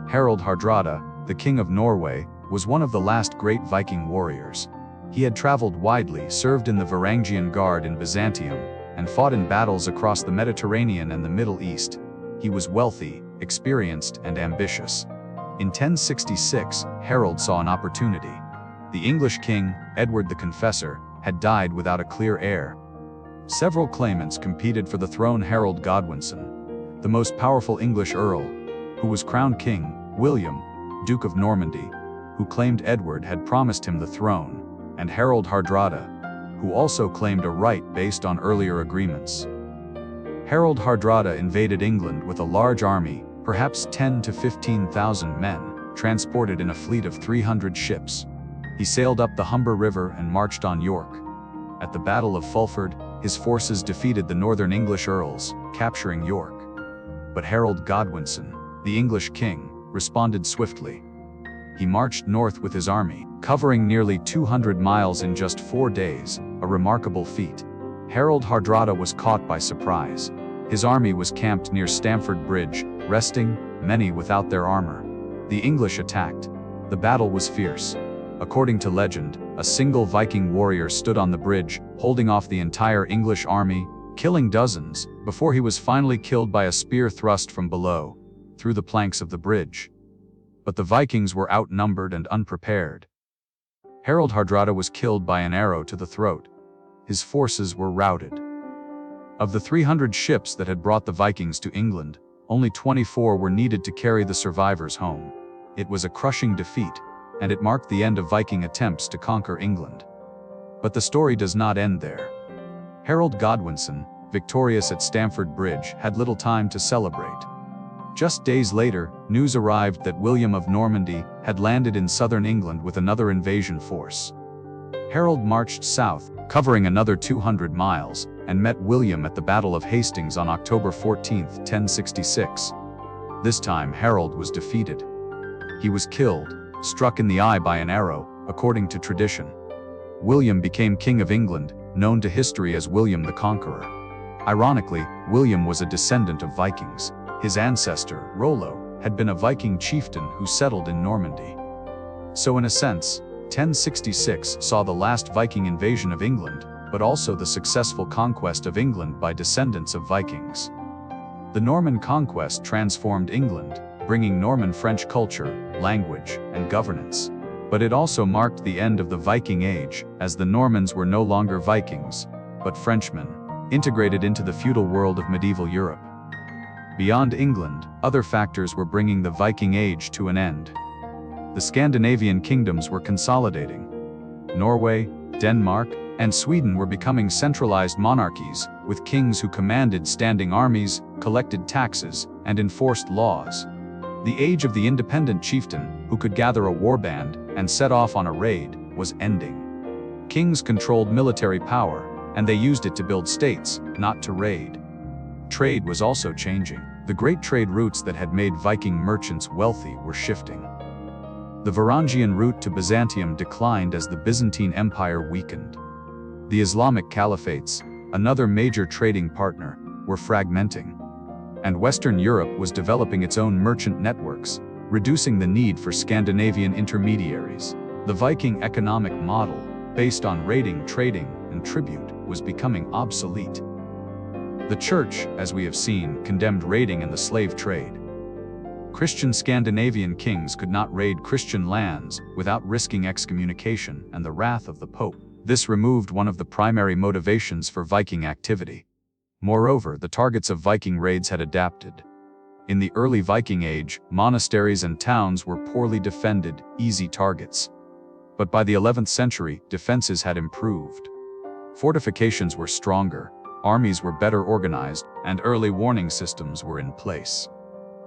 Harald Hardrada, the King of Norway, was one of the last great Viking warriors. He had traveled widely, served in the Varangian Guard in Byzantium, and fought in battles across the Mediterranean and the Middle East. He was wealthy, experienced, and ambitious. In 1066, Harold saw an opportunity. The English king, Edward the Confessor, had died without a clear heir. Several claimants competed for the throne. Harold Godwinson, the most powerful English earl, who was crowned king, William, Duke of Normandy, who claimed Edward had promised him the throne, and Harald Hardrada, who also claimed a right based on earlier agreements. Harald Hardrada invaded England with a large army, perhaps 10,000 to 15,000 men, transported in a fleet of 300 ships. He sailed up the Humber River and marched on York. At the Battle of Fulford, his forces defeated the northern English earls, capturing York. But Harold Godwinson, the English king, responded swiftly. He marched north with his army, covering nearly 200 miles in just 4 days, a remarkable feat. Harald Hardrada was caught by surprise. His army was camped near Stamford Bridge, resting, many without their armor. The English attacked. The battle was fierce. According to legend, a single Viking warrior stood on the bridge, holding off the entire English army, killing dozens, before he was finally killed by a spear thrust from below, through the planks of the bridge. But the Vikings were outnumbered and unprepared. Harald Hardrada was killed by an arrow to the throat. His forces were routed. Of the 300 ships that had brought the Vikings to England, only 24 were needed to carry the survivors home. It was a crushing defeat, and it marked the end of Viking attempts to conquer England. But the story does not end there. Harold Godwinson, victorious at Stamford Bridge, had little time to celebrate. Just days later, news arrived that William of Normandy had landed in southern England with another invasion force. Harold marched south, covering another 200 miles, and met William at the Battle of Hastings on October 14, 1066. This time Harold was defeated. He was killed, struck in the eye by an arrow, according to tradition. William became King of England, known to history as William the Conqueror. Ironically, William was a descendant of Vikings. His ancestor, Rollo, had been a Viking chieftain who settled in Normandy. So in a sense, 1066 saw the last Viking invasion of England, but also the successful conquest of England by descendants of Vikings. The Norman conquest transformed England, bringing Norman French culture, language, and governance. But it also marked the end of the Viking Age, as the Normans were no longer Vikings, but Frenchmen, integrated into the feudal world of medieval Europe. Beyond England, other factors were bringing the Viking Age to an end. The Scandinavian kingdoms were consolidating. Norway, Denmark, and Sweden were becoming centralized monarchies, with kings who commanded standing armies, collected taxes, and enforced laws. The age of the independent chieftain, who could gather a warband and set off on a raid, was ending. Kings controlled military power, and they used it to build states, not to raid. Trade was also changing. The great trade routes that had made Viking merchants wealthy were shifting. The Varangian route to Byzantium declined as the Byzantine Empire weakened. The Islamic caliphates, another major trading partner, were fragmenting. And Western Europe was developing its own merchant networks, reducing the need for Scandinavian intermediaries. The Viking economic model, based on raiding, trading, and tribute, was becoming obsolete. The Church, as we have seen, condemned raiding and the slave trade. Christian Scandinavian kings could not raid Christian lands without risking excommunication and the wrath of the Pope. This removed one of the primary motivations for Viking activity. Moreover, the targets of Viking raids had adapted. In the early Viking Age, monasteries and towns were poorly defended, easy targets. But by the 11th century, defenses had improved. Fortifications were stronger, armies were better organized, and early warning systems were in place.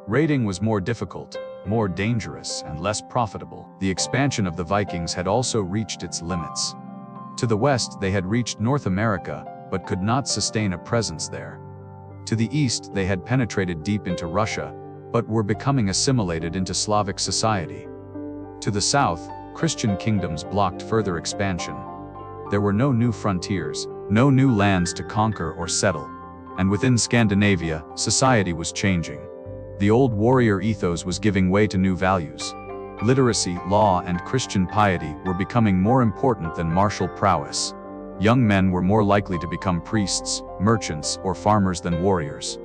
Raiding was more difficult, more dangerous, and less profitable. The expansion of the Vikings had also reached its limits. To the west, they had reached North America, but could not sustain a presence there. To the east, they had penetrated deep into Russia, but were becoming assimilated into Slavic society. To the south, Christian kingdoms blocked further expansion. There were no new frontiers, no new lands to conquer or settle. And within Scandinavia, society was changing. The old warrior ethos was giving way to new values. Literacy, law, and Christian piety were becoming more important than martial prowess. Young men were more likely to become priests, merchants, or farmers than warriors.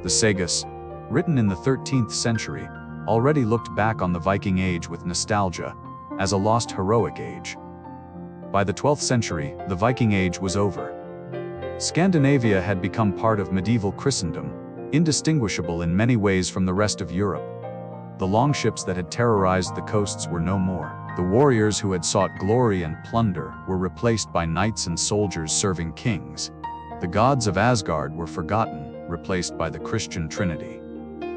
The sagas, written in the 13th century, already looked back on the Viking Age with nostalgia, as a lost heroic age. By the 12th century, the Viking Age was over. Scandinavia had become part of medieval Christendom, indistinguishable in many ways from the rest of Europe. The longships that had terrorized the coasts were no more. The warriors who had sought glory and plunder were replaced by knights and soldiers serving kings. The gods of Asgard were forgotten, replaced by the Christian Trinity.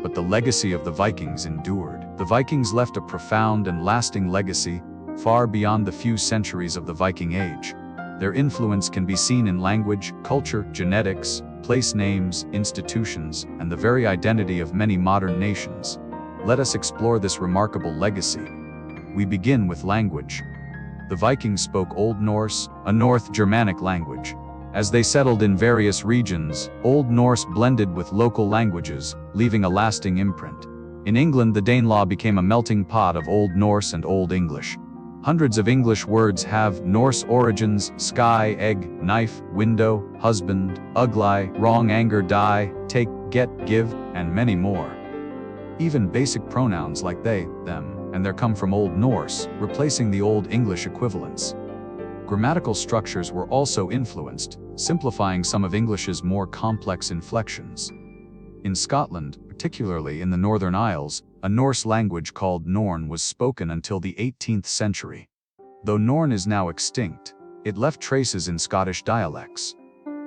But the legacy of the Vikings endured. The Vikings left a profound and lasting legacy, far beyond the few centuries of the Viking Age. Their influence can be seen in language, culture, genetics, place names, institutions, and the very identity of many modern nations. Let us explore this remarkable legacy. We begin with language. The Vikings spoke Old Norse, a North Germanic language. As they settled in various regions, Old Norse blended with local languages, leaving a lasting imprint. In England, the Danelaw became a melting pot of Old Norse and Old English. Hundreds of English words have Norse origins: sky, egg, knife, window, husband, ugly, wrong, anger, die, take, get, give, and many more. Even basic pronouns like they, them, and their come from Old Norse, replacing the Old English equivalents. Grammatical structures were also influenced, simplifying some of English's more complex inflections. In Scotland, particularly in the Northern Isles, a Norse language called Norn was spoken until the 18th century. Though Norn is now extinct, it left traces in Scottish dialects.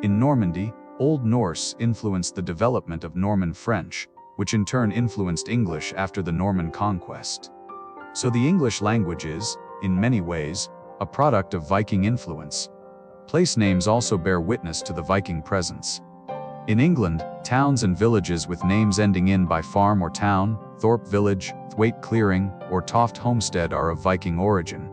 In Normandy, Old Norse influenced the development of Norman French, which in turn influenced English after the Norman conquest. So the English language is, in many ways, a product of Viking influence. Place names also bear witness to the Viking presence. In England, towns and villages with names ending in by farm or town, Thorpe Village, Thwaite Clearing, or Toft Homestead are of Viking origin.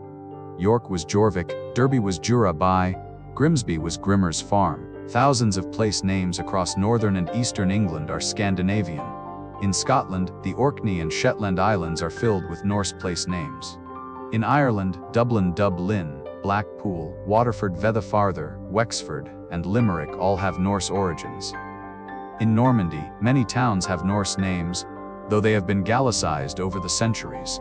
York was Jorvik, Derby was Jura by, Grimsby was Grimmer's Farm. Thousands of place names across northern and eastern England are Scandinavian. In Scotland, the Orkney and Shetland Islands are filled with Norse place names. In Ireland, Dublin, Dublin, Blackpool, Waterford, Vethafarther, Wexford, and Limerick all have Norse origins. In Normandy, many towns have Norse names, though they have been Gallicized over the centuries.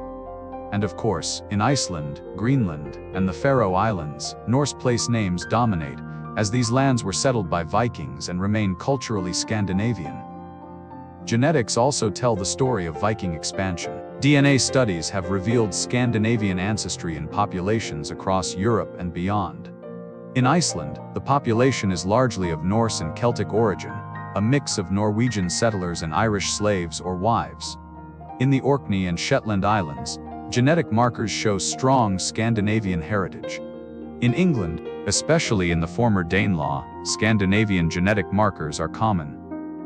And of course, in Iceland, Greenland, and the Faroe Islands, Norse place names dominate, as these lands were settled by Vikings and remain culturally Scandinavian. Genetics also tell the story of Viking expansion. DNA studies have revealed Scandinavian ancestry in populations across Europe and beyond. In Iceland, the population is largely of Norse and Celtic origin, a mix of Norwegian settlers and Irish slaves or wives. In the Orkney and Shetland Islands, genetic markers show strong Scandinavian heritage. In England, especially in the former Danelaw, Scandinavian genetic markers are common.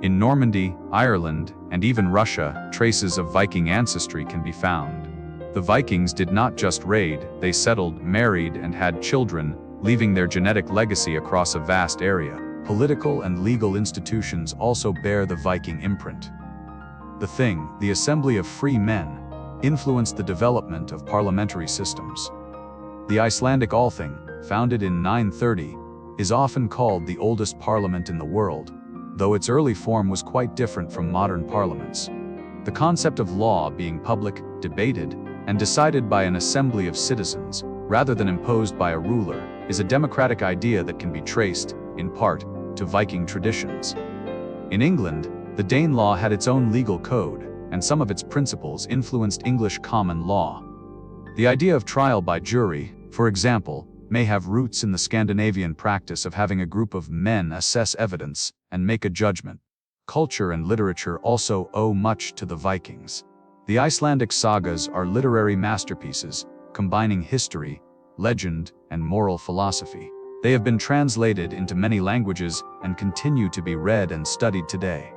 In Normandy, Ireland, and even Russia, traces of Viking ancestry can be found. The Vikings did not just raid, they settled, married, and had children, leaving their genetic legacy across a vast area. Political and legal institutions also bear the Viking imprint. The Thing, the assembly of free men, influenced the development of parliamentary systems. The Icelandic Althing, founded in 930, is often called the oldest parliament in the world, though its early form was quite different from modern parliaments. The concept of law being public, debated, and decided by an assembly of citizens, rather than imposed by a ruler, is a democratic idea that can be traced, in part, to Viking traditions. In England, the Danelaw had its own legal code, and some of its principles influenced English common law. The idea of trial by jury, for example, may have roots in the Scandinavian practice of having a group of men assess evidence and make a judgment. Culture and literature also owe much to the Vikings. The Icelandic sagas are literary masterpieces, combining history, legend, and moral philosophy. They have been translated into many languages and continue to be read and studied today.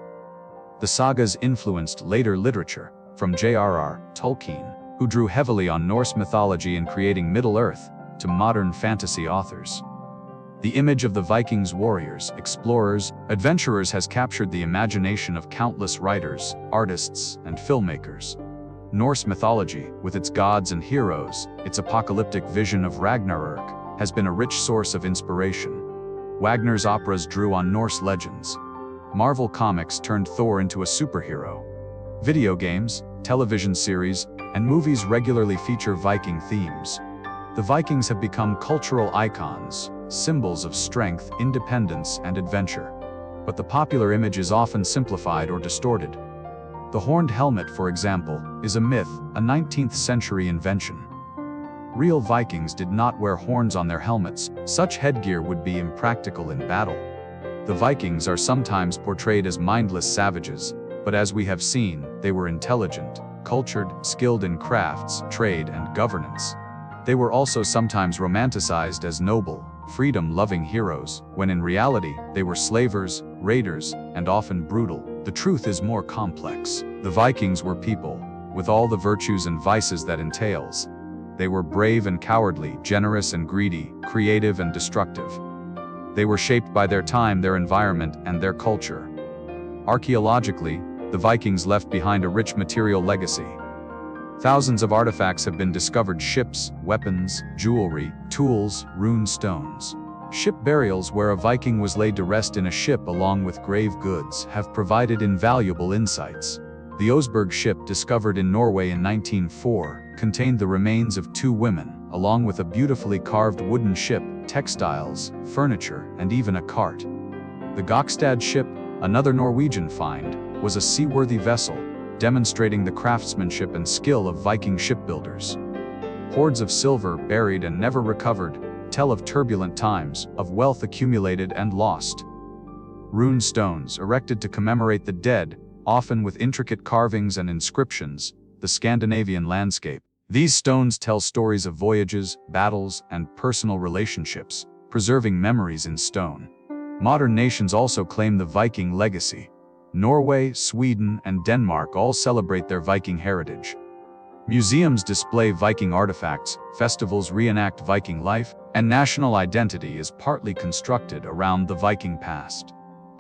The sagas influenced later literature, from J.R.R. Tolkien, who drew heavily on Norse mythology in creating Middle-earth, to modern fantasy authors. The image of the Vikings warriors, explorers, adventurers has captured the imagination of countless writers, artists, and filmmakers. Norse mythology, with its gods and heroes, its apocalyptic vision of Ragnarök, has been a rich source of inspiration. Wagner's operas drew on Norse legends. Marvel Comics turned Thor into a superhero. Video games, television series, and movies regularly feature Viking themes. The Vikings have become cultural icons, symbols of strength, independence, and adventure. But the popular image is often simplified or distorted. The horned helmet, for example, is a myth, a 19th century invention. Real Vikings did not wear horns on their helmets. Such headgear would be impractical in battle. The Vikings are sometimes portrayed as mindless savages, but as we have seen, they were intelligent, cultured, skilled in crafts, trade, and governance. They were also sometimes romanticized as noble, freedom-loving heroes, when in reality, they were slavers, raiders, and often brutal. The truth is more complex. The Vikings were people, with all the virtues and vices that entails. They were brave and cowardly, generous and greedy, creative and destructive. They were shaped by their time, their environment, and their culture. Archaeologically, the Vikings left behind a rich material legacy. Thousands of artifacts have been discovered: ships, weapons, jewelry, tools, rune stones. Ship burials where a Viking was laid to rest in a ship along with grave goods have provided invaluable insights. The Oseberg ship, discovered in Norway in 1904, contained the remains of 2 women, along with a beautifully carved wooden ship, textiles, furniture, and even a cart. The Gokstad ship, another Norwegian find, was a seaworthy vessel, demonstrating the craftsmanship and skill of Viking shipbuilders. Hoards of silver, buried and never recovered, tell of turbulent times, of wealth accumulated and lost. Rune stones, erected to commemorate the dead, often with intricate carvings and inscriptions, the Scandinavian landscape. These stones tell stories of voyages, battles, and personal relationships, preserving memories in stone. Modern nations also claim the Viking legacy. Norway, Sweden, and Denmark all celebrate their Viking heritage. Museums display Viking artifacts, festivals reenact Viking life, and national identity is partly constructed around the Viking past.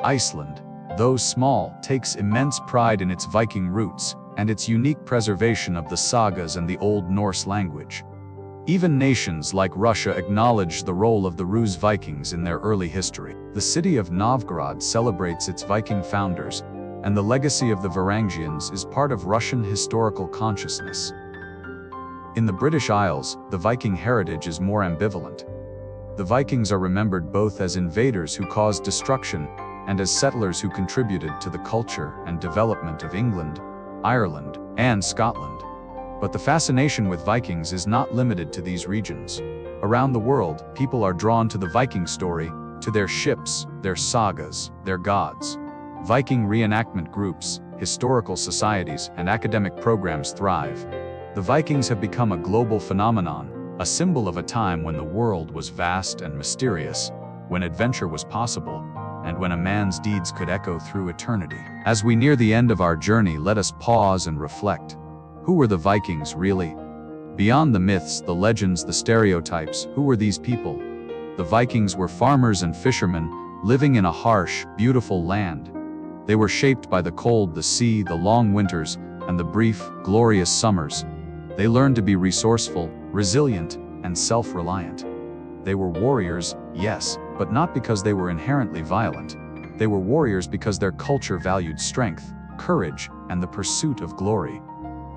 Iceland, though small, takes immense pride in its Viking roots and its unique preservation of the sagas and the Old Norse language. Even nations like Russia acknowledge the role of the Rus Vikings in their early history. The city of Novgorod celebrates its Viking founders, and the legacy of the Varangians is part of Russian historical consciousness. In the British Isles, the Viking heritage is more ambivalent. The Vikings are remembered both as invaders who caused destruction and as settlers who contributed to the culture and development of England, Ireland, and Scotland. But the fascination with Vikings is not limited to these regions. Around the world, people are drawn to the Viking story, to their ships, their sagas, their gods. Viking reenactment groups, historical societies, and academic programs thrive. The Vikings have become a global phenomenon, a symbol of a time when the world was vast and mysterious, when adventure was possible, and when a man's deeds could echo through eternity. As we near the end of our journey, let us pause and reflect. Who were the Vikings really? Beyond the myths, the legends, the stereotypes, who were these people? The Vikings were farmers and fishermen, living in a harsh, beautiful land. They were shaped by the cold, the sea, the long winters, and the brief, glorious summers. They learned to be resourceful, resilient, and self-reliant. They were warriors, yes, but not because they were inherently violent. They were warriors because their culture valued strength, courage, and the pursuit of glory.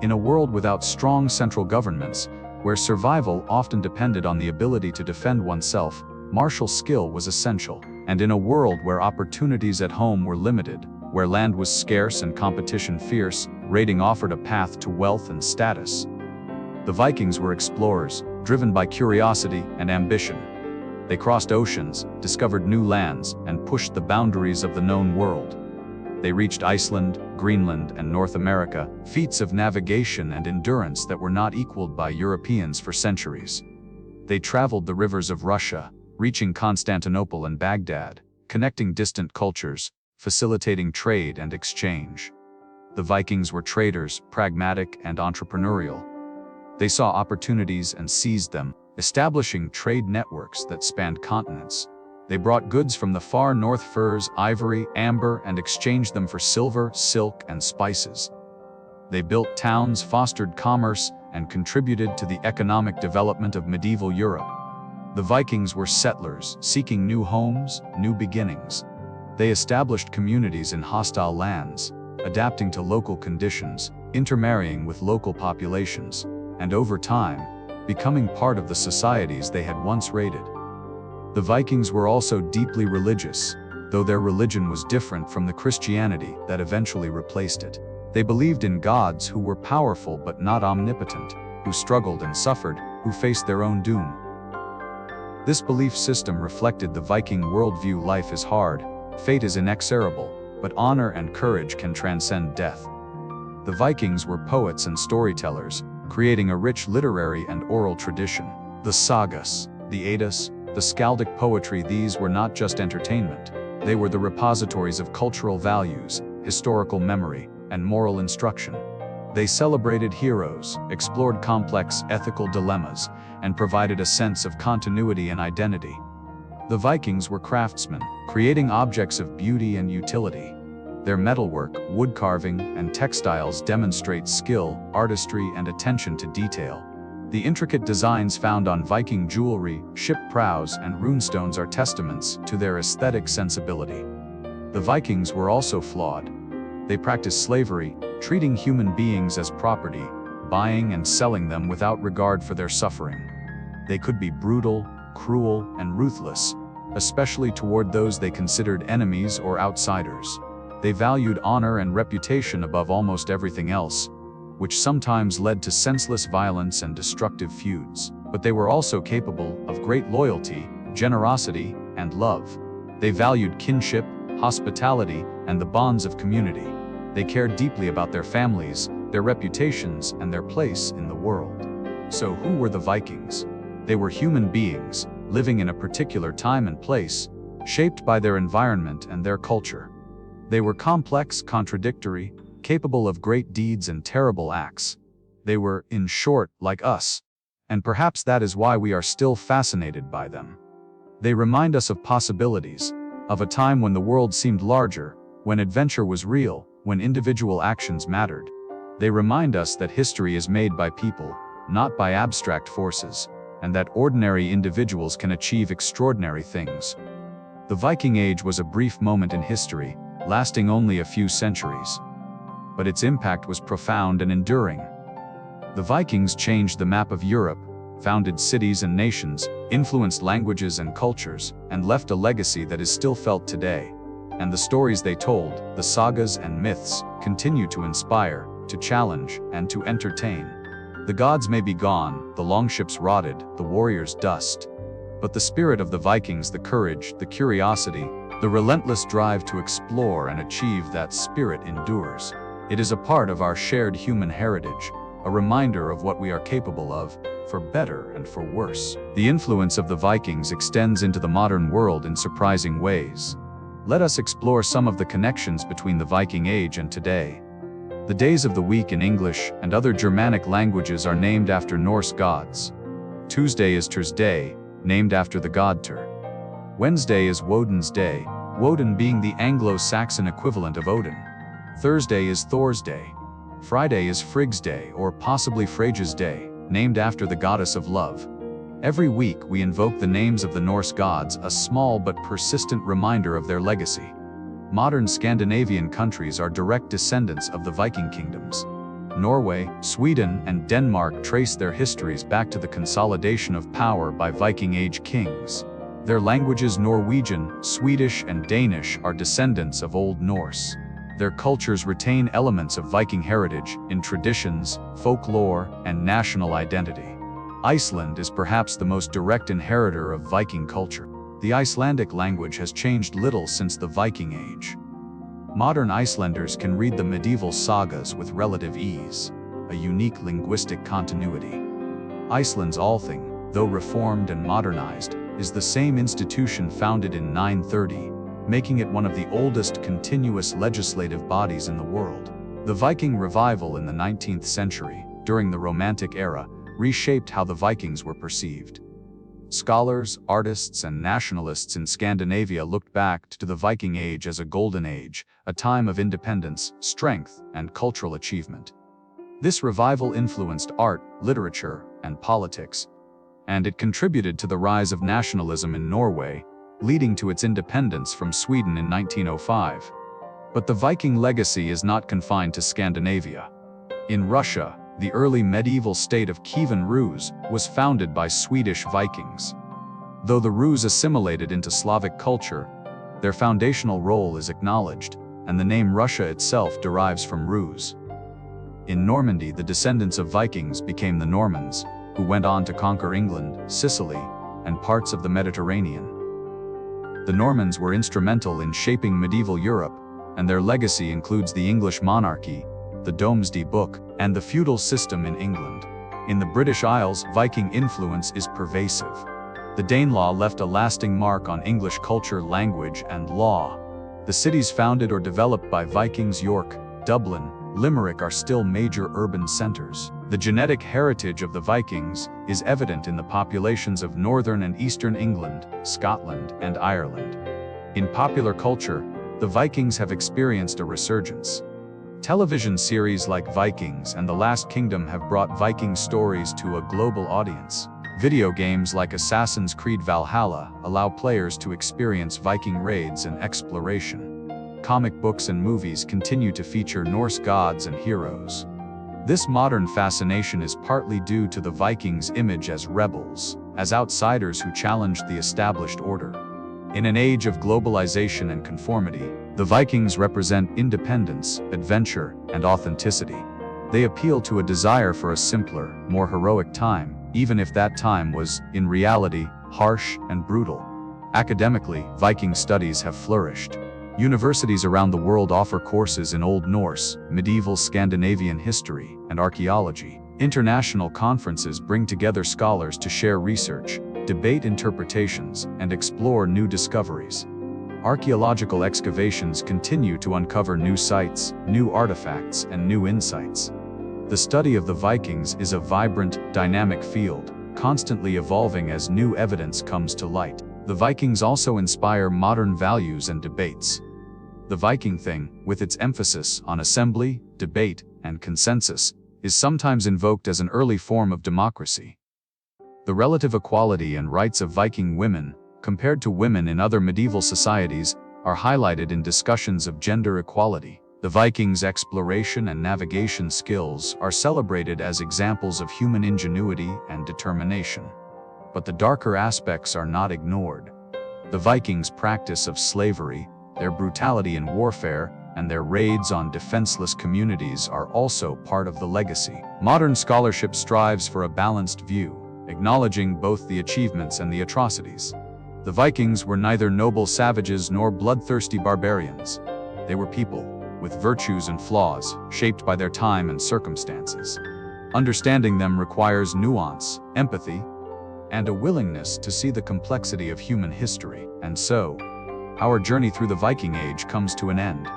In a world without strong central governments, where survival often depended on the ability to defend oneself, martial skill was essential. And in a world where opportunities at home were limited, where land was scarce and competition fierce, raiding offered a path to wealth and status. The Vikings were explorers, driven by curiosity and ambition. They crossed oceans, discovered new lands, and pushed the boundaries of the known world. They reached Iceland, Greenland, and North America, feats of navigation and endurance that were not equaled by Europeans for centuries. They traveled the rivers of Russia, reaching Constantinople and Baghdad, connecting distant cultures, facilitating trade and exchange. The Vikings were traders, pragmatic and entrepreneurial. They saw opportunities and seized them, establishing trade networks that spanned continents. They brought goods from the far north, furs, ivory, amber, and exchanged them for silver, silk, and spices. They built towns, fostered commerce, and contributed to the economic development of medieval Europe. The Vikings were settlers, seeking new homes, new beginnings. They established communities in hostile lands, adapting to local conditions, intermarrying with local populations, and over time, becoming part of the societies they had once raided. The Vikings were also deeply religious, though their religion was different from the Christianity that eventually replaced it. They believed in gods who were powerful but not omnipotent, who struggled and suffered, who faced their own doom. This belief system reflected the Viking worldview: life is hard, fate is inexorable, but honor and courage can transcend death. The Vikings were poets and storytellers, creating a rich literary and oral tradition. The sagas, the Eddas, the skaldic poetry, these were not just entertainment. They were the repositories of cultural values, historical memory, and moral instruction. They celebrated heroes, explored complex ethical dilemmas, and provided a sense of continuity and identity. The Vikings were craftsmen, creating objects of beauty and utility. Their metalwork, wood carving, and textiles demonstrate skill, artistry, and attention to detail. The intricate designs found on Viking jewelry, ship prows, and runestones are testaments to their aesthetic sensibility. The Vikings were also flawed. They practiced slavery, treating human beings as property, buying and selling them without regard for their suffering. They could be brutal, cruel, and ruthless, especially toward those they considered enemies or outsiders. They valued honor and reputation above almost everything else, which sometimes led to senseless violence and destructive feuds. But they were also capable of great loyalty, generosity, and love. They valued kinship, hospitality, and the bonds of community. They cared deeply about their families, their reputations, and their place in the world. So who were the Vikings? They were human beings, living in a particular time and place, shaped by their environment and their culture. They were complex, contradictory, capable of great deeds and terrible acts. They were, in short, like us. And perhaps that is why we are still fascinated by them. They remind us of possibilities, of a time when the world seemed larger, when adventure was real, when individual actions mattered. They remind us that history is made by people, not by abstract forces, and that ordinary individuals can achieve extraordinary things. The Viking Age was a brief moment in history, lasting only a few centuries. But its impact was profound and enduring. The Vikings changed the map of Europe, founded cities and nations, influenced languages and cultures, and left a legacy that is still felt today. And the stories they told, the sagas and myths, continue to inspire, to challenge, and to entertain. The gods may be gone, the longships rotted, the warriors dust. But the spirit of the Vikings, the courage, the curiosity, the relentless drive to explore and achieve, that spirit endures. It is a part of our shared human heritage, a reminder of what we are capable of, for better and for worse. The influence of the Vikings extends into the modern world in surprising ways. Let us explore some of the connections between the Viking Age and today. The days of the week in English and other Germanic languages are named after Norse gods. Tuesday is Tyr's Day, named after the god Tyr. Wednesday is Woden's Day, Woden being the Anglo-Saxon equivalent of Odin. Thursday is Thor's Day. Friday is Frigg's Day, or possibly Freyja's Day, named after the goddess of love. Every week we invoke the names of the Norse gods, a small but persistent reminder of their legacy. Modern Scandinavian countries are direct descendants of the Viking kingdoms. Norway, Sweden, and Denmark trace their histories back to the consolidation of power by Viking Age kings. Their languages, Norwegian, Swedish, and Danish, are descendants of Old Norse. Their cultures retain elements of Viking heritage in traditions, folklore, and national identity. Iceland is perhaps the most direct inheritor of Viking culture. The Icelandic language has changed little since the Viking Age. Modern Icelanders can read the medieval sagas with relative ease, a unique linguistic continuity. Iceland's Althing, though reformed and modernized, is the same institution founded in 930, making it one of the oldest continuous legislative bodies in the world. The Viking revival in the 19th century, during the Romantic era, reshaped how the Vikings were perceived. Scholars, artists, and nationalists in Scandinavia looked back to the Viking Age as a golden age, a time of independence, strength, and cultural achievement. This revival influenced art, literature, and politics, and it contributed to the rise of nationalism in Norway, leading to its independence from Sweden in 1905. But the Viking legacy is not confined to Scandinavia. In Russia, the early medieval state of Kievan Rus was founded by Swedish Vikings. Though the Rus assimilated into Slavic culture, their foundational role is acknowledged, and the name Russia itself derives from Rus. In Normandy, the descendants of Vikings became the Normans, who went on to conquer England, Sicily, and parts of the Mediterranean. The Normans were instrumental in shaping medieval Europe, and their legacy includes the English monarchy, the Domesday Book, and the feudal system in England. In the British Isles, Viking influence is pervasive. The Danelaw left a lasting mark on English culture, language, and law. The cities founded or developed by Vikings, York, Dublin, Limerick, are still major urban centers. The genetic heritage of the Vikings is evident in the populations of northern and eastern England, Scotland, and Ireland. In popular culture, the Vikings have experienced a resurgence. Television series like Vikings and The Last Kingdom have brought Viking stories to a global audience. Video games like Assassin's Creed Valhalla allow players to experience Viking raids and exploration. Comic books and movies continue to feature Norse gods and heroes. This modern fascination is partly due to the Vikings' image as rebels, as outsiders who challenged the established order. In an age of globalization and conformity, the Vikings represent independence, adventure, and authenticity. They appeal to a desire for a simpler, more heroic time, even if that time was, in reality, harsh and brutal. Academically, Viking studies have flourished. Universities around the world offer courses in Old Norse, medieval Scandinavian history, and archaeology. International conferences bring together scholars to share research, debate interpretations, and explore new discoveries. Archaeological excavations continue to uncover new sites, new artifacts, and new insights. The study of the Vikings is a vibrant, dynamic field, constantly evolving as new evidence comes to light. The Vikings also inspire modern values and debates. The Viking thing, with its emphasis on assembly, debate, and consensus, is sometimes invoked as an early form of democracy. The relative equality and rights of Viking women, compared to women in other medieval societies, are highlighted in discussions of gender equality. The Vikings' exploration and navigation skills are celebrated as examples of human ingenuity and determination. But the darker aspects are not ignored. The Vikings' practice of slavery, their brutality in warfare, and their raids on defenseless communities are also part of the legacy. Modern scholarship strives for a balanced view, acknowledging both the achievements and the atrocities. The Vikings were neither noble savages nor bloodthirsty barbarians. They were people, with virtues and flaws, shaped by their time and circumstances. Understanding them requires nuance, empathy, and a willingness to see the complexity of human history. And so, our journey through the Viking Age comes to an end.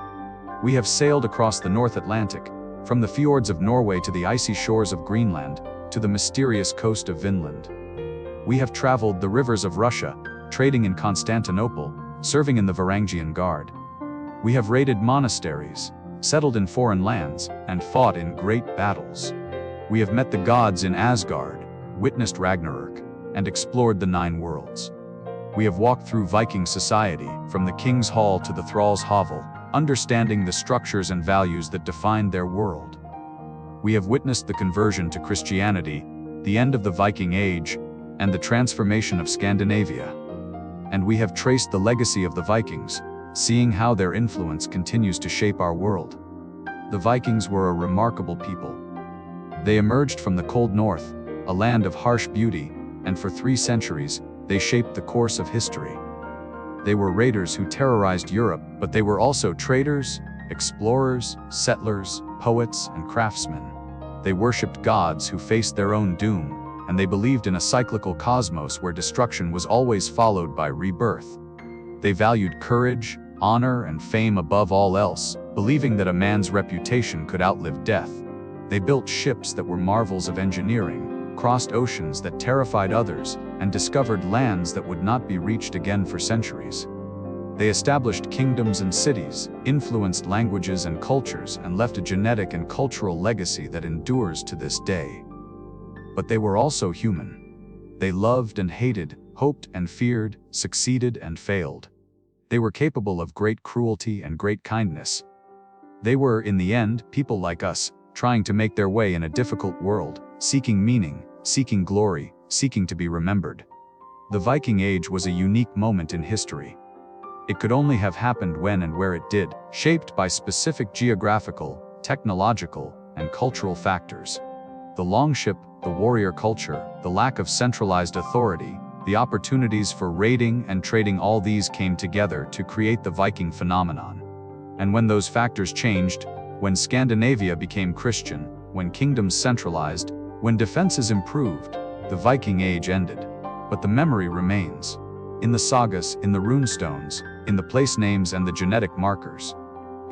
We have sailed across the North Atlantic, from the fjords of Norway to the icy shores of Greenland, to the mysterious coast of Vinland. We have traveled the rivers of Russia, trading in Constantinople, serving in the Varangian Guard. We have raided monasteries, settled in foreign lands, and fought in great battles. We have met the gods in Asgard, witnessed Ragnarok, and explored the 9 worlds. We have walked through Viking society, from the king's hall to the thrall's hovel, understanding the structures and values that defined their world. We have witnessed the conversion to Christianity, the end of the Viking Age, and the transformation of Scandinavia. And we have traced the legacy of the Vikings, seeing how their influence continues to shape our world. The Vikings were a remarkable people. They emerged from the cold north, a land of harsh beauty, and for 3 centuries, they shaped the course of history. They were raiders who terrorized Europe, but they were also traders, explorers, settlers, poets, and craftsmen. They worshipped gods who faced their own doom, and they believed in a cyclical cosmos where destruction was always followed by rebirth. They valued courage, honor, and fame above all else, believing that a man's reputation could outlive death. They built ships that were marvels of engineering, crossed oceans that terrified others, and discovered lands that would not be reached again for centuries. They established kingdoms and cities, influenced languages and cultures, and left a genetic and cultural legacy that endures to this day. But they were also human. They loved and hated, hoped and feared, succeeded and failed. They were capable of great cruelty and great kindness. They were, in the end, people like us, trying to make their way in a difficult world, seeking meaning, seeking glory, seeking to be remembered. The Viking Age was a unique moment in history. It could only have happened when and where it did, shaped by specific geographical, technological, and cultural factors. The longship, the warrior culture, the lack of centralized authority, the opportunities for raiding and trading, all these came together to create the Viking phenomenon. And when those factors changed, when Scandinavia became Christian, when kingdoms centralized, when defenses improved, the Viking Age ended. But the memory remains. In the sagas, in the runestones, in the place names and the genetic markers.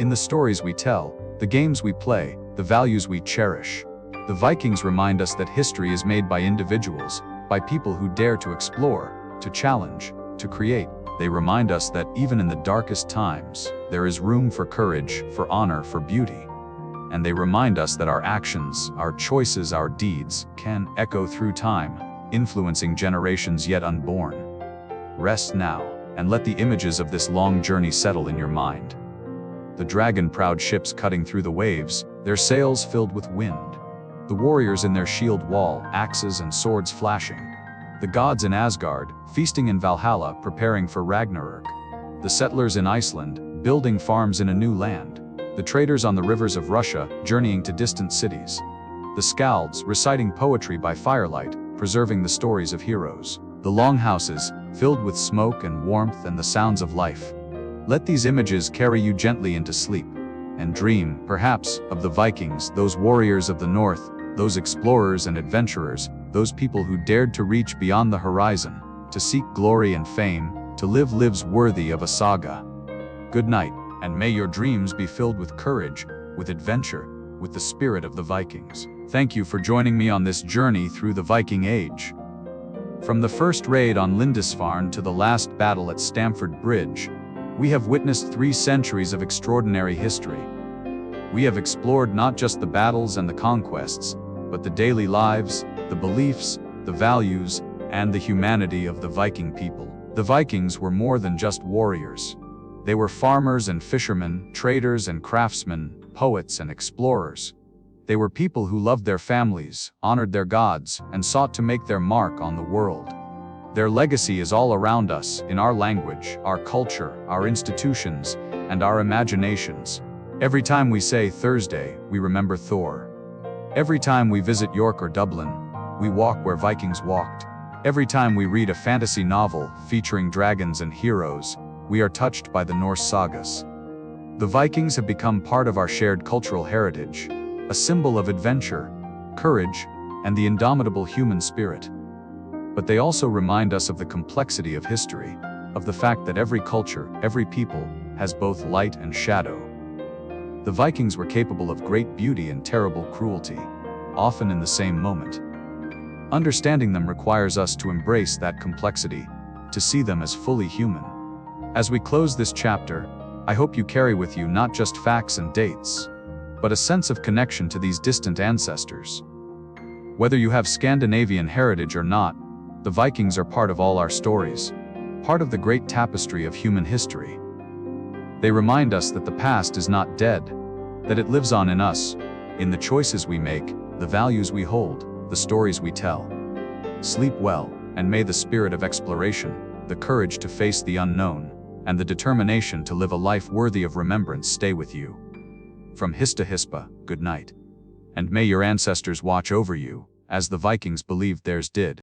In the stories we tell, the games we play, the values we cherish. The Vikings remind us that history is made by individuals, by people who dare to explore, to challenge, to create. They remind us that even in the darkest times, there is room for courage, for honor, for beauty. And they remind us that our actions, our choices, our deeds can echo through time, influencing generations yet unborn. Rest now, and let the images of this long journey settle in your mind. The dragon-proud ships cutting through the waves, their sails filled with wind. The warriors in their shield wall, axes and swords flashing. The gods in Asgard, feasting in Valhalla, preparing for Ragnarok. The settlers in Iceland, building farms in a new land. The traders on the rivers of Russia, journeying to distant cities. The skalds, reciting poetry by firelight, preserving the stories of heroes. The longhouses, filled with smoke and warmth and the sounds of life. Let these images carry you gently into sleep, and dream, perhaps, of the Vikings, those warriors of the North, those explorers and adventurers, those people who dared to reach beyond the horizon, to seek glory and fame, to live lives worthy of a saga. Good night, and may your dreams be filled with courage, with adventure, with the spirit of the Vikings. Thank you for joining me on this journey through the Viking Age. From the first raid on Lindisfarne to the last battle at Stamford Bridge, we have witnessed 3 centuries of extraordinary history. We have explored not just the battles and the conquests, but the daily lives, the beliefs, the values, and the humanity of the Viking people. The Vikings were more than just warriors. They were farmers and fishermen, traders and craftsmen, poets and explorers. They were people who loved their families, honored their gods, and sought to make their mark on the world. Their legacy is all around us, in our language, our culture, our institutions, and our imaginations. Every time we say Thursday, we remember Thor. Every time we visit York or Dublin, we walk where Vikings walked. Every time we read a fantasy novel featuring dragons and heroes, we are touched by the Norse sagas. The Vikings have become part of our shared cultural heritage, a symbol of adventure, courage, and the indomitable human spirit. But they also remind us of the complexity of history, of the fact that every culture, every people, has both light and shadow. The Vikings were capable of great beauty and terrible cruelty, often in the same moment. Understanding them requires us to embrace that complexity, to see them as fully human. As we close this chapter, I hope you carry with you not just facts and dates, but a sense of connection to these distant ancestors. Whether you have Scandinavian heritage or not, the Vikings are part of all our stories, part of the great tapestry of human history. They remind us that the past is not dead, that it lives on in us, in the choices we make, the values we hold, the stories we tell. Sleep well, and may the spirit of exploration, the courage to face the unknown, and the determination to live a life worthy of remembrance stay with you. From Hista Hispa, good night. And may your ancestors watch over you, as the Vikings believed theirs did.